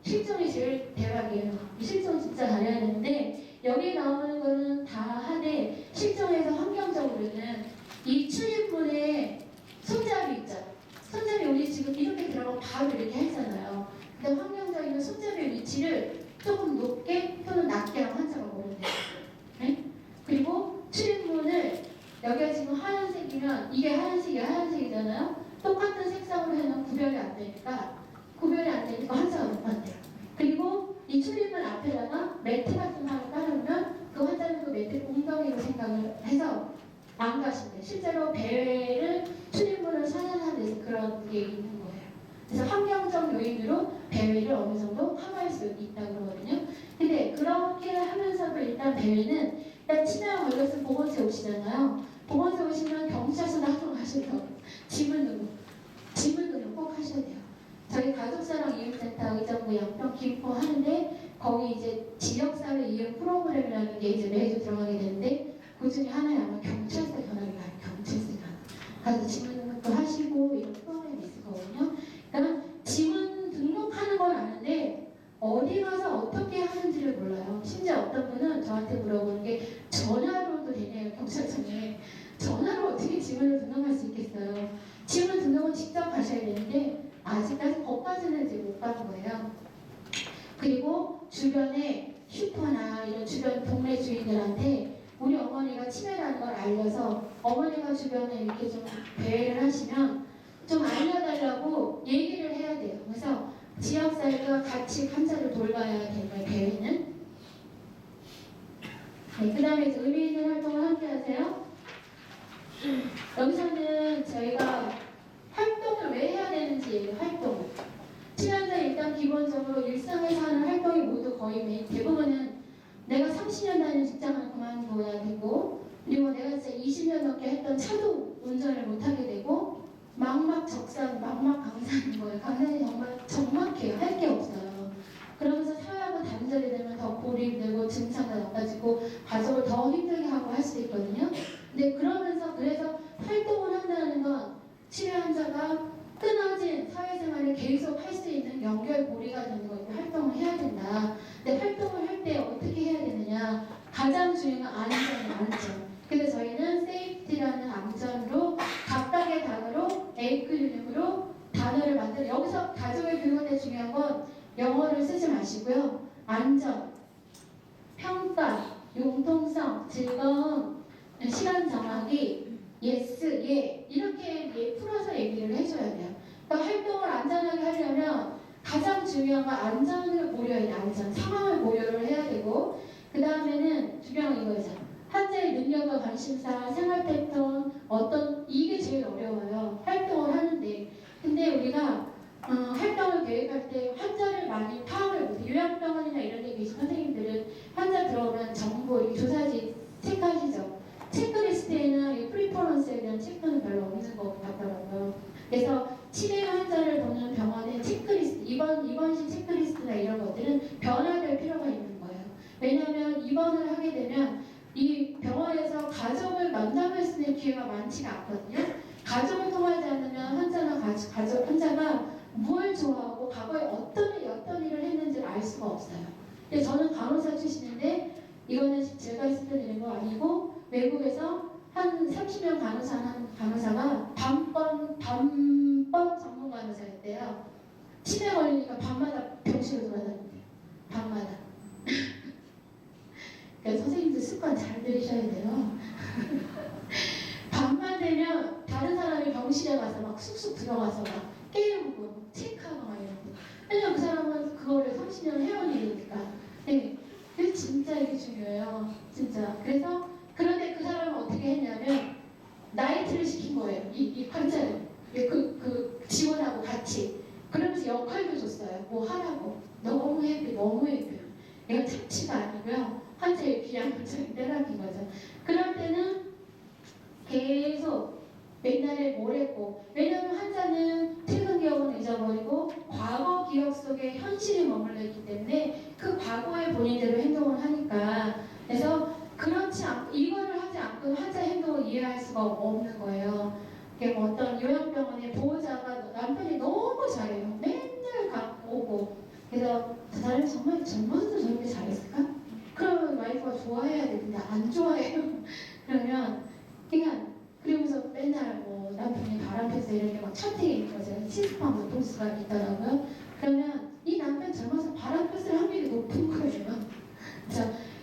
실종이 제일 대박이에요. 이 실종 진짜 잘해야 되는데 여기 나오는 거는 다 하되 실종에서 환경적으로는 이 출입문에 손잡이 있죠. 손잡이 우리 지금 이렇게 들어가면 바로 이렇게 했잖아요. 근데 환경적인 손잡이 위치를 조금 높게 또는 낮게 하면 환자가 모른대요. 네? 그리고 출입문을 여기가 지금 하얀색이면 이게 하얀색이잖아요. 똑같은 색상으로 해놓으면 구별이 안 되니까 환자가 못 간대요. 그리고 이 출입문 앞에다가 매트 같은 거를 깔아놓으면 그 환자는 그 매트 웅덩이로 생각을 해서 안 가신대요. 실제로 배회를 출입문을 선언하는 데서 그런 게 있는 거예요. 그래서 환경적 요인으로 배회를 어느 정도 커버할 수 있다고 그러거든요. 근데 그렇게 하면서도 일단 배회는 일단 치매가 걸려서 보건소에 오시잖아요. 보건소에 오시면 경찰서 나가러 가셔서 지문 등록 꼭 하셔야 돼요. 저희 가족사랑 이용센터 의정부 양평 김포 하는데 거기 이제 지역사회 이용 프로그램이라는 게 이제 매주 들어가게 되는데 그 중에 하나에 아마 경찰서 전화를 가요. 경찰서가 가서 지문 등록도 하시고 이런 프로그램이 있을 거거든요. 그러니까 지문 등록하는 건 아는데 어디 가서 어떻게 하는지를 몰라요. 심지어 어떤 분은 저한테 물어보는 게 전화로도 되네요. 경찰서에 전화로 어떻게 지문을 등록할 수 있겠어요. 지문 등록은 직접 가셔야 되는데 아직까지 거기까지는 이제 못 가는 거예요. 그리고 주변에 슈퍼나 이런 주변 동네 주인들한테 우리 어머니가 치매라는 걸 알려서 어머니가 주변에 이렇게 좀 배회를 하시면 좀 알려달라고 얘기를 해야 돼요. 그래서 지역사회가 같이 환자를 돌봐야 되는 거예요. 배회는. 네, 그 다음에 의미 있는 활동을 함께 하세요. 여기서는 저희가 활동을 왜 해야 되는지 얘기해요. 활동을. 치료자 일단 기본적으로 일상에서 하는 활동이 모두 거의 대부분은 내가 30년 다니는 직장을 그만둬야 되고 그리고 내가 진짜 20년 넘게 했던 차도 운전을 못하게 되고 막막 강사인 거예요. 강사는 정말 적막해요. 할 게 없어요. 그러면서 사회하고 단절이 되면 더 고립되고 증상도 나빠지고 가족을 더 힘들게 하고 할 수도 있거든요. 근데 그래서 활동을 한다는 건 치매 환자가 끊어진 사회생활을 계속 할 수 있는 연결고리가 되는 거고 활동을 해야 된다. 근데 활동을 할 때 어떻게 해야 되느냐? 가장 중요한 건 안전이에요. 안전. 그래서 저희는 세이프티라는 안전으로 각각의 단어로 에이클리닉으로 단어를 만들어 여기서 가족의 교육에 중요한 건 영어를 쓰지 마시고요. 안전, 평가, 융통성, 즐거움, 시간 정하기, 예스, 예 이렇게 예 풀어서 얘기를 해줘야 돼요. 그러니까 활동을 안전하게 하려면 가장 중요한 건 안전을 고려해야 돼요. 안전, 상황을 고려를 해야 되고 그 다음에는 중요한 건 이거죠. 환자의 능력과 관심사, 생활 패턴 어떤 이게 제일 어려워요. 활동을 하는데 근데 우리가 활동을 계획할 때 환자를 많이 파악을 못해. 요양병원이나 이런 데 계신 선생님들은 환자 들어오면 정보, 이 조사지 체크하시죠. 체크리스트에는 이 프리퍼런스에 대한 체크는 별로 없는 것 같더라고요. 그래서 치매 환자를 보는 병원의 체크리스트, 입원실 체크리스트나 이런 것들은 변화될 필요가 있는 거예요. 왜냐하면 입원을 하게 되면 이 병원에서 가족을 면담할 수 있는 기회가 많지가 않거든요. 가족을 통하지 않으면 환자가 뭘 좋아하고 과거에 어떤 일을 했는지를 알 수가 없어요. 근데 저는 간호사 출신인데 이거는 제가 쓰는 거 아니고 외국에서 한 30명 간호사가 밤법 전문 간호사였대요. 치매 걸리니까 밤마다 병실을 돌아다닌대요. 밤마다. 그러니까 선생님들 습관 잘 들이셔야 돼요. 밤만 되면 다른 사람이 병실에 가서 막 쑥쑥 들어가서 막 깨우고 체크하고 막 이런 거. 왜냐면 그 사람은 그거를 30년 해온 일이니까. 네. 그게 진짜 이게 중요해요. 진짜. 그래서 그런데 그 사람은 어떻게 했냐면 나이트를 시킨 거예요. 이 환자를. 그 직원하고 같이. 그러면서 역할도 줬어요. 뭐 하라고. 너무 해피, 너무 해피. 이건 착취가 아니고요. 환자의 비양적인 때라는 거죠. 그럴 때는 계속 옛날에 뭘 했고, 왜냐하면 환자는 최근 기억은 잊어버리고 과거 기억 속에 현실이 머물러 있기 때문에 그 과거의 본인대로 행동을 하니까, 그래서 그렇지 않고 이거를 하지 않고 환자 행동을 이해할 수가 없는 거예요. 뭐 어떤 요양병원의 보호자가 남편이 너무 잘해요. 맨날 오고. 그래서 저 사람이 정말 젊어서도 저렇게 잘했을까? 그러면 와이프가 좋아해야 되는데 안 좋아해요. 그러면 그냥 그러면서 맨날 뭐 남편이 바람펴서 이렇게 막 차트에 있는 거죠. 실습한 보스가 있더라고요. 그러면 이 남편 젊어서 바람폈을 확률이 높은 거예요.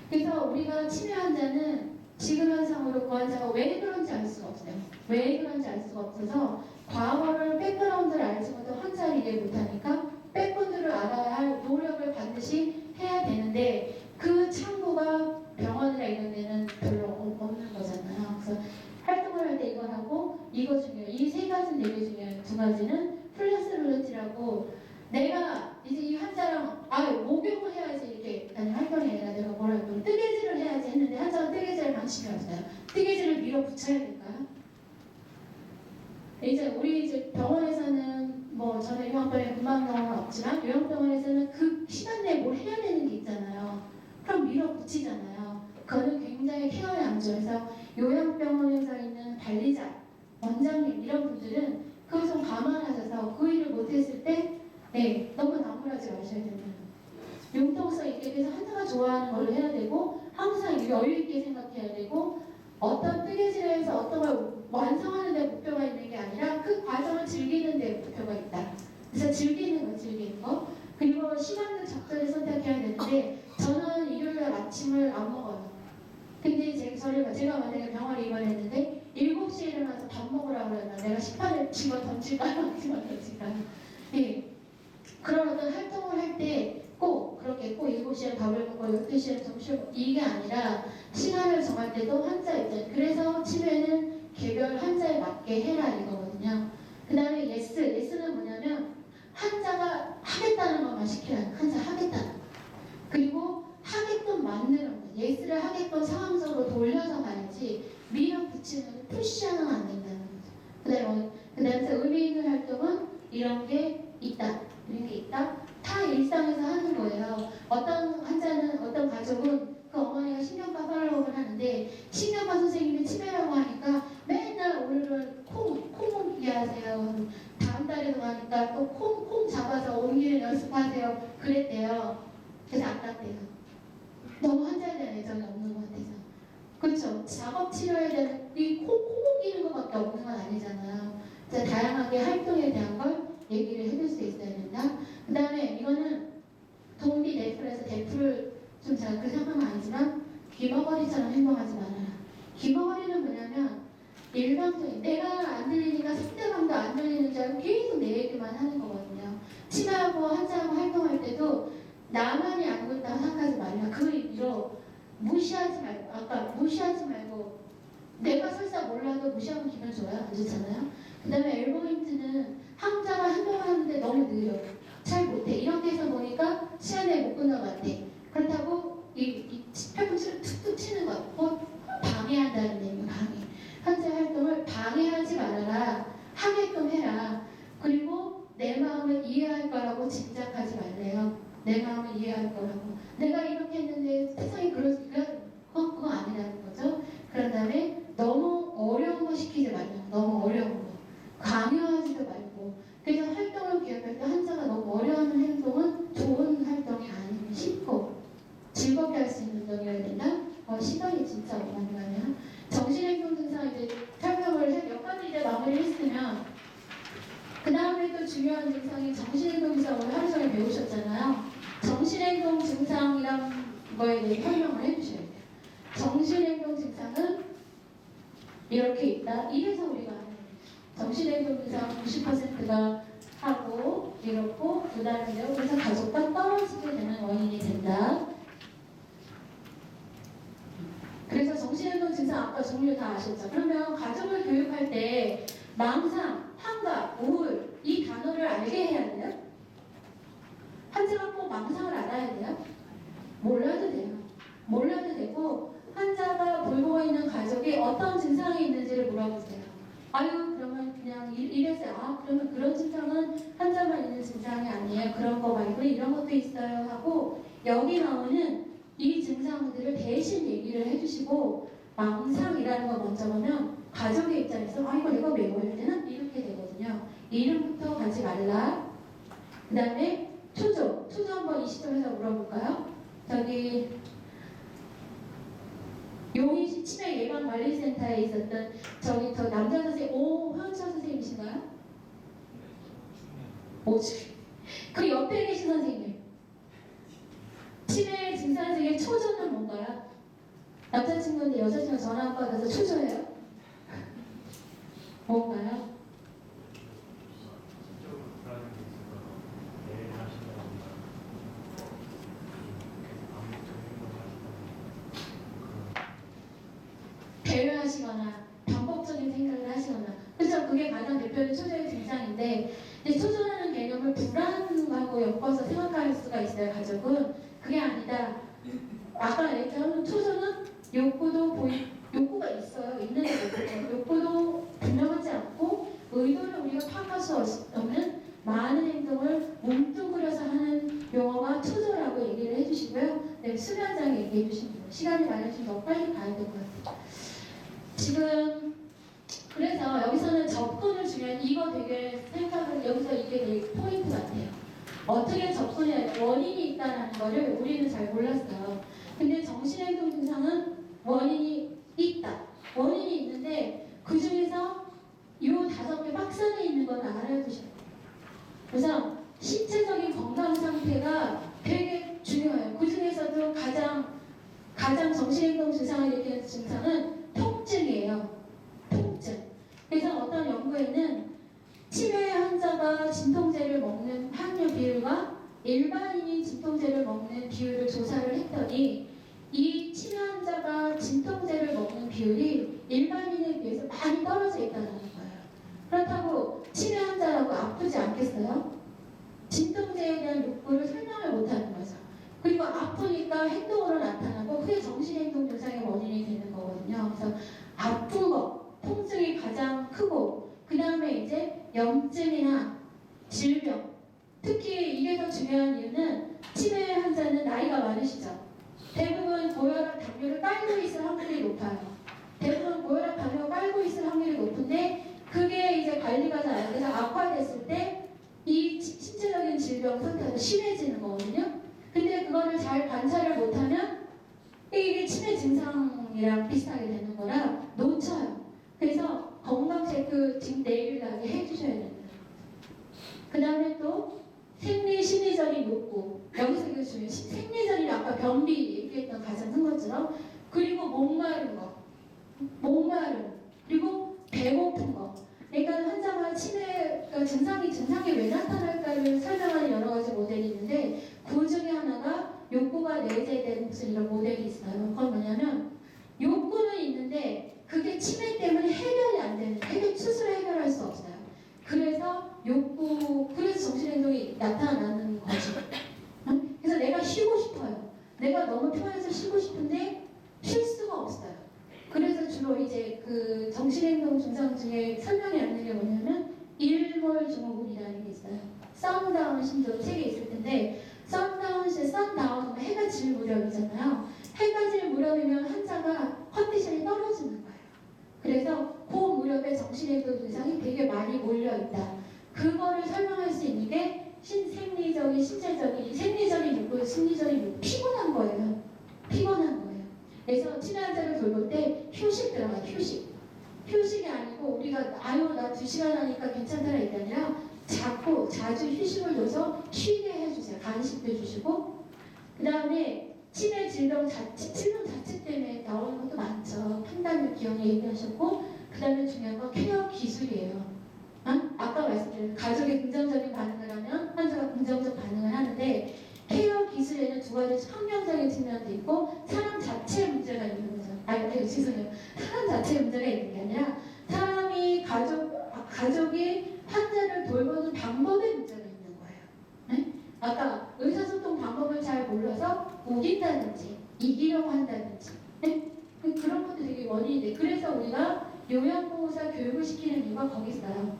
그래서 우리가 치매 환자는 지금 현상으로 그 환자가 왜 그런지 알 수가 없어요. 왜 그런지 알 수가 없어서 과거를 백그라운드를 알지 못해 환자를 이해 못하니까 백그라운드를 알아야 할 노력을 반드시 해야 되는데 그 창구가 병원이나 이런 데는 별로 없는 거잖아요. 그래서 활동을 할 때 이걸 하고 이거 중요해요. 이 세 가지는 되게 중요해요. 두 가지는 플렉스빌리티라고 내가 이제 이 환자랑 목욕을 해야지 이렇게 아니 활동이 아니라 내가 뭐라고 뜨개질을 해야지 했는데 환자가 뜨개질에 관심이 없어요. 뜨개질을 밀어붙여야 될까요? 이제 우리 이제 병원에서는 뭐 저는 요양병원에 근무한 없지만 요양병원에서는 그 시간 내에 뭘 해야 되는 게 있잖아요. 그럼 밀어붙이잖아요. 그거는 굉장히 케어에 안 좋아서 요양병원에서 있는 관리자, 원장님 이런 분들은 그걸 좀 감안하셔서 그 일을 못했을 때 너무 나무라지 마셔야 됩니다. 융통성 있게 그래서 환자가 좋아하는 걸로 해야 되고 항상 여유 있게 생각해야 되고 어떤 뜨개질을 해서 어떤 걸 완성하는 데 목표가 있는 게 아니라 그 과정을 즐기는 데 목표가 있다. 그래서 즐기는 거. 그리고 시간을 적절히 선택해야 되는데 저는 일요일날 아침을 안 먹어요. 근데 제가 만약에 병원에 입원했는데 7시에 일어나서 밥 먹으라고 그러면 내가 식판에 집어 던질까요? 네. 그런 어떤 활동을 할 때 꼭 그렇게 꼭 7시에 밥을 먹고 12시에 점심을 먹고 이게 아니라 시간을 정할 때도 환자 입장. 그래서 치매는 개별 환자에 맞게 해라 이거거든요. 그 다음에 예스는 뭐냐면 환자가 하겠다는 것만 시키라. 환자 하겠다는 거. 그리고 하게끔 만드는 거. 예스를 하게끔 상황적으로 돌려서 가야지 밀어붙이는 푸시하면 안 된다는 거죠. 그 다음에 의미 있는 활동은 이런 게 있다. 이런 게 있다. 다 일상에서 하는 거예요. 어떤 환자는, 어떤 가족은 그 어머니가 신경과 팔로우를 하는데 신경과 선생님이 치매라고 하니까 맨날 오늘은 콩 옮기 하세요. 다음 달에도 가니까 또 콩 잡아서 옮기는 연습하세요. 그랬대요. 그래서 안갔대요. 너무 환자에 대한 애정이 없는 것 같아서. 그렇죠. 작업 치료에 대한 코 기는 것밖에 없는 건 아니잖아요. 자, 다양하게 활동에 대한 걸 얘기를 해줄 수 있어야 된다. 그 다음에 이거는 동비 대풀에서 대풀을 좀 제가 그 생각은 아니지만 귀머거리처럼 행동하지 말아라. 귀머거리는 뭐냐면 일방적인 내가 안 들리니까 상대방도 안 들리는 줄 알고 계속 내 얘기만 하는 거거든요. 치마하고 한자하고 활동할 때도 나만이 알고 있다고 생각하지 말라. 그 의미로 무시하지 말고 아까 무시하지 말고 내가 설사 몰라도 무시하면 기분 좋아요? 안 좋잖아요? 그 다음에 엘보인트는 항자가 한동안 하는데 너무 느려. 잘 못해. 이렇게 해서 보니까 시간에 못 끝날 것 같아. 그렇다고 이 팔꿈치를 툭툭 치는 거 곧 방해한다는 얘기예요. 방해. 현재 활동을 방해하지 말아라. 하게끔 해라. 그리고 내 마음을 이해할 거라고 짐작하지 말래요. 내 마음을 이해할 거라고. 내가 이렇게 했는데 세상이 그러니까 그거 아니라는 거죠. 그런 다음에 너무 어려운 거 시키지 말라. 너무 어려운 거. 강요하지도 말고. 그래서 활동을 기억할 때 한자가 너무 어려워하는 행동은 좋은 활동이 아니고 쉽고 즐겁게 할 수 있는 운동이어야 된다. 시간이 진짜 많이 가네요. 정신행동 증상 이제 설명을 몇 가지 이제 마무리를 했으면 그 다음에 또 중요한 증상이 정신행동 증상을 하루 종일 배우셨잖아요. 정신행동 증상이란 거에 대해 설명을 해주셔야 돼요. 정신행동 증상은 이렇게 있다. 이래서 우리가 하는 거예요. 정신행동 증상 90%가 하고 이렇고 부담인데요. 그래서 가족과 떨어지게 되는 원인이 된다. 그래서 정신행동 증상 아까 종류 다 아셨죠? 그러면 가족을 교육할 때 망상, 환각, 우울 이 단어를 알게 해야 돼요? 환자가 꼭 망상을 알아야 돼요? 몰라도 돼요. 몰라도 되고 환자가 돌보고 있는 가족이 어떤 증상이 있는지를 물어보세요. 아유 그러면 그냥 이랬어요. 아 그러면 그런 증상은 환자만 있는 증상이 아니에요. 그런 거 말고 이런 것도 있어요 하고 여기 나오는 이 증상들을 대신 얘기를 해주시고 망상이라는 거 먼저 보면 가족의 입장에서 아 이거 내가 외워야 되나? 이렇게 되거든요. 이름부터 가지 말라. 그 다음에 초조 한번 이 시점에서 물어볼까요? 저기 용인시 치매 예방관리센터에 있었던 저기 저 남자 선생님 오황철 선생님이신가요? 그 옆에 계신 선생님 치매 증상 중에 초조는 뭔가요? 남자친구인데 여자친구가 전화 안 받아서 초조해요? 뭔가요? 배려하시거나 반복적인 생각을 하시거나 그렇죠. 그게 가장 대표적인 초조의 증상인데 근데 초조라는 개념을 불안하고 엮어서 생각할 수가 있어요. 가족은 그게 아니다. 아까 얘기한 초조는 욕구가 있어요. 있는데 욕구도 분명하지 않고 의도를 우리가 파악할 수 없는 많은 행동을 몸뚱그려서 하는 용어가 초조라고 얘기를 해주시고요. 네, 수면장 얘기해 주시면 돼요. 시간이 많으시면 더 빨리 가야 될 것 같아요. 지금 그래서 여기서는 접근을 중요한 이거 되게 생각을 여기서 이게 되게 포인트 같아요. 어떻게 접근해야 돼? 원인이 있다는 거를 우리는 잘 몰랐어요. 근데 정신행동 증상은 원인이 있다. 원인이 있는데 그 중에서 이 5개 박스안에 있는 건 알아두셔야 돼요. 그래서 신체적인 건강 상태가 되게 중요해요. 그 중에서도 가장 정신행동 증상을 일으키는 증상은 통증이에요. 통증. 그래서 어떤 연구에는 치매 환자가 진통제를 먹는 확률 비율과 일반인이 진통제를 먹는 비율을 조사를 했더니 이 치매 환자가 진통제를 먹는 비율이 일반인에 비해서 많이 떨어져 있다는 거예요. 그렇다고 치매 환자라고 아프지 않겠어요? 진통제에 대한 욕구를 설명을 못하는 거죠. 그리고 아프니까 행동으로 나타나고 그게 정신행동 증상의 원인이 되는 거거든요. 그래서 아픈 거, 통증이 가장 크고 그 다음에 이제 염증이나 질병 특히 이게 더 중요한 이유는 치매 환자는 나이가 많으시죠. 대부분 고혈압, 당뇨를 깔고 있을 확률이 높아요. 대부분 고혈압, 당뇨를 깔고 있을 확률이 높은데 그게 이제 관리가 잘 안 돼서 악화됐을 때 이 신체적인 질병 상태가 심해지는 거거든요. 근데 그거를 잘 관찰을 못하면 이게 치매 증상이 건강이랑 비슷하게 되는 거라 놓쳐요. 그래서 건강 체크 지금 내일 나게 해주셔야 됩니다. 그 다음에 또 생리 심리적인 욕구, 여기서 이게 중요해요. 생리적인 아까 변비 얘기했던 가장 큰 것처럼, 그리고 목마른 거, 그리고 배고픈 거. 그러니까 환자가 치매가 증상이 왜 나타날까를 설명하는 여러 가지 모델이 있는데, 그 중에 하나가 욕구가 내재된 무슨 이런 모델이 있어요. 그건 뭐냐면 욕구는 있는데 그게 치매 때문에 해결이 안 되는, 스스로 해결할 수 없어요. 그래서 그래서 정신행동이 나타나는 거죠. 그래서 내가 쉬고 싶어요. 내가 너무 편해서 쉬고 싶은데 쉴 수가 없어요. 그래서 주로 이제 그 정신행동 증상 중에 설명이 안 되는 게 뭐냐면 일몰 증후군이라는 게 있어요. 선다운 신조 책에 있을 텐데, 선다운 해가 질 무렵이잖아요. 해가 질 무렵이면 환자가 컨디션이 떨어지는 거예요. 그래서 그 무렵에 정신행동 증상이 되게 많이 몰려있다. 그거를 설명할 수 있는 게 생리적인 욕구, 심리적인 욕구, 피곤한 거예요. 그래서 치매 환자를 돌볼 때 휴식 들어가요. 휴식이 아니고 우리가 나 2시간 하니까 괜찮다라 이게 아니라 자주 휴식을 줘서 쉬게 해주세요. 간식도 주시고, 그 다음에 치매 질병 자체 때문에 나오는 것도 많죠. 판단력 기억이 얘기하셨고, 그 다음에 중요한 건 케어 기술이에요. 아까 말씀드린 가족이 긍정적인 반응을 하면 환자가 긍정적 반응을 하는데, 케어 기술에는 두 가지 환경적인 측면도 있고 사람 자체의 문제가 있는 거죠. 죄송해요. 사람 자체의 문제가 있는 게 아니라 가족이 환자를 돌보는 방법의 문제가 있는 거예요. 네? 아까 의사소통 방법을 잘 몰라서 우긴다든지 이기려고 한다든지, 네? 그런 것도 되게 원인인데, 그래서 우리가 요양보호사 교육을 시키는 이유가 거기 있어요.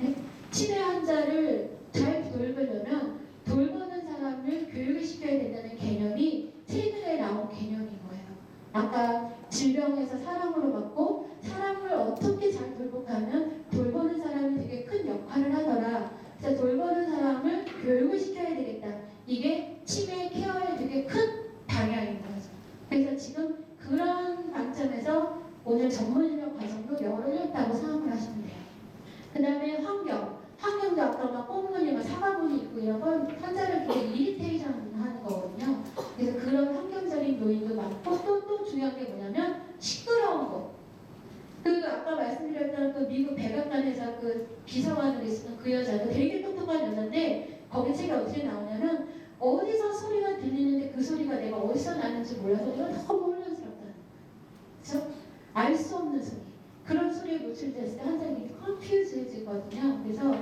네? 치매 환자를 잘 돌보려면 돌보는 사람을 교육을 시켜야 된다는 개념이 최근에 나온 개념인 거예요. 아까 질병에서 사람으로 받고 사람을 어떻게 잘 돌보면 돌보는 사람이 되게 큰 역할을 하더라. 그래서 돌보는 사람을 교육을 시켜야 되겠다. 이게 치매 케어의 되게 큰 방향인 거죠. 그래서 지금 그런 관점에서 오늘 전문인력 과정도 열렸다고 생각을 하시면 돼요. 그 다음에 환경도 아까 막 꽁무니, 사과문이 있고 이런 건 환자를 되게 이리테이션 하는 거거든요. 그래서 그런 환경적인 요인도 많고, 또 중요한 게 뭐냐면 시끄러운 거. 아까 말씀드렸던 그 미국 백악관에서 그 비서관으로 있었던 그 여자도 되게 똑똑한 여자인데, 거기 책에 어떻게 나오냐면 어디서 소리가 들리는데 그 소리가 내가 어디서 나는지 몰라서 내가 너무 혼란스럽다는, 그렇죠? 알 수 없는 소리. 그런 소리에 노출됐을 때 환자들이 컨퓨즈해지거든요. 그래서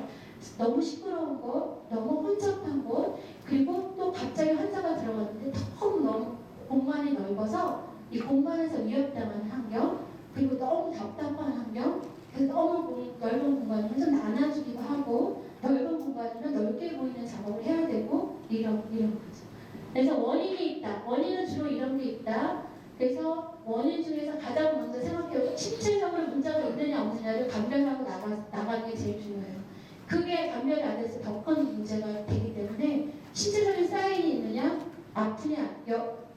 너무 시끄러운 곳, 너무 혼잡한 곳, 그리고 또 갑자기 환자가 들어갔는데 너무 공간이 넓어서 이 공간에서 위협당하는 환경, 그리고 너무 답답한 환경, 그래서 너무 넓은 공간이면 좀 나눠주기도 하고, 넓은 공간이면 넓게 보이는 작업을 해야 되고, 이런 거죠. 그래서 원인이 있다. 원인은 주로 이런 게 있다. 그래서 원인 중에서 가장 먼저 생각해요. 신체적으로 문제가 있느냐 없느냐를 감별하고 나가는 게 제일 중요해요. 그게 감별이 안 돼서 더 큰 문제가 되기 때문에 신체적인 사인이 있느냐, 아프냐,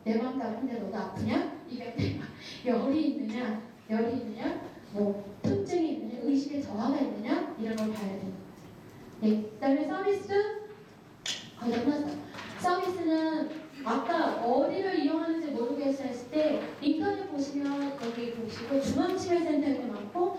내 맘도 아픈데 너도 아프냐, 이게 열이 있느냐, 뭐 통증이 있느냐, 의식의 저하가 있느냐, 이런 걸 봐야 되는 거죠. 네, 그다음에 서비스 거의 다 끝났어요. 서비스는 아까 어디를 이용하는지 모르겠어 했을 때 인터넷 보시면 여기 보시고 중앙치매센터가 많고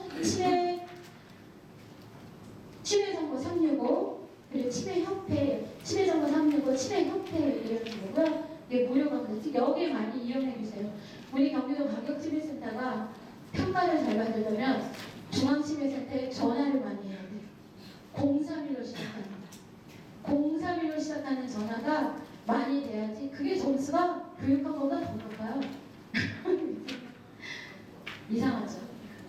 치매정보 365 그리고 치매정보 365 치매협회 이런 거고요. 이게 무료가 그렇지 여기 많이 이용해 주세요. 우리 경기도 광역치매센터가 평가를 잘 받으려면 중앙치매센터에 전화를 많이 해야 돼요. 031로 시작합니다. 031로 시작하는 전화가 많이 돼야지 그게 점수가 교육한 것보다 더 높아요. 이상하죠.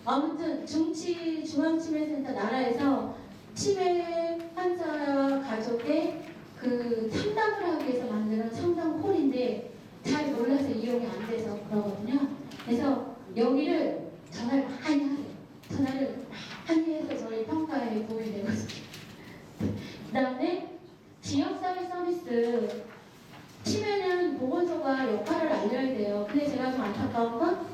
아무튼 중앙치매센터 나라에서 치매 환자 가족의 그 상담을 하기 위해서 만드는 상담 홀인데 잘 몰라서 이용이 안 돼서 그러거든요. 그래서 여기를 전화를 많이 하세요. 전화를 많이 해서 저희 평가에 도움이 되거든요. 그 다음에 지역사회 서비스. 치매는 보건소가 역할을 알려야 돼요. 근데 제가 좀 안타까운 건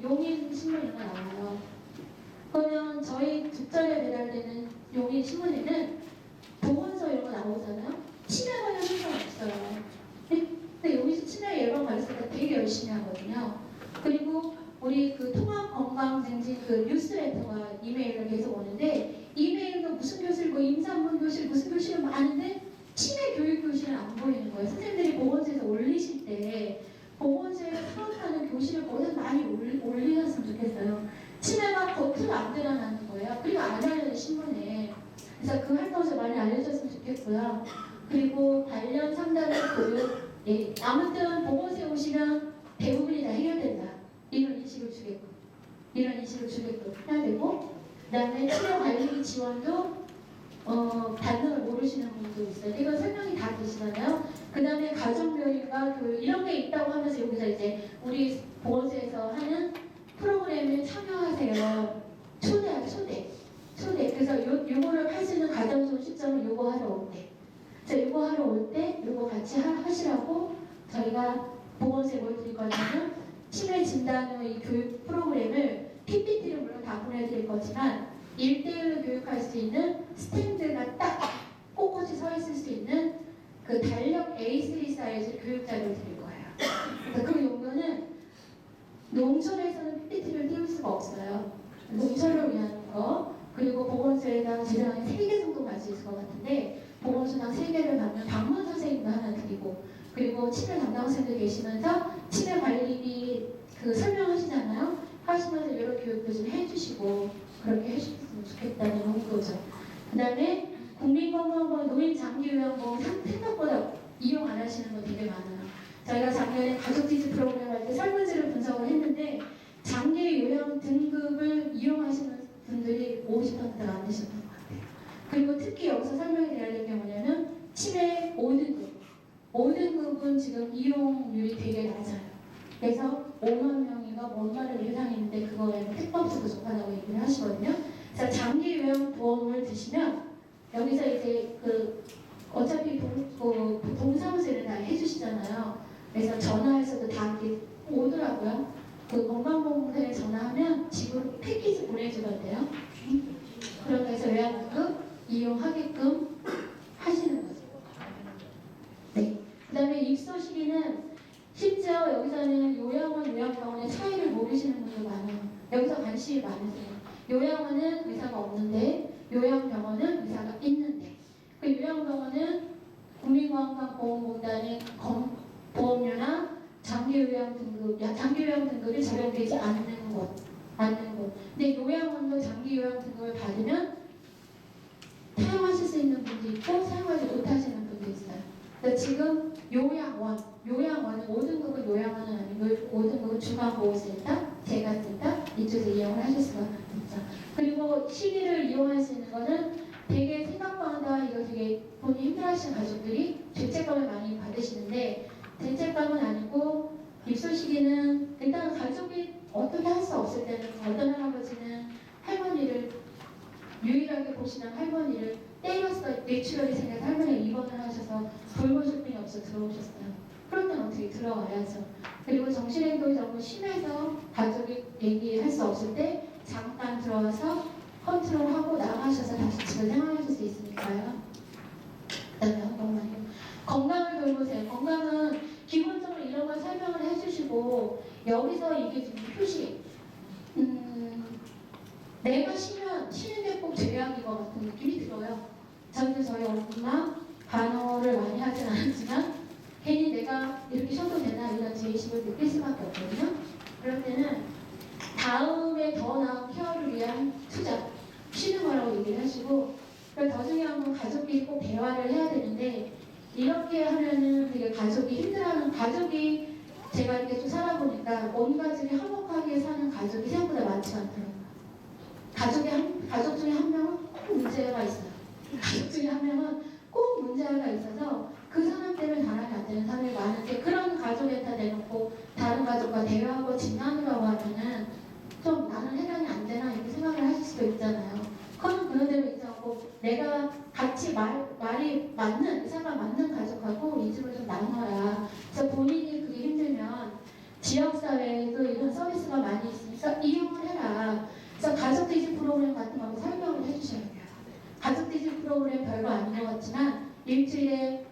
용인 신문이가 나와요. 그러면 저희 국전에 배달되는 용인 신문에는 보건소 이런 거 나오잖아요. 치매 관련 항상 없어요. 근데 여기서 치매 예방 가르칠 때 되게 열심히 하거든요. 그리고 우리 그 통합건강증진 그 뉴스레터가 이메일로 계속 오는데 이메일도 무슨 교실, 뭐 임산부 교실, 무슨 교실은 많은데 치매 교육 교실은 안 보이는 거예요. 선생님들이 보건소에서 올리실 때 보건소에 사업하는 교실을 거기서 많이 올리셨으면 좋겠어요. 치매가 겉으로 안 드러나는 거예요. 그리고 안 알려요 신문에. 그래서 그 활동에서 많이 알려줬으면 좋겠고요. 그리고 관련 상담 교육, 예, 아무튼 보건소에 오시면 대부분이 다 해결된다. 이런 인식을 주겠고, 해야 되고, 그다음에 치료 관리비 지원도 반응을 모르시는 분도 있어요. 이건 설명이 다 되시잖아요. 그다음에 가족묘육과 교육 이런 게 있다고 하면서 여기서 이제 우리 보건소에서 하는 프로그램에 참여하세요. 초대. 그래서 요거를 할 수 있는 가장 좋은 시점은 요거 하러 올 때. 그래서 요거 하러 올 때 요거 같이 하시라고 저희가 보건소에 뭘 드릴 거냐면 치매 진단 후 이 교육 프로그램을 PPT를 물론 다 보내드릴 거지만 1대1로 교육할 수 있는 스탠드가 딱 꼿꼿이 서 있을 수 있는 그 달력 A3 사이즈 교육자료를 드릴 거예요. 그래서 그 용도는 농촌에서는 PPT를 띄울 수가 없어요. 농촌을 위한 거, 그리고 보건소에다가 재량이 3개 정도 가질 것 같은데 보건소당 3개를 받는 방문 선생님도 하나 드리고, 그리고 치매 담당 선생님도 계시면서 치매 관리비 그 설명하시잖아요. 하시면서 이런 교육도 좀 해주시고 그렇게 해주셨으면 좋겠다는 용도죠. 그 다음에 국민건강보험 노인장기요양보험 생각보다 이용 안 하시는 분 되게 많아요. 저희가 작년에 가족지주 프로그램 할 때 설문지를 분석을 했는데 장기요양 등급을 이용하시는 분들이 50%가 안 되셨던 것 같아요. 그리고 특히 여기서 설명이 드려야 될 게 뭐냐면 치매 5등급은 지금 이용률이 되게 낮아요. 그래서 5만 명인가 뭔가를 예상했는데 그거에는 택법수 부족하다고 얘기를 하시거든요. 그래서 장기요양보험을 드시면 여기서 이제 그 어차피 동사무소를 다 해주시잖아요. 그래서 전화해서도 다 이렇게 오더라고요. 그 건강보험에 전화하면 집으로 패키지 보내주던데요. 그렇게 해서 요양급 이용하게끔 하시는 거죠. 네. 그 다음에 입소 시기는 심지어 여기서는 요양원, 요양병원의 차이를 모르시는 분들 많아요. 여기서 관심이 많으세요. 요양원은 의사가 없는데 요양병원은 의사가 있는데, 그 요양병원은 국민건강보험공단의 보험료나 장기요양 등급이 적용되지 않는 곳. 근데 요양원도 장기요양 등급을 받으면 사용하실 수 있는 분도 있고 사용하지 못하시는 분도 있어요. 그러니까 지금 요양원은 5등급은 요양원은 아니고 5등급은 중앙보호센터, 재가센터 이쪽에서 이용을 하실 수가 있죠. 그리고 시기를 이용할 수 있는 거는 되게 생각보다 이거 되게 본인이 힘들어하시는 가족들이 죄책감을 많이 받으시는데, 죄책감은 아니고 입소 시기는 일단 가족이 어떻게 할 수 없을 때는 어떤 할아버지는 할머니를 유일하게 보시는 할머니를 때려서 뇌출혈이 생겨서 할머니가 입원을 하셔서 돌보실 분이 없어 들어오셨어요. 그럴 땐 어떻게 들어와야죠. 그리고 정신행동이 너무 심해서 가족이 얘기할 수 없을 때 잠깐 들어와서 컨트롤하고 나가셔서 다시 집을 생활하실 수 있으니까요. 그다음에 건강을 돌보세요. 건강은 기본적으로 이런 걸 설명을 해주시고 여기서 이게 좀 표시. 내가 쉬는 게 꼭 죄악인 것 같은 느낌이 들어요. 저희 엄마 반어를 많이 하진 않았지만 괜히 내가 이렇게 쉬어도 되나 이런 죄의식을 느낄 수밖에 없거든요. 그럴 때는 다음에 더 나은 케어를 위한 투자, 쉬는 거라고 얘기를 하시고, 더 중요한 건 가족끼리 꼭 대화를 해야 되는데 이렇게 하면은 되게 가족이 힘들어하는 가족이 제가 이렇게 좀 살아보니까 온 가족이 화목하게 사는 가족이 생각보다 많지 않더라고요. 가족 중에 한 명은 꼭 문제가 있어요. 가족 중에 한 명은 꼭 문제가 있어서 그 사람 때문에 단합이 안 되는 사람이 많은데, 그런 가족에다 내놓고 다른 가족과 대화하고 진단하라고 하면은 좀 나는 해당이 안 되나 이렇게 생각을 하실 수도 있잖아요. 그건 그런 대로 있어갖고 내가 같이 말이 맞는, 의사가 맞는 가족하고 이 집을 좀 나눠라. 그래서 본인이 그게 힘들면 지역사회에도 이런 서비스가 많이 있으니까 일주일에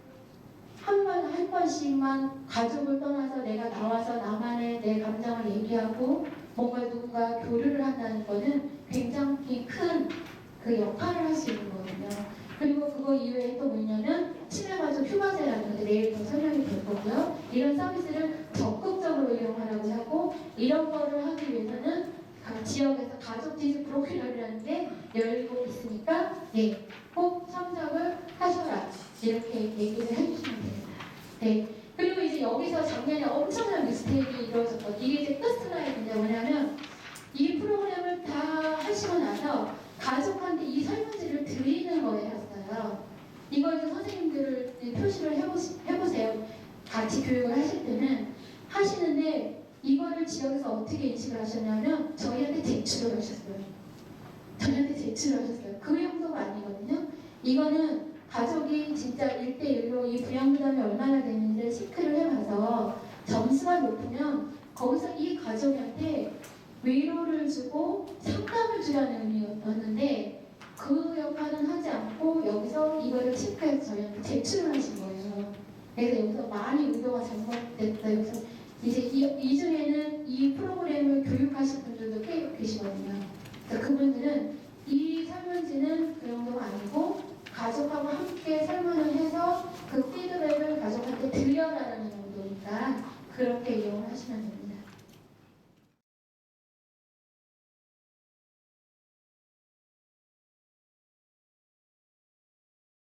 한 번씩만 가족을 떠나서 내가 나와서 나만의 내 감정을 얘기하고 뭔가 누군가 교류를 한다는 거는 굉장히 큰 그 역할을 할 수 있는 거거든요. 그리고 그거 이외에 또 뭐냐면 치매가족 휴가제라는 게 내일 더 설명이 될 거고요. 이런 서비스를 적극적으로 이용하라고 하고 이런 거를 하기 위해서는 각 지역에서 가족 지지 프로그램이라는 게 열리고 있으니까 예, 꼭 참석을 하셔라 이렇게 얘기를 해주시면 됩니다. 네. 그리고 이제 여기서 작년에 엄청난 미스테이크가 이루어졌거든요. 이게 이제 끝스라이드인데 뭐냐면 이 프로그램을 다 하시고 나서 가족한테 이 설문지를 드리는 거였어요. 이걸 이제 선생님들을 표시를 해보세요. 같이 교육을 하실 때는 하시는데 이거를 지역에서 어떻게 인식을 하셨냐면 저희한테 제출을 하셨어요. 저희한테 제출을 하셨어요. 그 정도가 아니거든요. 이거는 가족이 진짜 1대1로 이 부양부담이 얼마나 되는지를 체크를 해봐서 점수가 높으면 거기서 이 가족한테 위로를 주고 상담을 주라는 의미였는데 그 역할은 하지 않고 여기서 이거를 체크해서 저희한테 제출을 하신 거예요. 그래서 여기서 많이 의도가 잘못됐어요. 그래서 이제 이 중에는 이 프로그램을 교육하실 분들도 꽤 계시거든요. 그래서 그분들은 이 설문지는 그 정도가 아니고 가족하고 함께 설문을 해서